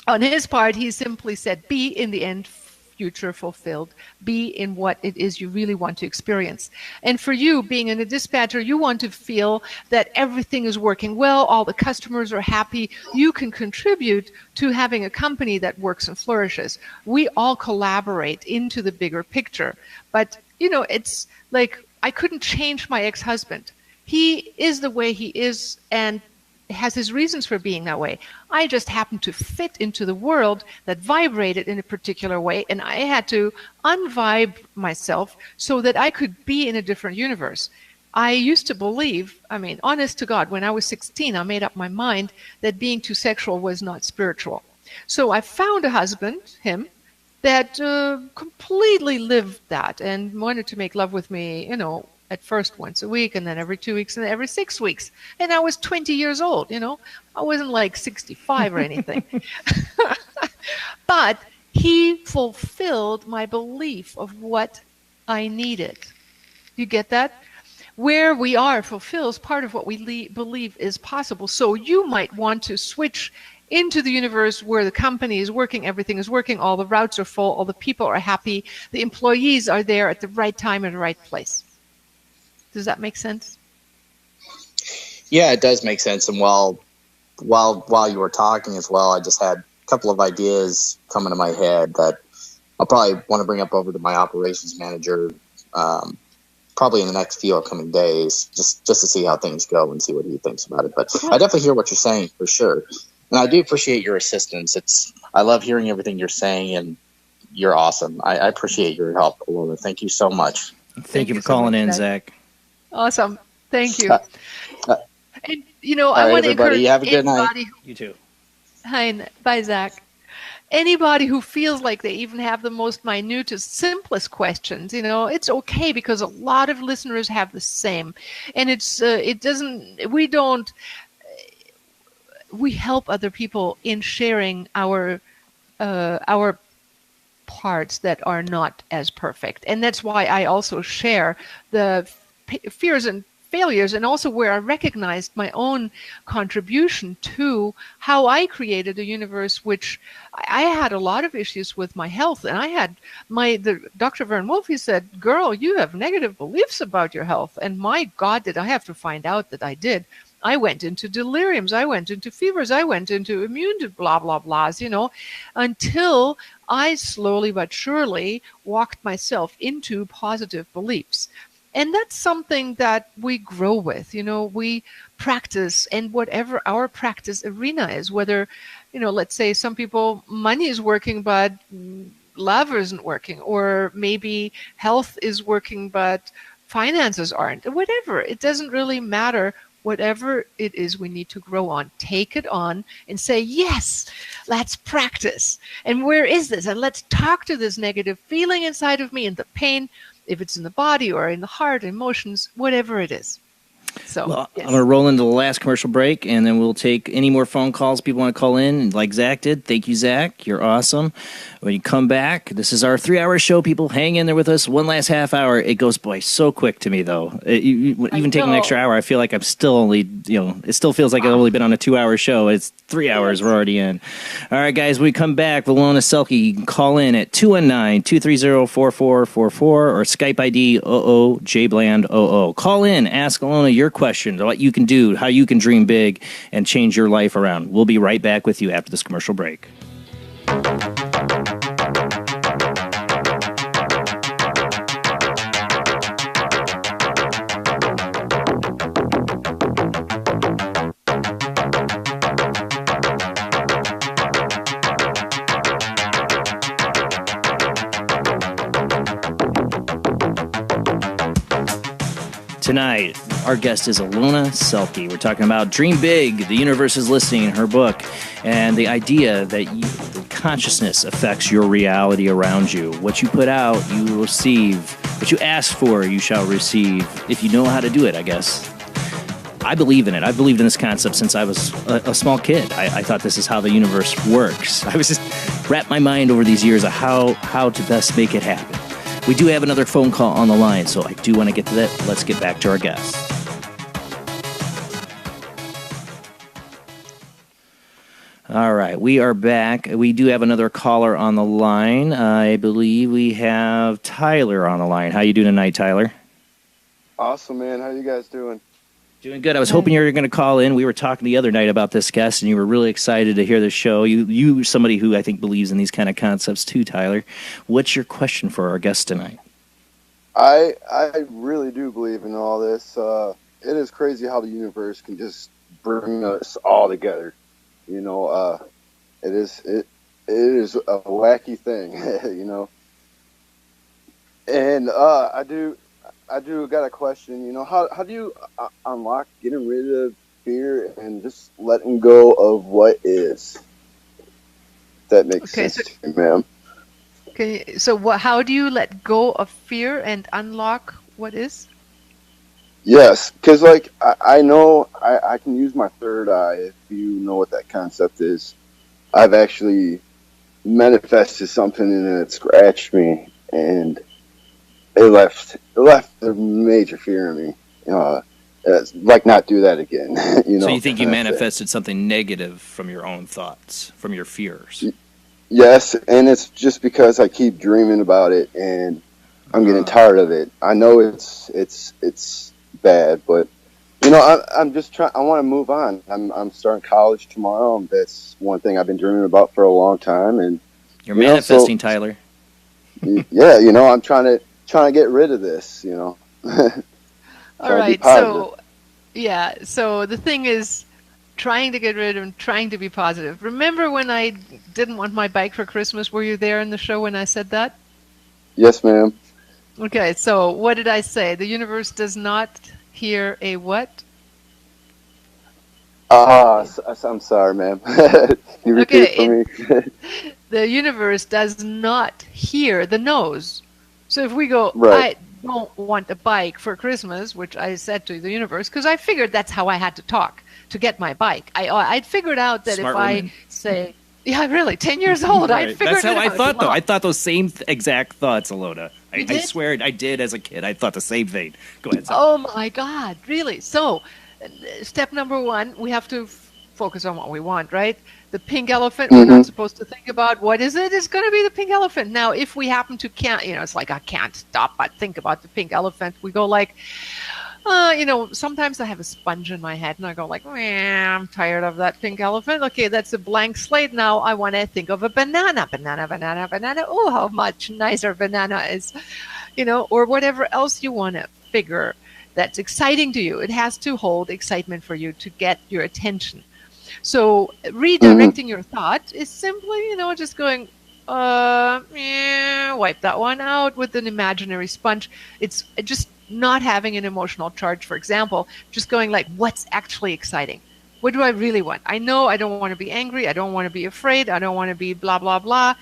On his part, he simply said, be in the end future fulfilled. Be in what it is you really want to experience. And for you, being in a dispatcher, you want to feel that everything is working well, all the customers are happy. You can contribute to having a company that works and flourishes. We all collaborate into the bigger picture. But, it's like I couldn't change my ex-husband. He is the way he is and has his reasons for being that way. I just happened to fit into the world that vibrated in a particular way, and I had to unvibe myself so that I could be in a different universe. I used to believe, honest to God, when I was 16, I made up my mind that being too sexual was not spiritual. So I found a husband, him, that completely lived that and wanted to make love with me, at first once a week, and then every 2 weeks, and then every 6 weeks. And I was 20 years old, I wasn't like 65 or anything. But he fulfilled my belief of what I needed. You get that? Where we are fulfills part of what we believe is possible. So you might want to switch into the universe where the company is working, everything is working, all the routes are full, all the people are happy, the employees are there at the right time at the right place. Does that make sense? Yeah, it does make sense. And while you were talking as well, I just had a couple of ideas come into my head that I'll probably want to bring up over to my operations manager probably in the next few upcoming days, just to see how things go and see what he thinks about it. But I definitely hear what you're saying for sure. And I do appreciate your assistance. I love hearing everything you're saying, and you're awesome. I appreciate your help, Ilona. Thank you so much. Thank you for calling in, Zach. Awesome. Thank you. And, I want to encourage have a good night. You too. Hi. Bye, Zach. Anybody who feels like they even have the most minutest, simplest questions, it's okay, because a lot of listeners have the same. And we help other people in sharing our parts that are not as perfect. And that's why I also share the fears and failures, and also where I recognized my own contribution to how I created a universe, which I had a lot of issues with my health. And I had the Dr. Vern Wolf, he said, girl, you have negative beliefs about your health. And my God, did I have to find out that I did. I went into deliriums, I went into fevers, I went into immune to blah, blah, blahs, until I slowly but surely walked myself into positive beliefs. And that's something that we grow with, we practice, and whatever our practice arena is, whether, let's say some people, money is working, but love isn't working, or maybe health is working, but finances aren't, whatever. It doesn't really matter. Whatever it is we need to grow on, take it on and say, yes, let's practice. And where is this? And let's talk to this negative feeling inside of me and the pain, if it's in the body or in the heart, emotions, whatever it is. So, well, yes. I'm going to roll into the last commercial break, and then we'll take any more phone calls people want to call in, like Zach did. Thank you, Zach. You're awesome. When you come back, this is our 3-hour show. People, hang in there with us. One last half hour. It goes by so quick to me, though. Even taking an extra hour, I feel like I'm still only, it still feels like I've only been on a 2-hour show. It's 3 hours. We're already in. All right, guys, when we come back, Ilona Selke, you can call in at 219-230-4444 or Skype ID OOJBland00. Call in, ask Ilona your questions, what you can do, how you can dream big and change your life around. We'll be right back with you after this commercial break. Tonight, our guest is Ilona Selke. We're talking about Dream Big, the universe is listening in her book, and the idea that consciousness affects your reality around you. What you put out, you will receive. What you ask for, you shall receive. If you know how to do it, I guess. I believe in it. I've believed in this concept since I was a small kid. I thought this is how the universe works. I was just wrapped my mind over these years of how to best make it happen. We do have another phone call on the line, so I do want to get to that. Let's get back to our guest. All right, we are back. We do have another caller on the line. I believe we have Tyler on the line. How you doing tonight, Tyler? Awesome, man. How you guys doing? Doing good. I was hoping you were going to call in. We were talking the other night about this guest, and you were really excited to hear the show. You somebody who I think believes in these kind of concepts too, Tyler. What's your question for our guest tonight? I really do believe in all this. It is crazy how the universe can just bring us all together. You know, it is a wacky thing. You know, and I do got a question. You know, how do you unlock getting rid of fear and just letting go of what is? That makes sense to me, ma'am. Okay, so how do you let go of fear and unlock what is? Yes, because like I know I can use my third eye, if you know what that concept is. I've actually manifested something and it scratched me, and it left a major fear in me. Like not do that again. You know. So you think you manifested something negative from your own thoughts, from your fears? Yes, and it's just because I keep dreaming about it, and I'm getting tired of it. I know it's bad, but you know, I'm just trying. I want to move on. I'm starting college tomorrow. That's one thing I've been dreaming about for a long time, and you're manifesting, Tyler. Yeah, you know, I'm trying to get rid of this. You know. All right, so the thing is, trying to get rid of and trying to be positive. Remember when I didn't want my bike for Christmas? Were you there in the show when I said that? Yes, ma'am. Okay, so what did I say? The universe does not hear a what? I'm sorry, ma'am. You repeat for me. The universe does not hear the no's. So if we go, right. I don't want a bike for Christmas, which I said to the universe, because I figured that's how I had to talk to get my bike. I'd figured out that Smart if woman. I say, yeah, really, 10 years old, Right. I'd figured That's how it out. I thought, though. I thought those same exact thoughts, Ilona. I swear I did as a kid. I thought the same thing. Go ahead. Sorry. Oh, my God, really? So step number one, we have to focus on what we want, right? The pink elephant, we're not supposed to think about what is it. It's going to be the pink elephant. Now, if we happen to it's like I can't stop but think about the pink elephant. We go like, sometimes I have a sponge in my head and I go like, I'm tired of that pink elephant. Okay, that's a blank slate. Now I want to think of a banana. Oh, how much nicer banana is, or whatever else you want to figure that's exciting to you. It has to hold excitement for you to get your attention. So redirecting your thought is simply, just going, wipe that one out with an imaginary sponge. It's just not having an emotional charge, for example, just going like, what's actually exciting? What do I really want? I know I don't want to be angry. I don't want to be afraid. I don't want to be blah, blah, blah.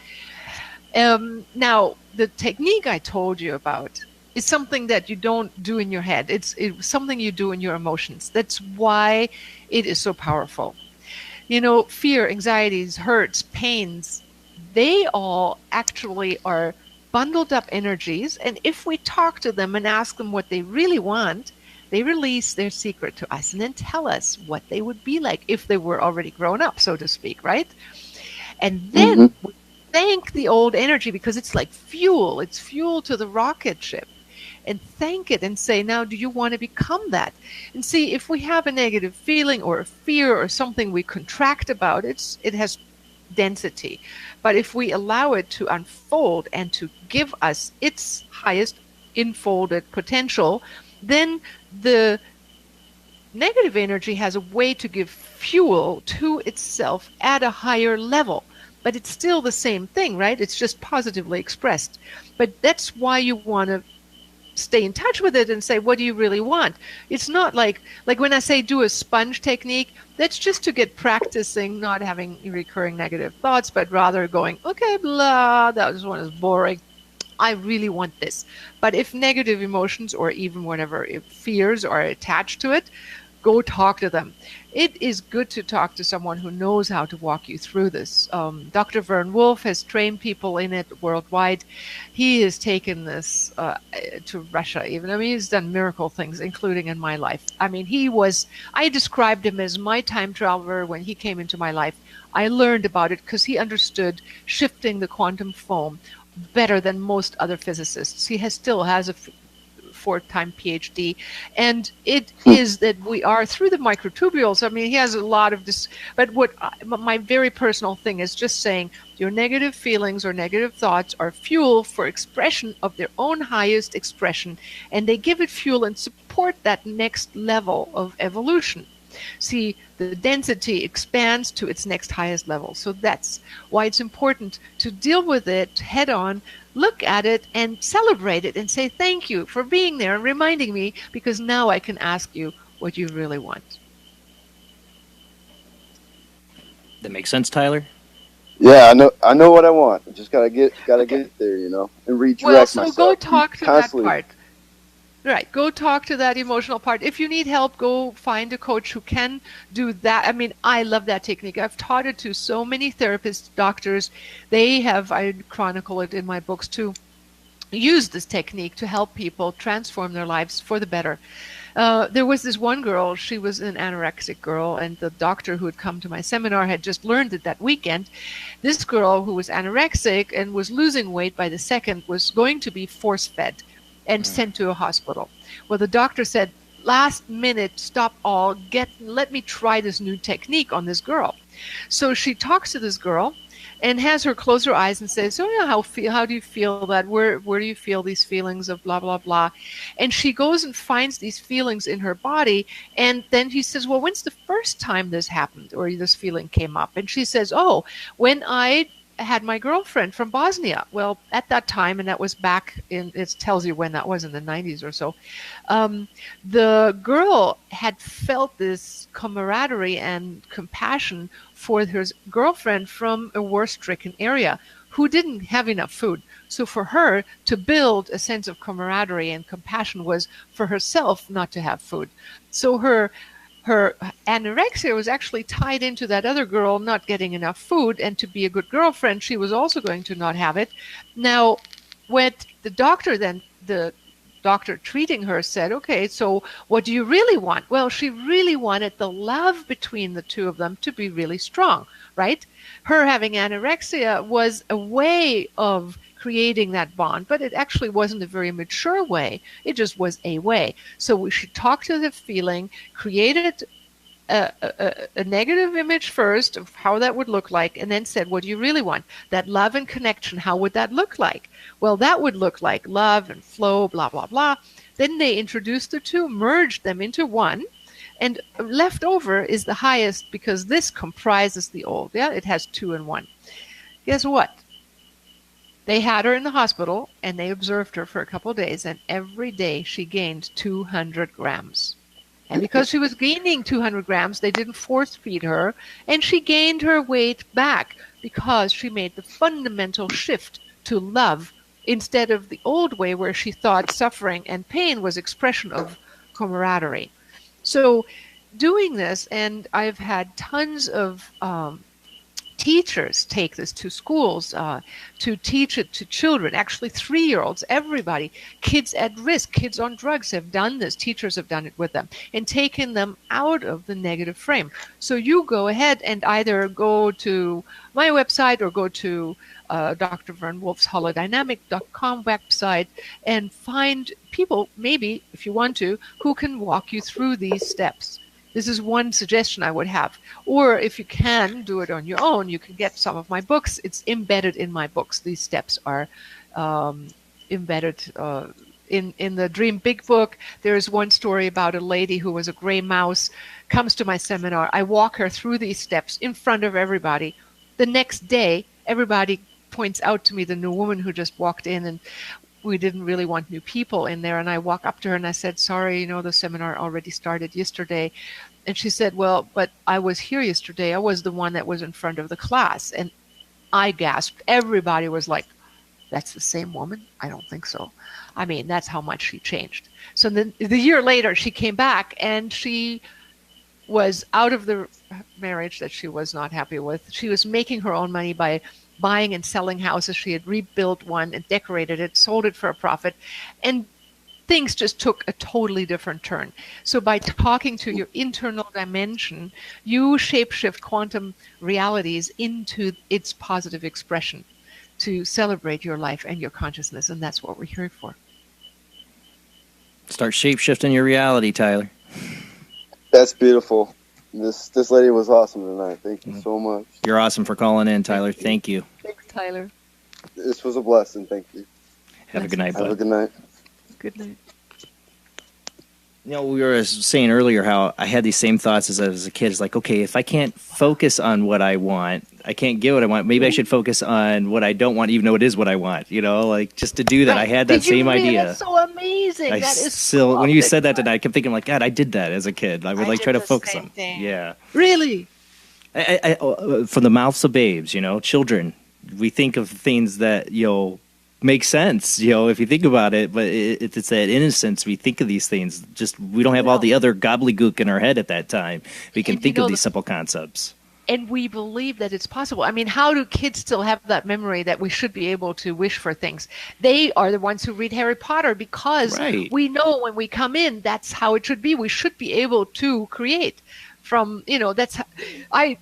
Now, the technique I told you about is something that you don't do in your head. It's something you do in your emotions. That's why it is so powerful. Fear, anxieties, hurts, pains, they all actually are bundled up energies. And if we talk to them and ask them what they really want, they release their secret to us and then tell us what they would be like if they were already grown up, so to speak, right? And then we thank the old energy because it's like fuel. It's fuel to the rocket ship. And thank it and say, now, do you want to become that? And see, if we have a negative feeling or a fear or something we contract about, it has density. But if we allow it to unfold and to give us its highest enfolded potential, then the negative energy has a way to give fuel to itself at a higher level. But it's still the same thing, right? It's just positively expressed. But that's why you want to stay in touch with it and say, what do you really want? It's not like when I say do a sponge technique, that's just to get practicing not having recurring negative thoughts, but rather going, okay, blah, that one is boring. I really want this. But if negative emotions or even whatever if fears are attached to it, go talk to them. It is good to talk to someone who knows how to walk you through this. Dr. Rouff has trained people in it worldwide. He has taken this to Russia even. I mean, he's done miracle things, including in my life. I mean, I described him as my time traveler when he came into my life. I learned about it because he understood shifting the quantum foam better than most other physicists. He still has a fourth-time PhD, and it is that we are through the microtubules. I mean, he has a lot of this, but my very personal thing is just saying your negative feelings or negative thoughts are fuel for expression of their own highest expression, and they give it fuel and support that next level of evolution. See, the density expands to its next highest level. So that's why it's important to deal with it head on, look at it and celebrate it and say thank you for being there and reminding me, because now I can ask you what you really want. That makes sense, Tyler? Yeah, I know what I want. I just gotta get there, and redirect myself. Well, so go talk to constantly. that part. Right. Go talk to that emotional part. If you need help, go find a coach who can do that. I mean, I love that technique. I've taught it to so many therapists, doctors. I chronicle it in my books too, use this technique to help people transform their lives for the better. There was this one girl, she was an anorexic girl, and the doctor who had come to my seminar had just learned it that weekend. This girl who was anorexic and was losing weight by the second was going to be force-fed and sent to a hospital. Well, the doctor said, last minute, stop all, let me try this new technique on this girl. So she talks to this girl and has her close her eyes and says, oh yeah, how do you feel that? Where do you feel these feelings of blah, blah, blah? And she goes and finds these feelings in her body. And then he says, well, when's the first time this happened or this feeling came up? And she says, oh, when I had my girlfriend from Bosnia. Well, at that time, and that was back in, it tells you when that was, in the 90s or so, the girl had felt this camaraderie and compassion for her girlfriend from a war-stricken area who didn't have enough food. So for her to build a sense of camaraderie and compassion was for herself not to have food. So her anorexia was actually tied into that other girl not getting enough food, and to be a good girlfriend, she was also going to not have it. Now, what the doctor treating her said, okay, so what do you really want? Well, she really wanted the love between the two of them to be really strong, right? Her having anorexia was a way of creating that bond, but it actually wasn't a very mature way. It just was a way. So we should talk to the feeling, created a negative image first of how that would look like, and then said, what do you really want? That love and connection, how would that look like? Well, that would look like love and flow, blah, blah, blah. Then they introduced the two, merged them into one, and left over is the highest because this comprises the old. Yeah, it has two in one. Guess what? They had her in the hospital, and they observed her for a couple of days, and every day she gained 200 grams. And because she was gaining 200 grams, they didn't force feed her, and she gained her weight back because she made the fundamental shift to love instead of the old way where she thought suffering and pain was expression of camaraderie. So doing this, and I've had tons of teachers take this to schools to teach it to children, actually 3-year-olds, everybody, kids at risk, kids on drugs have done this. Teachers have done it with them and taken them out of the negative frame. So you go ahead and either go to my website or go to Dr. Vern Wolf's holodynamic.com website and find people, maybe if you want to, who can walk you through these steps. This is one suggestion I would have. Or if you can do it on your own, you can get some of my books. It's embedded in my books. These steps are embedded in the Dream Big book. There is one story about a lady who was a gray mouse, comes to my seminar. I walk her through these steps in front of everybody. The next day, everybody points out to me the new woman who just walked in, and we didn't really want new people in there. And I walked up to her and I said, sorry, the seminar already started yesterday. And she said, well, but I was here yesterday. I was the one that was in front of the class. And I gasped. Everybody was like, that's the same woman? I don't think so. I mean, that's how much she changed. So then the year later, she came back and she was out of the marriage that she was not happy with. She was making her own money by buying and selling houses. She had rebuilt one and decorated it, sold it for a profit, and things just took a totally different turn. So by talking to your internal dimension, you shapeshift quantum realities into its positive expression to celebrate your life and your consciousness, and that's what we're here for. Start shapeshifting your reality, Tyler. That's beautiful. This lady was awesome tonight. Thank you so much. You're awesome for calling in, Tyler. Thank you. Thanks, Tyler. This was a blessing. Thank you. Have a good night, bud. Have a good night. Good night. We were saying earlier how I had these same thoughts as I was a kid. It's like, okay, if I can't focus on what I want, I can't get what I want. Maybe I should focus on what I don't want, even though it is what I want. Like just to do that. I had that same idea. That's so amazing. That is still, when you said that tonight, I kept thinking like, God, I did that as a kid. I would try to focus on. Yeah. Really? I from the mouths of babes, children, we think of things that, make sense, if you think about it, but it's that innocence. We think of these things, just we don't have all the other gobbledygook in our head at that time. We can think of these simple concepts. And we believe that it's possible. I mean, how do kids still have that memory that we should be able to wish for things? They are the ones who read Harry Potter because we know when we come in, that's how it should be. We should be able to create from, that's how, I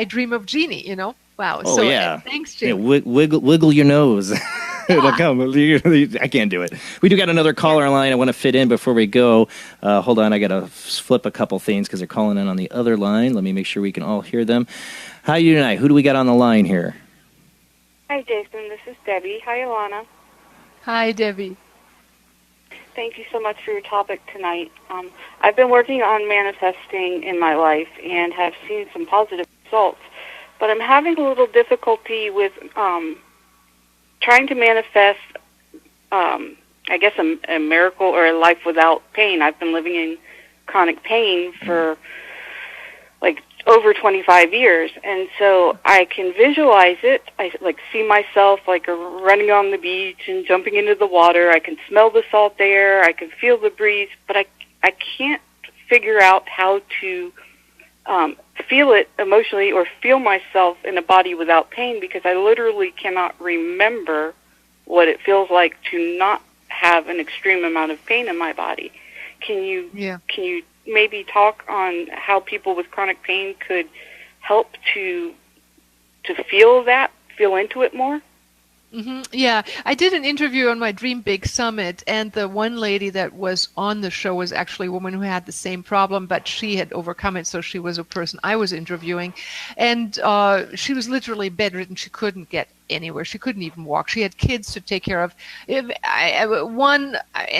Dream of Jeannie, Wow. Oh, so, yeah. Thanks, Jim. Yeah, wiggle your nose. It'll come. I can't do it. We do got another caller online I want to fit in before we go. Hold on. I got to flip a couple things because they're calling in on the other line. Let me make sure we can all hear them. How are you tonight? Who do we got on the line here? Hi, Jason. This is Debbie. Hi, Ilona. Hi, Debbie. Thank you so much for your topic tonight. I've been working on manifesting in my life and have seen some positive results. But I'm having a little difficulty with trying to manifest, I guess, a miracle or a life without pain. I've been living in chronic pain for like over 25 years, and so I can visualize it. I see myself running on the beach and jumping into the water. I can smell the salt air. I can feel the breeze, but I can't figure out how to feel it emotionally or feel myself in a body without pain, because I literally cannot remember what it feels like to not have an extreme amount of pain in my body. Can you maybe talk on how people with chronic pain could help to feel into it more? Mm-hmm. Yeah, I did an interview on my Dream Big Summit, and the one lady that was on the show was actually a woman who had the same problem, but she had overcome it, so she was a person I was interviewing. And she was literally bedridden. She couldn't get anywhere. She couldn't even walk. She had kids to take care of. And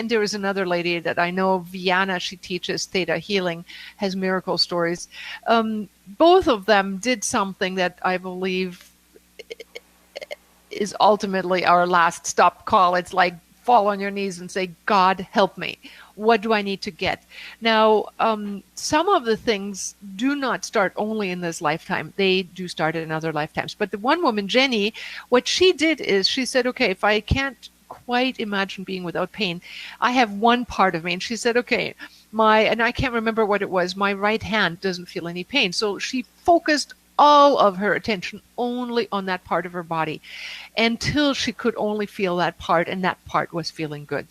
there was another lady that I know, Viana, she teaches Theta Healing, has miracle stories. Both of them did something that I believe is ultimately our last stop call. It's like fall on your knees and say, God, help me. What do I need to get? Now, some of the things do not start only in this lifetime. They do start in other lifetimes. But the one woman, Jenny, what she did is she said, okay, if I can't quite imagine being without pain, I have one part of me. And she said, okay, and I can't remember what it was, my right hand doesn't feel any pain. So she focused all of her attention only on that part of her body until she could only feel that part, and that part was feeling good.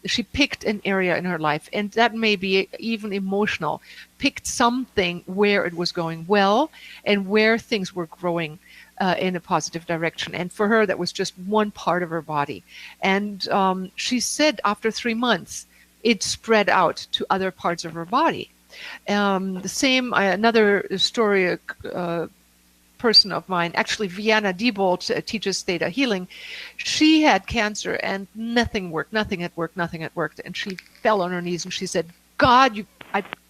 She picked an area in her life, and that may be even emotional, picked something where it was going well and where things were growing in a positive direction. And for her, that was just one part of her body. And she said after 3 months, it spread out to other parts of her body. The same, another story, person of mine, actually Viana Diebold, teaches Theta Healing. She had cancer and nothing worked, nothing had worked. And she fell on her knees and she said, God,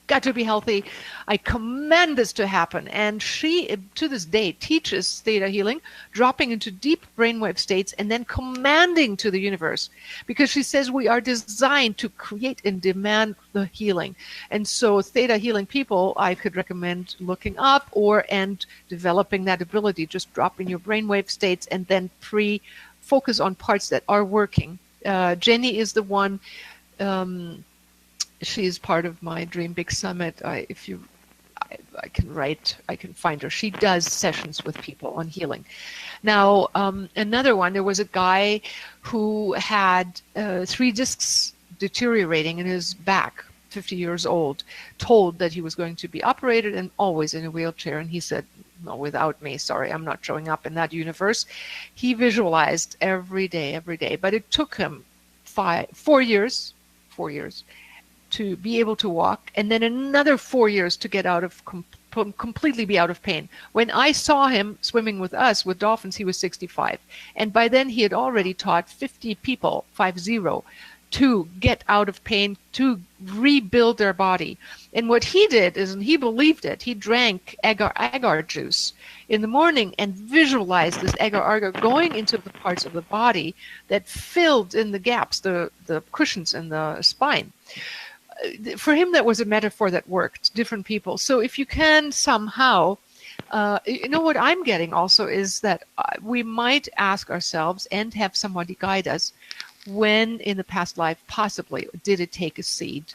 got to be healthy. I command this to happen. And she, to this day, teaches theta healing, dropping into deep brainwave states and then commanding to the universe, because she says we are designed to create and demand the healing. And so theta healing people, I could recommend looking up and developing that ability. Just drop in your brainwave states and then focus on parts that are working. Jenny is the one. She's part of my Dream Big Summit. I can find her. She does sessions with people on healing. Now, another one, there was a guy who had 3 discs deteriorating in his back, 50 years old, told that he was going to be operated and always in a wheelchair. And he said, no, without me, sorry, I'm not showing up in that universe. He visualized every day, but it took him 4 years to be able to walk, and then another 4 years to get out of completely be out of pain. When I saw him swimming with us with dolphins, he was 65, and by then he had already taught 50 people, 50, to get out of pain, to rebuild their body. And what he did is, and he believed it, he drank agar juice in the morning and visualized this agar going into the parts of the body that filled in the gaps, the cushions in the spine. For him, that was a metaphor that worked, different people. So if you can somehow, what I'm getting also is that we might ask ourselves and have somebody guide us, when in the past life possibly did it take a seed?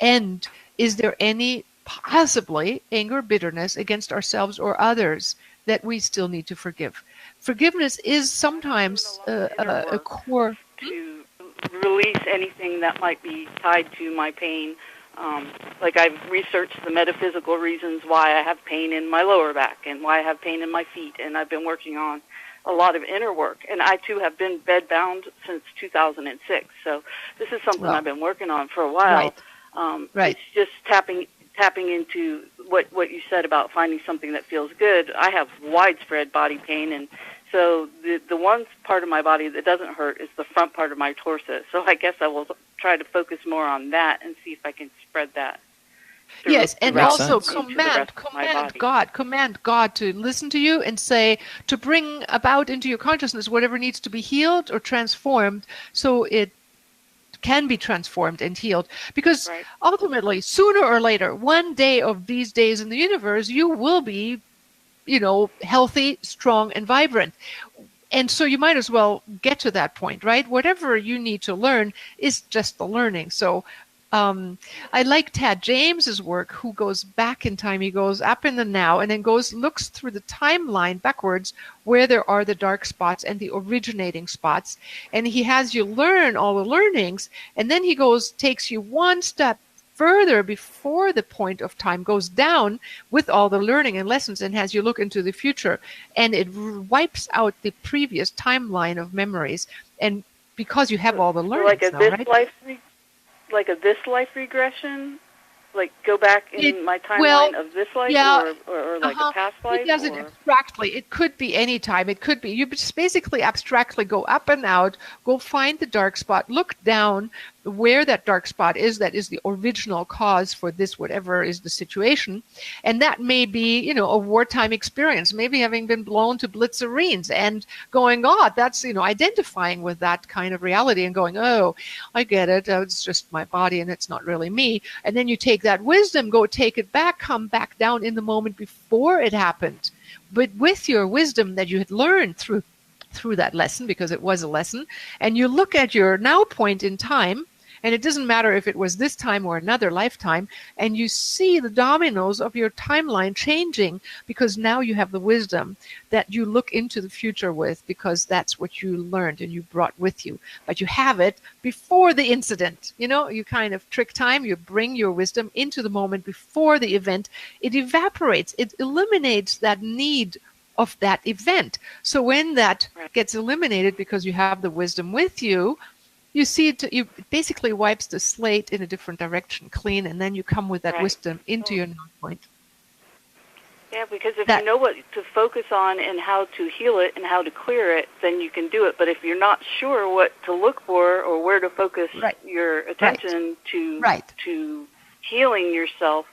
And is there any possibly anger, bitterness against ourselves or others that we still need to forgive? Forgiveness is sometimes a core... to release anything that might be tied to my pain. Like I've researched the metaphysical reasons why I have pain in my lower back and why I have pain in my feet, and I've been working on a lot of inner work. And I, too, have been bedbound since 2006. So this is something I've been working on for a while. Right. It's just tapping into what you said about finding something that feels good. I have widespread body pain, and so the one part of my body that doesn't hurt is the front part of my torso. So I guess I will try to focus more on that and see if I can spread that. Yes, and also command God to listen to you and say, to bring about into your consciousness whatever needs to be healed or transformed, so it can be transformed and healed. Because ultimately, sooner or later, one day of these days in the universe, you will be, healthy, strong, and vibrant. And so you might as well get to that point, right? Whatever you need to learn is just the learning. So I like Tad James's work, who goes back in time. He goes up in the now and then looks through the timeline backwards where there are the dark spots and the originating spots. And he has you learn all the learnings. And then he takes you one step further before the point of time goes down with all the learning and lessons, and has you look into the future. And it wipes out the previous timeline of memories. And because you have all the learnings like a this life regression, like go back in my timeline of this life, or like a past life? It doesn't abstractly. It could be any time. It could be. You just basically abstractly go up and out, go find the dark spot, look down where that dark spot is, that is the original cause for this, whatever is the situation. And that may be, a wartime experience, maybe having been blown to blitzerines and going, that's, identifying with that kind of reality and going, oh, I get it. It's just my body and it's not really me. And then you take that wisdom, go take it back, come back down in the moment before it happened. But with your wisdom that you had learned through that lesson, because it was a lesson, and you look at your now point in time, and it doesn't matter if it was this time or another lifetime, and you see the dominoes of your timeline changing, because now you have the wisdom that you look into the future with, because that's what you learned and you brought with you. But you have it before the incident. You kind of trick time. You bring your wisdom into the moment before the event. It evaporates. It eliminates that need of that event. So when that gets eliminated because you have the wisdom with you, you see it basically wipes the slate in a different direction, clean, and then you come with that wisdom into your now point. Yeah, because if you know what to focus on and how to heal it and how to clear it, then you can do it. But if you're not sure what to look for or where to focus your attention to healing yourself,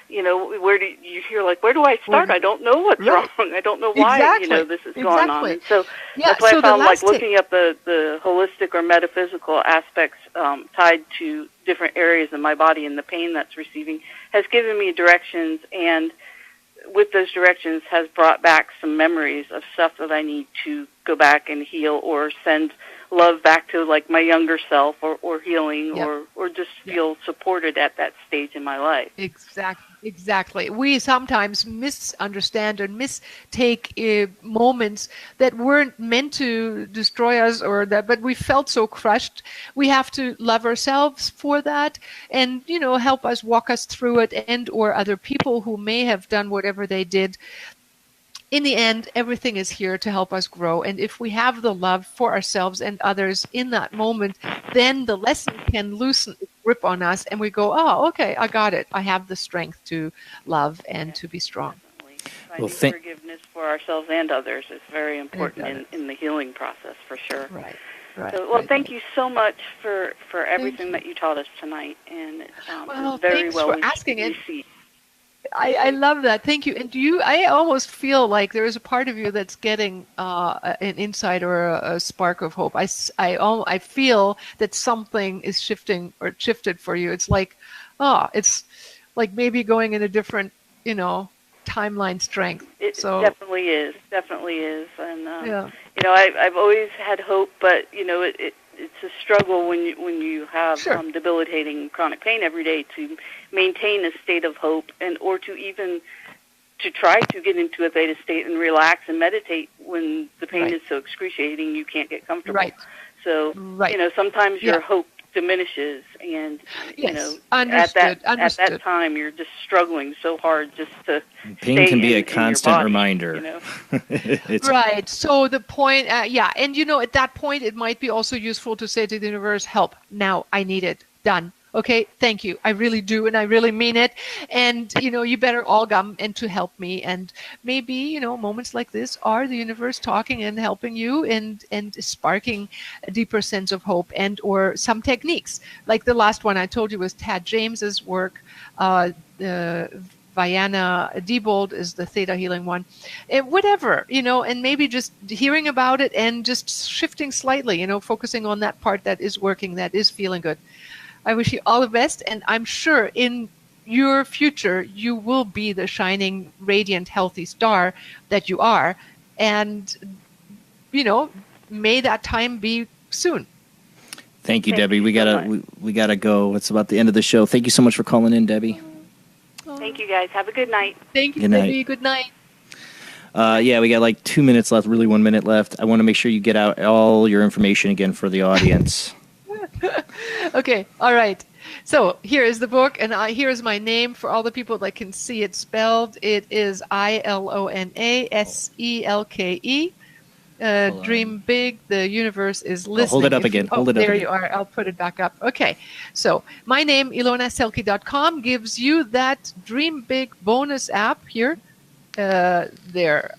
where do I start? I don't know what's wrong. I don't know why, this is going on. And so that's why I found looking at the holistic or metaphysical aspects tied to different areas of my body and the pain that's receiving has given me directions, and with those directions has brought back some memories of stuff that I need to go back and heal or send love back to like my younger self or healing or just feel supported at that stage in my life. Exactly. We sometimes misunderstand and mistake moments that weren't meant to destroy us but we felt so crushed. We have to love ourselves for that and, help us walk us through it and or other people who may have done whatever they did. In the end, everything is here to help us grow. And if we have the love for ourselves and others in that moment, then the lesson can loosen its grip on us and we go, oh, okay, I got it. I have the strength to love and to be strong. Finding forgiveness for ourselves and others is very important in the healing process, for sure. Right. So, thank you so much for everything that you taught us tonight. And it's very well for asking received. I love that. Thank you. And I almost feel like there is a part of you that's getting an insight or a spark of hope. I feel that something is shifted for you. It's like, it's like maybe going in a different, timeline strength. It definitely is. And, I've always had hope, but, it's a struggle when you have debilitating chronic pain every day to maintain a state of hope or to try to get into a theta state and relax and meditate when the pain is so excruciating you can't get comfortable. Right. So, sometimes your hope diminishes and, at that time you're just struggling so hard just to pain can be a constant reminder. Right. So the point, and at that point it might be also useful to say to the universe, help, now I need it, done. Okay, thank you. I really do, and I really mean it. And, you better all come and to help me. And maybe, moments like this are the universe talking and helping you and sparking a deeper sense of hope and or some techniques. Like the last one I told you was Tad James's work. Vianna Diebold is the theta healing one. Whatever, and maybe just hearing about it and just shifting slightly, focusing on that part that is working, that is feeling good. I wish you all the best, and I'm sure in your future you will be the shining, radiant, healthy star that you are, and, may that time be soon. Thank you, Debbie. We gotta go. It's about the end of the show. Thank you so much for calling in, Debbie. Thank you, guys. Have a good night. Thank you, Debbie. Good night. We got like 2 minutes left, really 1 minute left. I want to make sure you get out all your information again for the audience. Okay, all right. So here is the book, and here is my name for all the people that can see it spelled. It is Ilona Selke. Dream big. The universe is listening. Hold it up again. There you are. I'll put it back up. Okay. So my name, IlonaSelke.com, gives you that Dream Big bonus app here. There.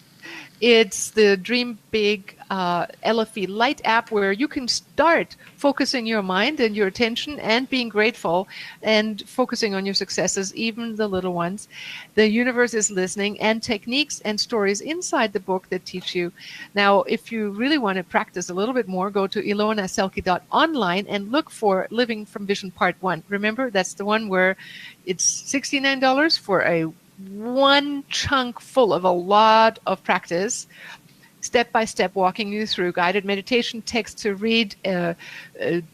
It's the Dream Big LFE Light app where you can start focusing your mind and your attention and being grateful and focusing on your successes, even the little ones. The universe is listening, and techniques and stories inside the book that teach you. Now, if you really want to practice a little bit more, go to ilonaselke.online and look for Living from Vision Part 1. Remember, that's the one where it's $69 for a one chunk full of a lot of practice, step-by-step walking you through guided meditation, text to read,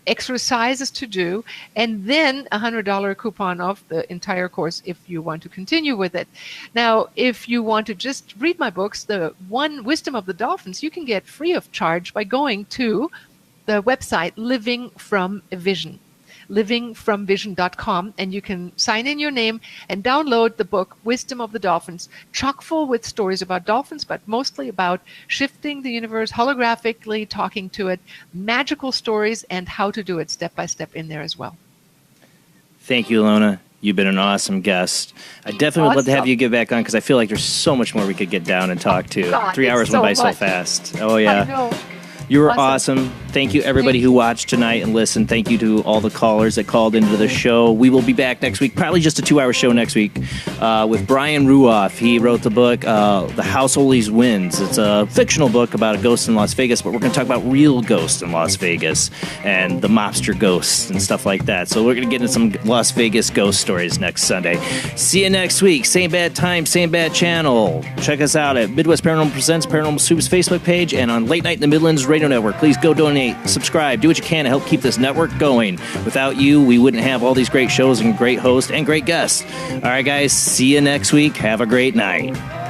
exercises to do, and then a $100 coupon off the entire course if you want to continue with it. Now, if you want to just read my books, the one Wisdom of the Dolphins, you can get free of charge by going to the website Living from Vision. livingfromvision.com, and you can sign in your name and download the book Wisdom of the Dolphins, chock full with stories about dolphins, but mostly about shifting the universe, holographically talking to it, magical stories, and how to do it step by step in there as well. Thank you, Ilona. You've been an awesome guest. I definitely would love to have you get back on because I feel like there's so much more we could get down and talk to. 3 hours went by so fast. Oh, yeah. I know. You were awesome. Thank you, everybody who watched tonight and listened. Thank you to all the callers that called into the show. We will be back next week, probably just a 2-hour show next week, with Brian Rouff. He wrote the book, The House Always Wins. It's a fictional book about a ghost in Las Vegas, but we're going to talk about real ghosts in Las Vegas and the mobster ghosts and stuff like that. So we're going to get into some Las Vegas ghost stories next Sunday. See you next week. Same bad time, same bad channel. Check us out at Midwest Paranormal Presents Paranormal Soup's Facebook page and on Late Night in the Midlands Radio Network. Please go donate, subscribe, do what you can to help keep this network going. Without you, we wouldn't have all these great shows and great hosts and great guests. All right, guys, see you next week. Have a great night.